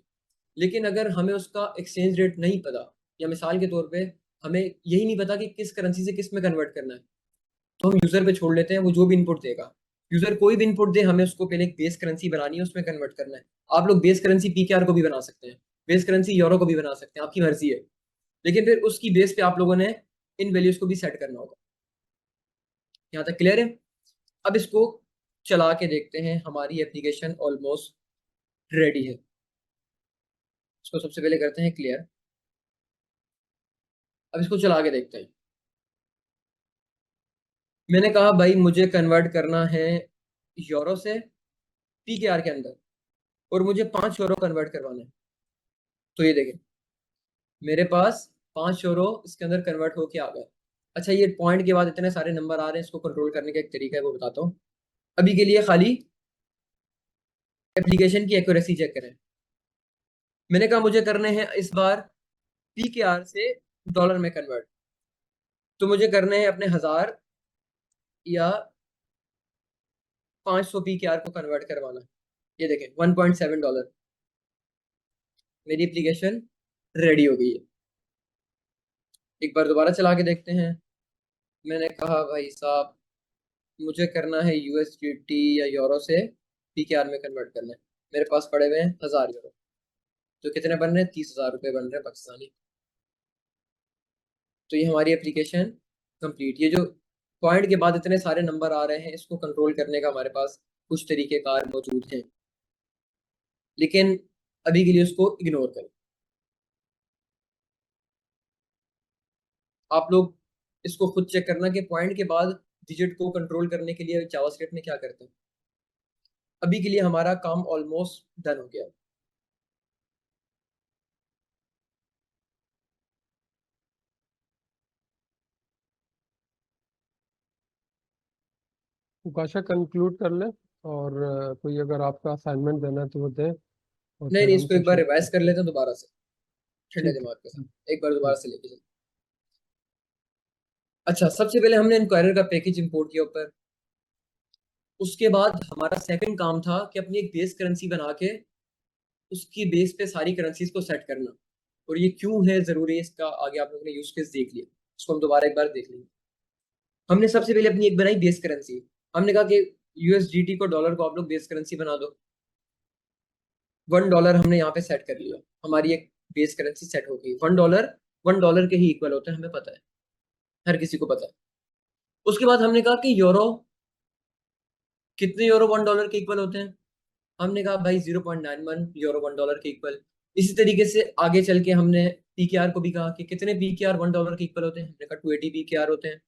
लेकिन अगर हमें उसका एक्सचेंज रेट नहीं पता, या मिसाल के तौर पे हमें यही नहीं पता कि किस करेंसी से किस में कन्वर्ट करना है, तो हम यूजर पे छोड़ लेते हैं, वो जो भी इनपुट देगा। यूजर कोई भी इनपुट दे, हमें उसको पहले एक बेस करेंसी बनानी है, उसमें कन्वर्ट करना है। आप लोग बेस करेंसी पीकेआर को भी बना सकते हैं, बेस करेंसी यूरो को भी बना सकते हैं, आपकी मर्जी है। लेकिन फिर उसकी बेस पे आप लोगों ने इन वैल्यूज को भी सेट करना होगा। यहाँ तक क्लियर है? अब इसको चला के देखते हैं। हमारी एप्लीकेशन ऑलमोस्ट रेडी है। इसको सबसे पहले करते हैं क्लियर। अब इसको चला के देखते हैं। मैंने कहा भाई मुझे कन्वर्ट करना है यूरो से पीकेआर के अंदर, और मुझे €5 कन्वर्ट करवाना है। तो ये देखें, मेरे पास €5 इसके अंदर कन्वर्ट होके आ गया। अच्छा, ये पॉइंट के बाद इतने सारे नंबर आ रहे हैं, इसको कंट्रोल करने का एक तरीका है, वो बताता हूँ। अभी के लिए खाली एप्लीकेशन की एक्यूरेसी चेक करें। मैंने कहा मुझे करने हैं इस बार पीकेआर से डॉलर में कन्वर्ट, तो मुझे करने हैं अपने 1000 या 500 पीकेआर को कन्वर्ट करवाना। ये देखें $1.7। मेरी एप्लीकेशन रेडी हो गई है। एक बार दोबारा चला के देखते हैं। मैंने कहा भाई साहब मुझे करना है यूएसडीटी या यूरो से पीकेआर में कन्वर्ट करना है। मेरे पास पड़े हुए हैं €1000, तो कितने बन रहे हैं? ₹30,000 बन रहे हैं पाकिस्तानी। तो ये हमारी एप्लीकेशन कंप्लीट। ये जो पॉइंट के बाद इतने सारे नंबर आ रहे हैं, इसको कंट्रोल करने का हमारे पास कुछ तरीकेकार मौजूद हैं, लेकिन अभी के लिए उसको इग्नोर करें। आप लोग इसको खुद चेक करना कि पॉइंट के बाद डिजिट को कंट्रोल करने के लिए जावास्क्रिप्ट में क्या करते हैं। अभी के लिए हमारा काम ऑलमोस्ट डन हो गया।
उकाशा कंक्लूड कर ले, और कोई अगर आपका असाइनमेंट देना है तो वो दे, और
नहीं
फिर
नहीं,
हम
इसको एक बार
सेशन।
रिवाइज कर लेते हैं दोबारा से, ठंडे
ठीक
दिमाग के
है।
साथ एक बार दोबारा
ठीक।
से लेके चलते। अच्छा, सबसे पहले हमने इंक्वायरर का पैकेज इंपोर्ट किया ऊपर। उसके बाद हमारा सेकंड काम था कि अपनी एक बेस करेंसी बना के उसकी बेस पे सारी करेंसीज को सेट करना। और ये क्यों है जरूरी है, इसका आगे आप लोगों ने यूज केस देख लिया, इसको हम दोबारा एक बार देख लेंगे। हमने सबसे पहले अपनी एक बनाई बेस करेंसी। हमने कहा कि यूएसडीटी को, डॉलर को आप लोग बेस करेंसी बना दो। $1 हमने यहाँ पे सेट कर लिया, हमारी एक बेस करेंसी सेट हो गई। $1 के ही इक्वल होते हैं, हमें पता है, हर किसी को पता है। उसके बाद हमने कहा कि यूरो, कितने यूरो $1 के इक्वल होते हैं? हमने कहा भाई 0.91 यूरो $1 के इक्वल। इसी तरीके से आगे चल के हमने पीकेआर को भी कहा कि कितने पीकेआर $1 के इक्वल होते हैं? हमने कहा 280 पीकेआर होते हैं।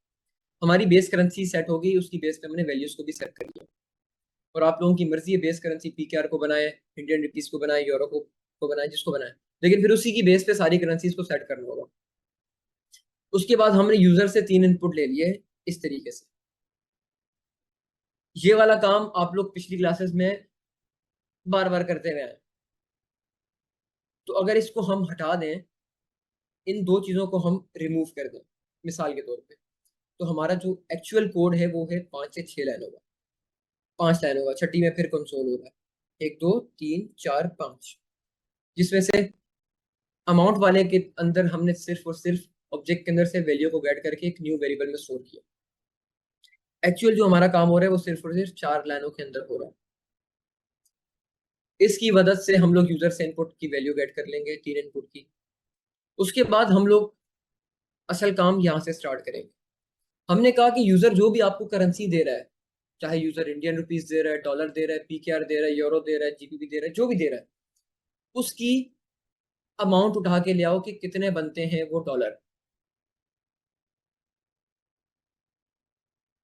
हमारी बेस करेंसी सेट हो गई, उसकी बेस पे हमने वैल्यूज को भी सेट कर लिया। और आप लोगों की मर्जी है, बेस करेंसी पीकेआर को बनाए, इंडियन रुपीस को बनाए, यूरो को बनाए, जिसको बनाए, लेकिन फिर उसी की बेस पे सारी करेंसीज को सेट करना होगा। उसके बाद हमने यूजर से 3 इनपुट ले लिए इस तरीके से। ये वाला काम आप लोग पिछली क्लासेस में बार बार करते रहे हैं। तो अगर इसको हम हटा दें, इन दो चीजों को हम रिमूव कर दें मिसाल के तौर पे, तो हमारा जो एक्चुअल कोड है वो है 5 से 6 लाइन होगा, 5 लाइन होगा, छठी में फिर कंसोल होगा 1 2 3 4 5, जिसमें से अमाउंट वाले के अंदर हमने सिर्फ और सिर्फ ऑब्जेक्ट के अंदर से वैल्यू को गेट करके एक न्यू वेरिएबल में स्टोर किया। एक्चुअल जो हमारा काम हो रहा है वो सिर्फ और सिर्फ 4 लाइनों के अंदर हो रहा है। इसकी मदद से हम लोग यूजर से इनपुट की वैल्यू गेट कर लेंगे, 3 इनपुट की। उसके बाद हम लोग असल काम यहाँ से स्टार्ट करेंगे। हमने कहा कि यूजर जो भी आपको करेंसी दे रहा है, चाहे यूजर इंडियन रुपीस दे रहा है, डॉलर दे रहा है, पीकेआर दे रहा है, यूरो दे रहा है, जीबीपी दे रहा है, जो भी दे रहा है, उसकी अमाउंट उठा के ले आओ कि कितने बनते हैं वो डॉलर।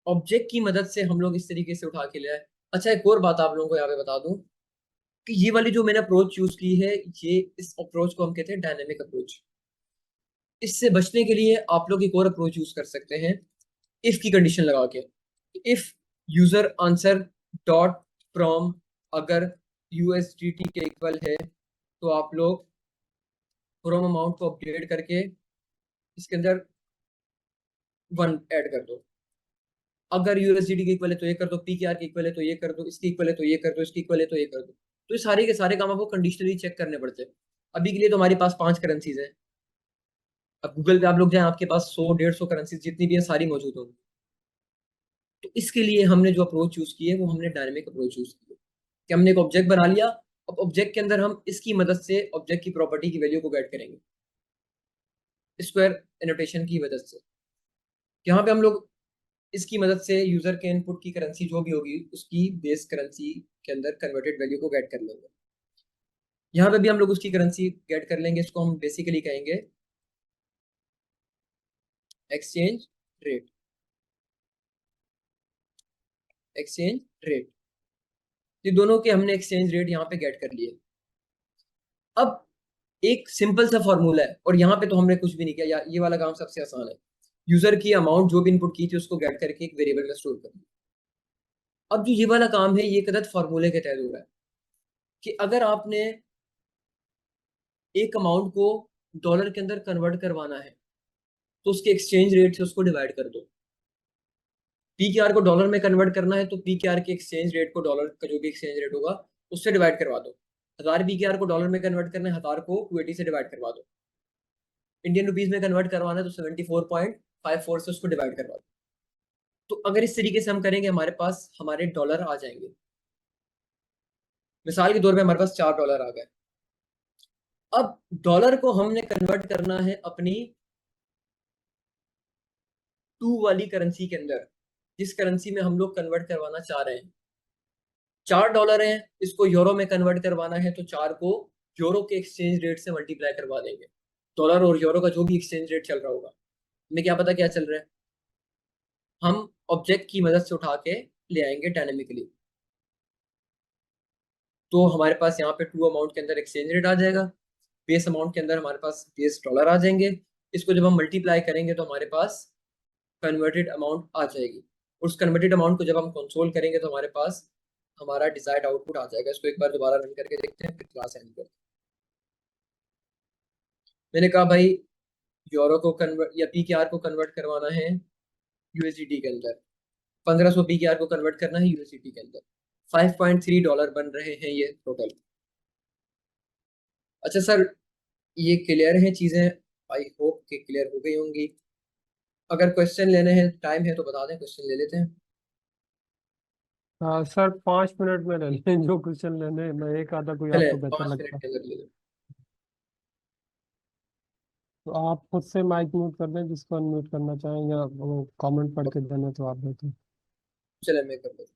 ऑब्जेक्ट की मदद से हम लोग इस तरीके से उठा के ले आए। अच्छा, एक और बात आप लोगों को यहाँ पे बता दूं कि ये वाली जो मैंने अप्रोच यूज की है, ये इस अप्रोच को हम कहते हैं डायनेमिक अप्रोच। इससे बचने के लिए आप लोग एक और अप्रोच यूज कर सकते हैं, इफ की कंडीशन लगा के। If user answer dot from अगर यूएसडीटी के इक्वल है, तो आप लोग फ्रॉम अमाउंट को अपडेट करके इसके अंदर 1 ऐड कर दो। अगर यूएसडीटी के इक्वल है तो ये कर दो, पीकेआर के इक्वल है तो ये कर दो, इसके इक्वल है तो ये कर दो, इसके इक्वल है तो ये कर दो। तो ये सारे के सारे काम आपको कंडीशनली चेक करने पड़ते हैं। अभी के लिए तो हमारे पास 5 करेंसीज है। अब गूगल पे आप लोग जाए, आपके पास 100 150 करेंसीज जितनी भी है सारी मौजूद होंगी। तो इसके लिए हमने जो अप्रोच यूज की है वो हमने डायनेमिक अप्रोच यूज की है कि हमने एक ऑब्जेक्ट बना लिया। अब ऑब्जेक्ट के अंदर हम इसकी मदद से ऑब्जेक्ट की प्रॉपर्टी की वैल्यू को गेट करेंगे स्क्वायर एनोटेशन की मदद से। यहाँ पे हम लोग इसकी मदद से यूजर के इनपुट की करेंसी जो भी होगी उसकी बेस करेंसी के अंदर कन्वर्टेड वैल्यू को गेट कर लेंगे। यहाँ पे भी हम लोग उसकी करेंसी गेट कर लेंगे, इसको हम बेसिकली कहेंगे एक्सचेंज रेट। एक्सचेंज रेट, ये दोनों के हमने एक्सचेंज रेट यहाँ पे गेट कर लिए। अब एक सिंपल सा फॉर्मूला है, और यहाँ पे तो हमने कुछ भी नहीं किया, ये वाला काम सबसे आसान है। यूजर की अमाउंट जो भी इनपुट की थी उसको गेट करके एक वेरिएबल में स्टोर कर दिया। अब जो ये वाला काम है ये कदर फॉर्मूले के तहत हो रहा है कि अगर आपने एक अमाउंट को डॉलर के अंदर कन्वर्ट करवाना है तो उसके एक्सचेंज रेट से उसको डिवाइड कर दो। पीकेआर को डॉलर में कन्वर्ट करना है तो पीकेआर के एक्सचेंज रेट को, डॉलर का जो भी एक्सचेंज रेट होगा उससे डिवाइड करवा दो। 1000 पीकेआर को डॉलर में कन्वर्ट करना है, 1000 को 280 से डिवाइड करवा दो। इंडियन रुपीज में कन्वर्ट करवाना है तो 74.54 से उसको डिवाइड करवा दो। तो अगर इस तरीके से हम करेंगे हमारे पास हमारे डॉलर आ जाएंगे। मिसाल के तौर पे हमारे पास $4 आ गए। अब डॉलर को हमने कन्वर्ट करना है अपनी 2 वाली करेंसी के अंदर, जिस करेंसी में हम लोग कन्वर्ट करवाना चाह रहे हैं। $4 है, इसको यूरो में कन्वर्ट करवाना है तो 4 को यूरो के एक्सचेंज रेट से मल्टीप्लाई करवा देंगे। डॉलर और यूरो का जो भी एक्सचेंज रेट चल रहा होगा, हमें क्या पता क्या चल रहा है, हम ऑब्जेक्ट की मदद से उठा के ले आएंगे डायनेमिकली। तो हमारे पास यहाँ पे 2 अमाउंट के अंदर एक्सचेंज रेट आ जाएगा, बेस अमाउंट के अंदर हमारे पास बेस डॉलर आ जाएंगे। इसको जब हम मल्टीप्लाई करेंगे तो हमारे पास कन्वर्टेड अमाउंट आ जाएगी। उस कन्वर्टेड अमाउंट को जब हम कंसोल करेंगे तो हमारे पास हमारा डिजायर्ड आउटपुट आ जाएगा। इसको एक बार दोबारा रन करके देखते हैं, फिर क्लास एंड करते हैं। मैंने कहा भाई यूरो को कन्वर्ट या पीकेआर को कन्वर्ट करवाना है यूएसडीटी के अंदर, 1500 पीकेआर को कन्वर्ट करना है यूएसडीटी के अंदर, $5.3 बन रहे हैं ये टोटल। अच्छा सर, ये क्लियर है चीजें? आई होप कि क्लियर हो गई होंगी। अगर क्वेश्चन लेने हैं, टाइम है तो बता दें, क्वेश्चन ले लेते हैं।
हाँ सर, 5 मिनट में ले लें जो क्वेश्चन लेने हैं। मैं एक आधा कोई
चले
आपको बेहतर
5
लगता
मिनट के अंदर ले लो।
तो आप खुद से माइक म्यूट कर दें जिसको अनम्यूट करना चाहें, या वो कमेंट पढ़ के देना तो आप देते।
चले मैं कर लेता हूं।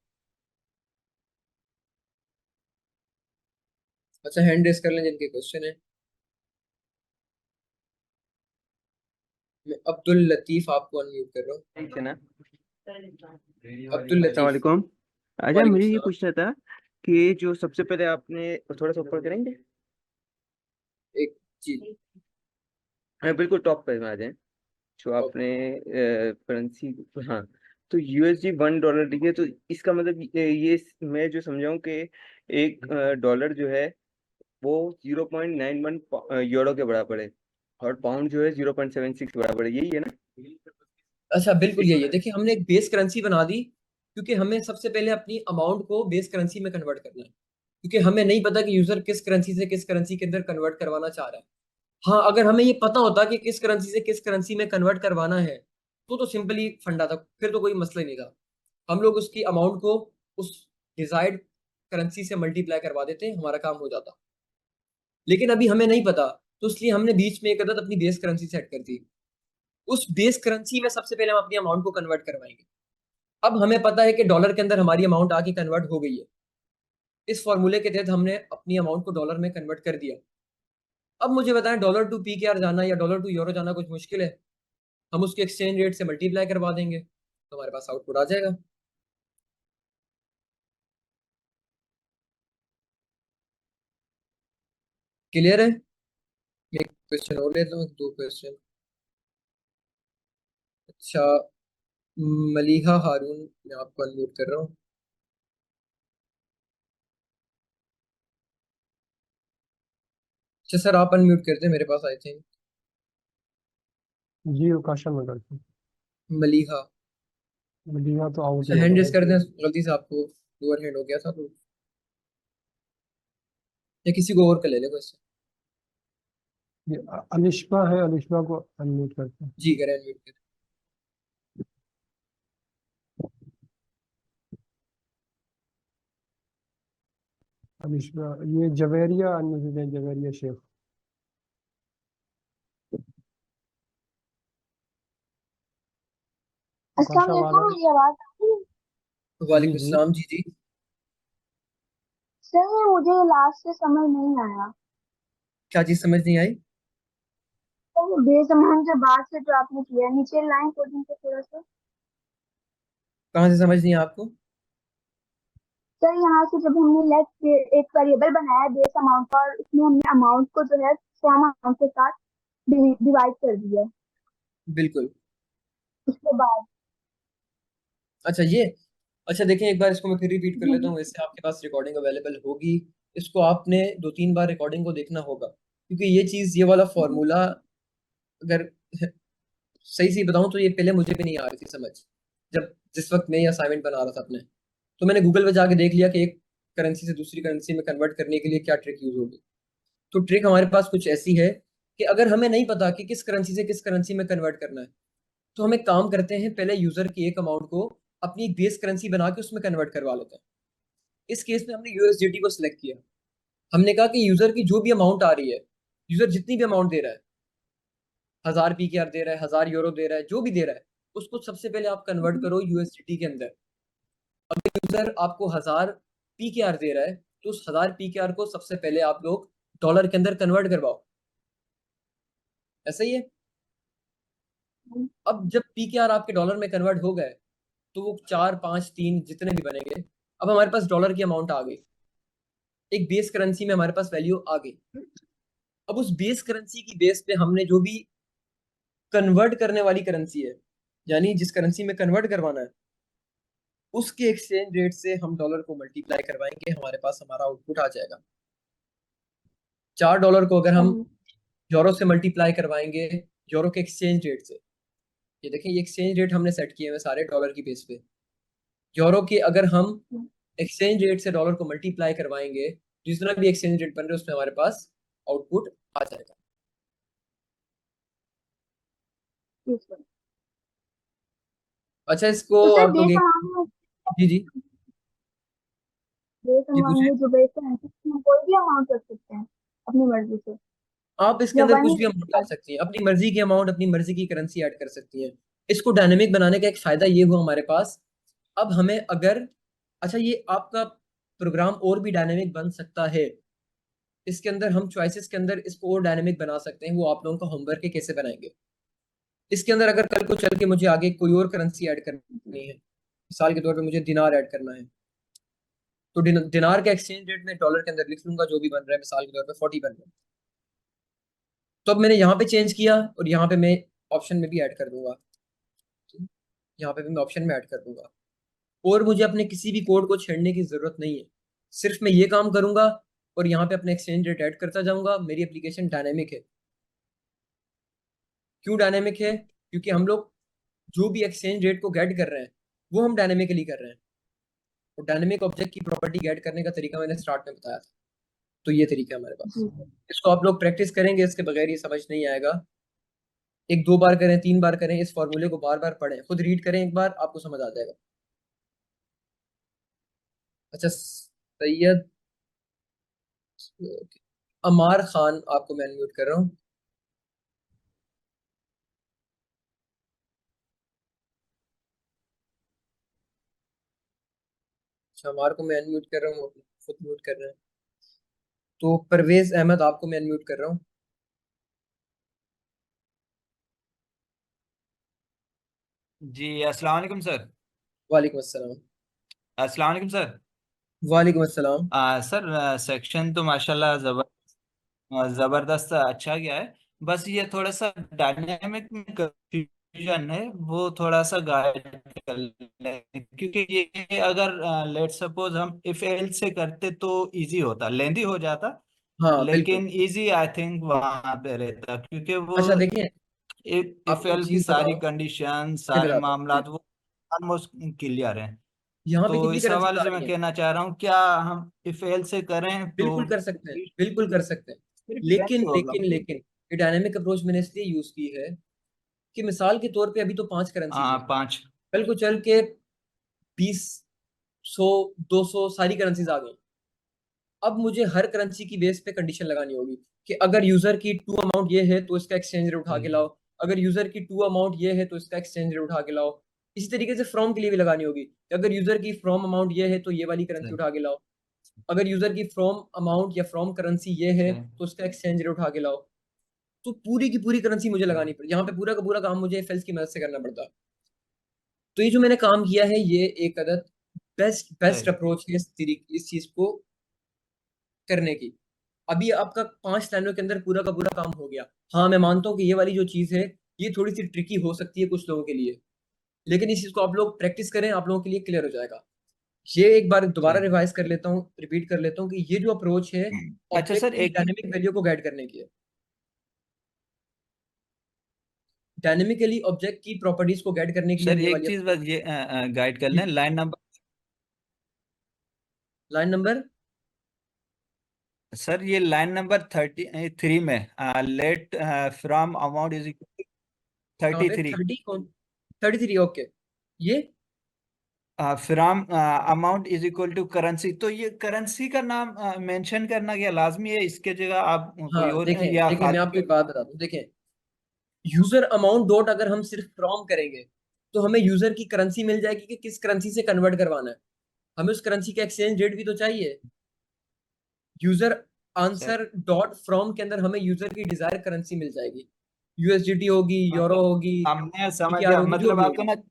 अच्छा हैंड रेस कर लें जिनके क्वेश्चन है। मैं अब्दुल लतीफ आपको अनम्यूट कर रहा हूँ।
ठीक है ना।
अब्दुल लतीफ।
अस्सलामुअलैकुम। अच्छा
वालेकुम
मुझे ये
सलाम।
पूछना था कि जो सबसे पहले आपने थोड़ा सा ऊपर करेंगे,
एक चीज।
हाँ बिल्कुल टॉप पे आ जाए। जो आपने करेंसी, हाँ, तो यूएसडी $1 लिखे, तो इसका मतलब ये मैं जो समझाऊं कि एक डॉलर जो है वो 0.91 यूरो के बराबर है, और पाउंड जो है 0.76 बराबर है, यही है ना।
अच्छा बिल्कुल यही है। देखिए हमने एक बेस करेंसी बना दी, क्योंकि हमें सबसे पहले अपनी अमाउंट को बेस करेंसी में कन्वर्ट करना है, क्योंकि हमें नहीं पता कि यूजर किस करेंसी से किस करेंसी के अंदर कन्वर्ट करवाना चाह रहा है। हाँ, अगर हमें ये पता होता कि किस करेंसी से किस करेंसी में कन्वर्ट करवाना है तो सिंपली फंडा था, फिर तो कोई मसला ही नहीं था। हम लोग उसकी अमाउंट को उस डिजायर्ड करेंसी से मल्टीप्लाई करवा देते, हमारा काम हो जाता। लेकिन अभी हमें नहीं पता, तो इसलिए हमने बीच में एक अदद अपनी बेस करेंसी सेट कर दी। उस बेस करेंसी में सबसे पहले हम अपनी अमाउंट को कन्वर्ट करवाएंगे। अब हमें पता है कि डॉलर के अंदर हमारी अमाउंट आके कन्वर्ट हो गई है। इस फॉर्मूले के तहत हमने अपनी अमाउंट को डॉलर में कन्वर्ट कर दिया। अब मुझे बताएं, डॉलर टू पीकेआर जाना या डॉलर टू यूरो जाना कुछ मुश्किल है? हम उसके एक्सचेंज रेट से मल्टीप्लाई करवा देंगे तो हमारे पास आउटपुट आ जाएगा। क्लियर है? मैं एक क्वेश्चन और लेता हूँ, 2 क्वेश्चन। अच्छा, मलिहा हारून, मैं आपको अनम्यूट कर रहा हूँ। अच्छा सर, आप अनम्यूट करते हैं मेरे पास आई थिंक।
जी उकाशा में करते
मलिहा।
हैं, तो आउट ही
अच्छा हैंड
होगा।
रेस कर दें, गलती से आपको लोअर हैंड हो गया था तो, या किसी को और कर ले ले क्वेश्चन।
ये अलिश्बा है, अलिश्बा को अनम्यूट करते हैं।
जी करें, अनम्यूट करें।
अलिश्बा, ये जवेरिया अनम्यूट है, जवेरिया शेख।
अस्सलाम
उकाशा वाला।
वालेकुम, मेरी आवाज आ रही है?
जी
वालेकुम
जी।
सलाम। जी जी।
सर मुझे लास्ट से समझ नहीं आया।
क्या चीज समझ नहीं आई?
सर वो बेस अमाउंट के बाद से जो आपने किया, नीचे लाइन कोडिंग पे थोड़ा सा।
कहाँ से समझ नहीं है आपको?
सर यहाँ से जब हमने लेट एक वेरिएबल बनाया बेस अमाउंट का, और उसमें हमने अमाउंट को जो है फॉर्म अमाउंट के साथ डिवाइड कर दिया,
बिल्कुल।
उसके बाद।
अच्छा ये, अच्छा देखें एक बार इसको मैं फिर रिपीट कर लेता
जी
हूँ। वैसे आपके पास रिकॉर्डिंग अवेलेबल होगी, इसको आपने 2-3 बार रिकॉर्डिंग को देखना होगा, क्योंकि ये चीज, ये वाला फॉर्मूला अगर सही से बताऊं तो ये पहले मुझे भी नहीं आ रही थी समझ, जब जिस वक्त मैं ये असाइनमेंट बना रहा था अपने। तो मैंने गूगल पे जाके देख लिया कि एक करेंसी से दूसरी करेंसी में कन्वर्ट करने के लिए क्या ट्रिक यूज होगी। तो ट्रिक हमारे पास कुछ ऐसी है कि अगर हमें नहीं पता कि किस करेंसी से किस करेंसी में कन्वर्ट करना है, तो हम एक काम करते हैं, पहले यूजर की एक अमाउंट को अपनी एक बेस करेंसी बना के उसमें कन्वर्ट करवा लेते हैं। इस केस में हमने यूएसडीटी को सिलेक्ट किया। हमने कहा कि यूजर की जो भी अमाउंट आ रही है, यूजर जितनी भी अमाउंट दे रहा है, 1000 पीकेआर दे रहा है, 1000 यूरो दे रहा है, जो भी दे रहा है, उसको सबसे पहले आप कन्वर्ट करो यूएसडीटी के अंदर। अगर यूजर आपको 1000 पीकेआर दे रहा है, तो उस 1000 पीकेआर को सबसे पहले आप लोग डॉलर के अंदर कन्वर्ट करवाओ। ऐसा ही है। अब जब पीकेआर आपके डॉलर में कन्वर्ट हो गए, तो वो 4 5 3 जितने भी बनेंगे, अब हमारे पास डॉलर की अमाउंट आ गई, एक बेस करेंसी में हमारे पास वैल्यू आ गई। अब उस बेस करेंसी की बेस पे हमने जो भी कन्वर्ट करने वाली करेंसी है, यानी जिस करेंसी में कन्वर्ट करवाना है, उसके एक्सचेंज रेट से हम डॉलर को मल्टीप्लाई करवाएंगे, हमारे पास हमारा आउटपुट आ जाएगा। $4 को अगर हम यूरो से मल्टीप्लाई करवाएंगे यूरो के एक्सचेंज रेट से, ये देखें ये एक्सचेंज रेट हमने सेट किए हुए सारे डॉलर की बेस पे, यूरो के अगर हम एक्सचेंज रेट से डॉलर को मल्टीप्लाई करवाएंगे, जितना भी एक्सचेंज रेट बन रहे उसमें हमारे पास आउटपुट आ जाएगा। अच्छा, इसको
तो सर
आप लोग
बेस
एक
अमाउंट
जी जी
बेस
जी
अमाउंट
पूछे।
में जो बेस है उसमें कोई भी अमाउंट रख सकते हैं अपनी मर्जी से,
आप इसके
या
अंदर
वन
कुछ
ही
भी अमाउंट डाल सकती हैं, अपनी मर्जी की अमाउंट, अपनी मर्जी की करेंसी ऐड कर सकती हैं। इसको डायनेमिक बनाने का एक फायदा ये हुआ हमारे पास, अब हमें अगर, अच्छा ये आपका प्रोग्राम और भी डायनेमिक बन सकता है, इसके अंदर हम चॉइसेस के अंदर इसको और डायनेमिक बना सकते हैं, वो आप लोगों का होमवर्क है कैसे बनाएंगे। इसके अंदर अगर कल को चल के मुझे आगे कोई और करेंसी ऐड करनी है, मिसाल के तौर पे मुझे दिनार ऐड करना है, तो दिनार का एक्सचेंज रेट मैं डॉलर के अंदर लिख लूंगा जो भी बन रहा है, मिसाल के तौर पे 40 बन रहा है। तो अब मैंने यहाँ पे चेंज किया और यहाँ पे मैं ऑप्शन में भी ऐड कर दूंगा, यहाँ पे भी मैं ऑप्शन में ऐड कर दूंगा, और मुझे अपने किसी भी कोड को छेड़ने की जरूरत नहीं है। सिर्फ मैं ये काम करूंगा और यहाँ पे अपने एक्सचेंज रेट ऐड करता जाऊंगा। मेरी एप्लीकेशन डायनेमिक है। क्यों डायनेमिक है? क्योंकि हम लोग जो भी एक्सचेंज रेट को गेट कर रहे हैं वो हम डायनेमिकली कर रहे हैं, और डायनेमिक ऑब्जेक्ट की प्रॉपर्टी गेट करने का तरीका मैंने स्टार्ट में बताया था। तो ये तरीका है हमारे पास। इसको आप लोग प्रैक्टिस करेंगे, इसके बगैर ये समझ नहीं आएगा। एक दो बार करें, 3 बार करें, इस फॉर्मूले को बार बार पढ़ें, खुद रीड करें एक बार, आपको समझ आ जाएगा। अच्छा, सैयद अमार खान, आपको मैं अनम्यूट कर रहा हूँ। अच्छा, अमार को मैं अनम्यूट कर रहा हूँ, खुद म्यूट कर रहे हैं। तो परवेज अहमद, आपको मैं अनम्यूट कर रहा हूँ।
जी अस्सलाम वालेकुम सर।
वालेकुम अस्सलाम।
अस्सलाम वालेकुम सर।
वालेकुम अस्सलाम।
सर सेक्शन तो माशाल्लाह जबरदस्त अच्छा गया है। बस ये थोड़ा सा डायनेमिक में कंफ्यूजन है, वो थोड़ा सा गाइड कर लें, क्योंकि ये अगर लेट सपोज हम इफ एल से करते तो इजी होता, लेंदी हो जाता,
हाँ बिल्कुल।
लेकिन इजी आई थिंक वहां पे रहता, क्योंकि वो
अच्छा देखिए,
इफ
आपको एक
एल की
चीज
सारी
बताओ,
कंडीशन
मैं
सारे
बताता हूँ,
मामलात वो ऑलमोस्ट क्लियर हैं।
यहाँ पे
तो
कितनी
इस
करेंसीज
हवाले
आ
से
रही
मैं
हैं?
कहना चाह रहा हूँ, क्या हम इफ एल से करें तो
बिल्कुल कर सकते हैं, बिल्कुल कर सकते हैं।
सिर्फ
लेकिन
इवेंट होगा।
लेकिन लेकिन ये डायनेमिक अप्रोच मैंने इसलिए यूज की है कि मिसाल के तौर पे अभी तो 5 करेंसीज
हाँ
हैं,
5।
कल को चल के 20, 100, 200 सारी करेंसीज आ गई। अब मुझे हर करेंसी की बेस पे कंडीशन लगानी होगी कि अगर यूजर की टू अमाउंट ये है तो इसका एक्सचेंज रेट उठा के लाओ, अगर यूजर की टू अमाउंट ये है तो इसका एक्सचेंज रेट उठा के लाओ। इसी तरीके से फ्रॉम के लिए भी लगानी होगी कि अगर यूजर की फ्रॉम अमाउंट ये है तो ये वाली करेंसी
सही
उठा के लाओ, अगर यूजर की फ्रॉम अमाउंट या फ्रॉम करेंसी ये है
सही
तो उसका एक्सचेंज रेट उठा के लाओ। तो पूरी की पूरी करेंसी मुझे
सही
लगानी पड़ी, यहाँ पे पूरा का पूरा काम मुझे एफएल्स की मदद से करना पड़ता। तो ये जो मैंने काम किया है ये एक अदद बेस्ट बेस्ट
सही
अप्रोच है इस चीज को करने की। अभी आपका 5 लाइनों के अंदर पूरा का पूरा काम हो गया। हाँ मैं मानता हूँ कि ये वाली जो चीज है ये थोड़ी सी ट्रिकी हो सकती है कुछ लोगों के लिए, लेकिन इस चीज को आप लोग प्रैक्टिस करें, आप लोगों के लिए क्लियर हो जाएगा। ये एक बार दोबारा
सही।
रिवाइज कर लेता हूँ, रिपीट कर लेता हूँ कि ये जो अप्रोच है
अच्छा
ऑब्जेक्ट
सर,
की
एक
डायनेमिक वैल्यू को गाइड करने की है। डायनेमिकली ऑब्जेक्ट की प्रॉपर्टीज को गाइड करने के लिए
सर
हम ये
एक
वाली
चीज बस ये गाइड कर लें,
लाइन नंबर
सर ये लाइन नंबर 33 में लेट फ्रॉम अमाउंट इज
कहाँ पे?
33
30 कौन? 33, ओके। ये
from amount is equal to currency, तो ये करेंसी का नाम मेंशन करना क्या लाजमी है? इसके जगह आप कोई
हाँ
और
देखें
या
देखें, मैं आपको
खाली
एक बात बताता हूँ। देखें, यूजर अमाउंट डॉट अगर हम सिर्फ फ्रॉम करेंगे तो हमें यूजर की करेंसी मिल जाएगी कि किस करेंसी से कन्वर्ट करवाना है। हमें उस करेंसी का एक्सचेंज रेट भी तो चाहिए। User
sir,
answer dot from के अंदर हमें यूजर की डिजायर करेंसी मिल जाएगी, यूएसडीटी होगी, यूरो
मतलब
होगी,
हमने समझ
पीकेआर
गया,
होगी, जो
मतलब
भी
आपका
होगी।
ना,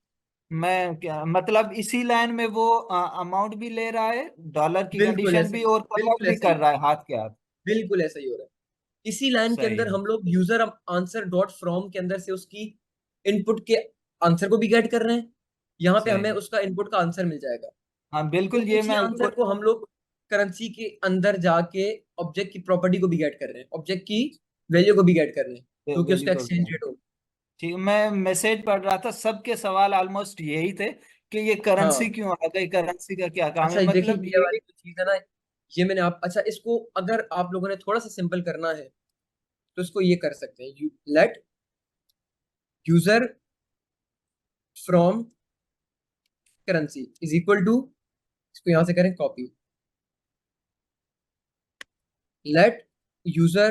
मैं क्या मतलब इसी लाइन में वो अमाउंट भी ले रहा है, डॉलर की
बिल्कुल
कंडीशन
ऐसा
भी,
ही,
और कन्वर्ट
बिल्कुल
भी
ऐसा
कर
ही,
रहा है हाथ के हाथ।
बिल्कुल ऐसा ही हो रहा है। इसी लाइन के
सही
अंदर
है।
हम लोग यूजर आंसर डॉट फ्रॉम के अंदर से उसकी इनपुट के आंसर को भी गेट कर रहे हैं, यहाँ पे
सही
हमें उसका इनपुट का आंसर मिल जाएगा।
हाँ
तो
बिल्कुल, ये
उसी
मैं
आंसर को हम लोग करेंसी के अंदर जाके ऑब्जेक्ट की प्रॉपर्टी को भी गेट कर रहे हैं, ऑब्जेक्ट की वैल्यू को भी गेट कर रहे हैं, क्योंकि
वैल्यू
उसका
को
एक्सचेंज रेट हो।
ठीक। मैं मैसेज पढ़ रहा था, सबके सवाल ऑलमोस्ट यही थे कि ये करेंसी
हाँ,
क्यों आ गई, करेंसी का क्या काम
अच्छा
है,
देखिए
मतलब
ये
ये
वाली जो चीज है ना, ये मैंने आप, अच्छा इसको अगर आप लोगों ने थोड़ा सा सिंपल करना है तो इसको ये कर सकते हैं, let user from currency is equal to, इसको यहां से करें copy, let user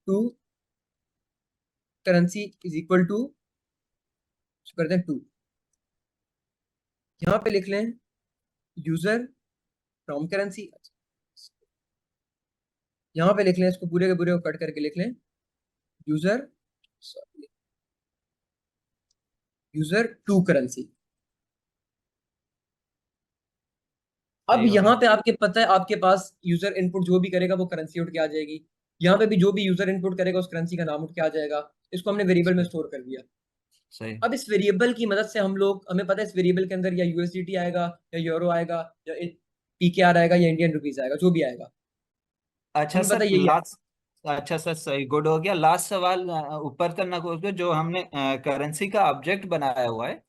to currency is equal to, कर दें 2, यहाँ पे लिख लें यूजर फ्रॉम करेंसी, यहाँ पे लिख लें इसको पूरे के पूरे को कट करके लिख लें यूजर, यूजर टू करेंसी। अब
सही हो
यहाँ
गया।
पे आपके पता है आपके पास यूजर इनपुट जो भी करेगा वो करेंसी उठ के आ जाएगी, यहाँ पे भी जो भी यूजर इनपुट करेगा उस करेंसी का नाम उठ के आ जाएगा। इसको हमने वेरिएबल में स्टोर कर दिया।
सही।
अब इस वेरिएबल की मदद से हम लोग, हमें पता है इस वेरिएबल के अंदर या यूएसडीटी आएगा या यूरो आएगा या पीकेआर आएगा या इंडियन रुपीज आएगा, जो भी आएगा
अच्छा
हमें पता
सर,
यही है।
लास्ट, अच्छा सर सही, गुड हो गया। लास्ट सवाल ऊपर करना को जो हमने करेंसी का ऑब्जेक्ट बनाया हुआ है,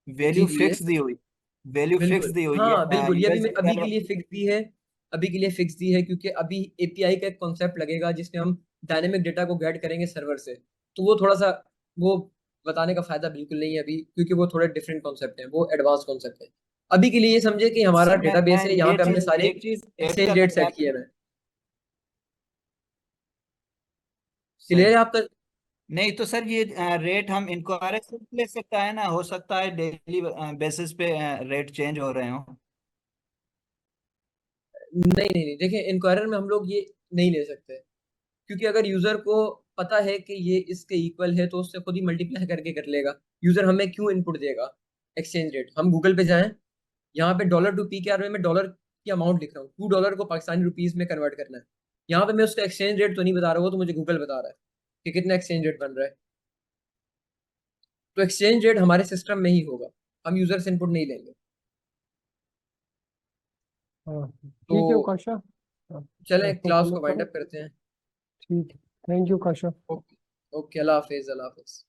जी
वैल्यू
जी ये
फिक्स दी हुई, वैल्यू फिक्स
बिल्कुल,
दी हुई है
हाँ बिल्कुल, ये अभी
यूएसडी
अभी के
का।
लिए फिक्स दी है, अभी के लिए फिक्स दी है, क्योंकि अभी एपीआई का एक कॉन्सेप्ट लगेगा जिसमें हम डायनेमिक डेटा को गेट करेंगे सर्वर से, तो वो थोड़ा सा, वो बताने का फायदा बिल्कुल नहीं है अभी, क्योंकि वो थोड़े डिफरेंट कॉन्सेप्ट है, वो एडवांस कॉन्सेप्ट है। अभी के लिए ये समझे कि हमारा
सर मैं
डेटाबेस है, यहाँ
ये
पे हमने
चीज,
सारे
एक चीज ऐड
एक्सचेंज
करना
रेट सेट
चाहता
किए
हूँ।
हुए हैं। क्लियर
सही।
है आपका?
नहीं तो सर ये रेट हम इंक्वायरी से ले सकता है ना, हो सकता है डेली बेसिस पे रेट चेंज हो रहे हो।
नहीं नहीं नहीं, देखिए इंक्वायरर में हम लोग ये नहीं ले सकते, क्योंकि अगर यूजर को पता है कि ये इसके इक्वल है तो उससे खुद ही मल्टीप्लाई करके कर लेगा। यूजर हमें क्यों इनपुट देगा एक्सचेंज रेट? हम गूगल पे जाएं, यहाँ पे डॉलर टू पी के आर में मैं डॉलर की अमाउंट लिख रहा हूँ, $2 को पाकिस्तानी रुपीज में कन्वर्ट करना है, यहाँ पे मैं उसका एक्सचेंज रेट तो नहीं बता रहा, वो तो मुझे गूगल बता रहा है कि कितना एक्सचेंज रेट बन रहा है। तो एक्सचेंज रेट हमारे सिस्टम में ही होगा, हम यूजर से इनपुट नहीं लेंगे।
हाँ ठीक है
तो
उकाशा। हाँ,
चलें
इसको
क्लास
फॉलो
को वाइंड
करो।
अप करते हैं।
ठीक है, thank you Ukasha.
Okay, okay, अल्लाह हाफिज, अल्लाह हाफिज।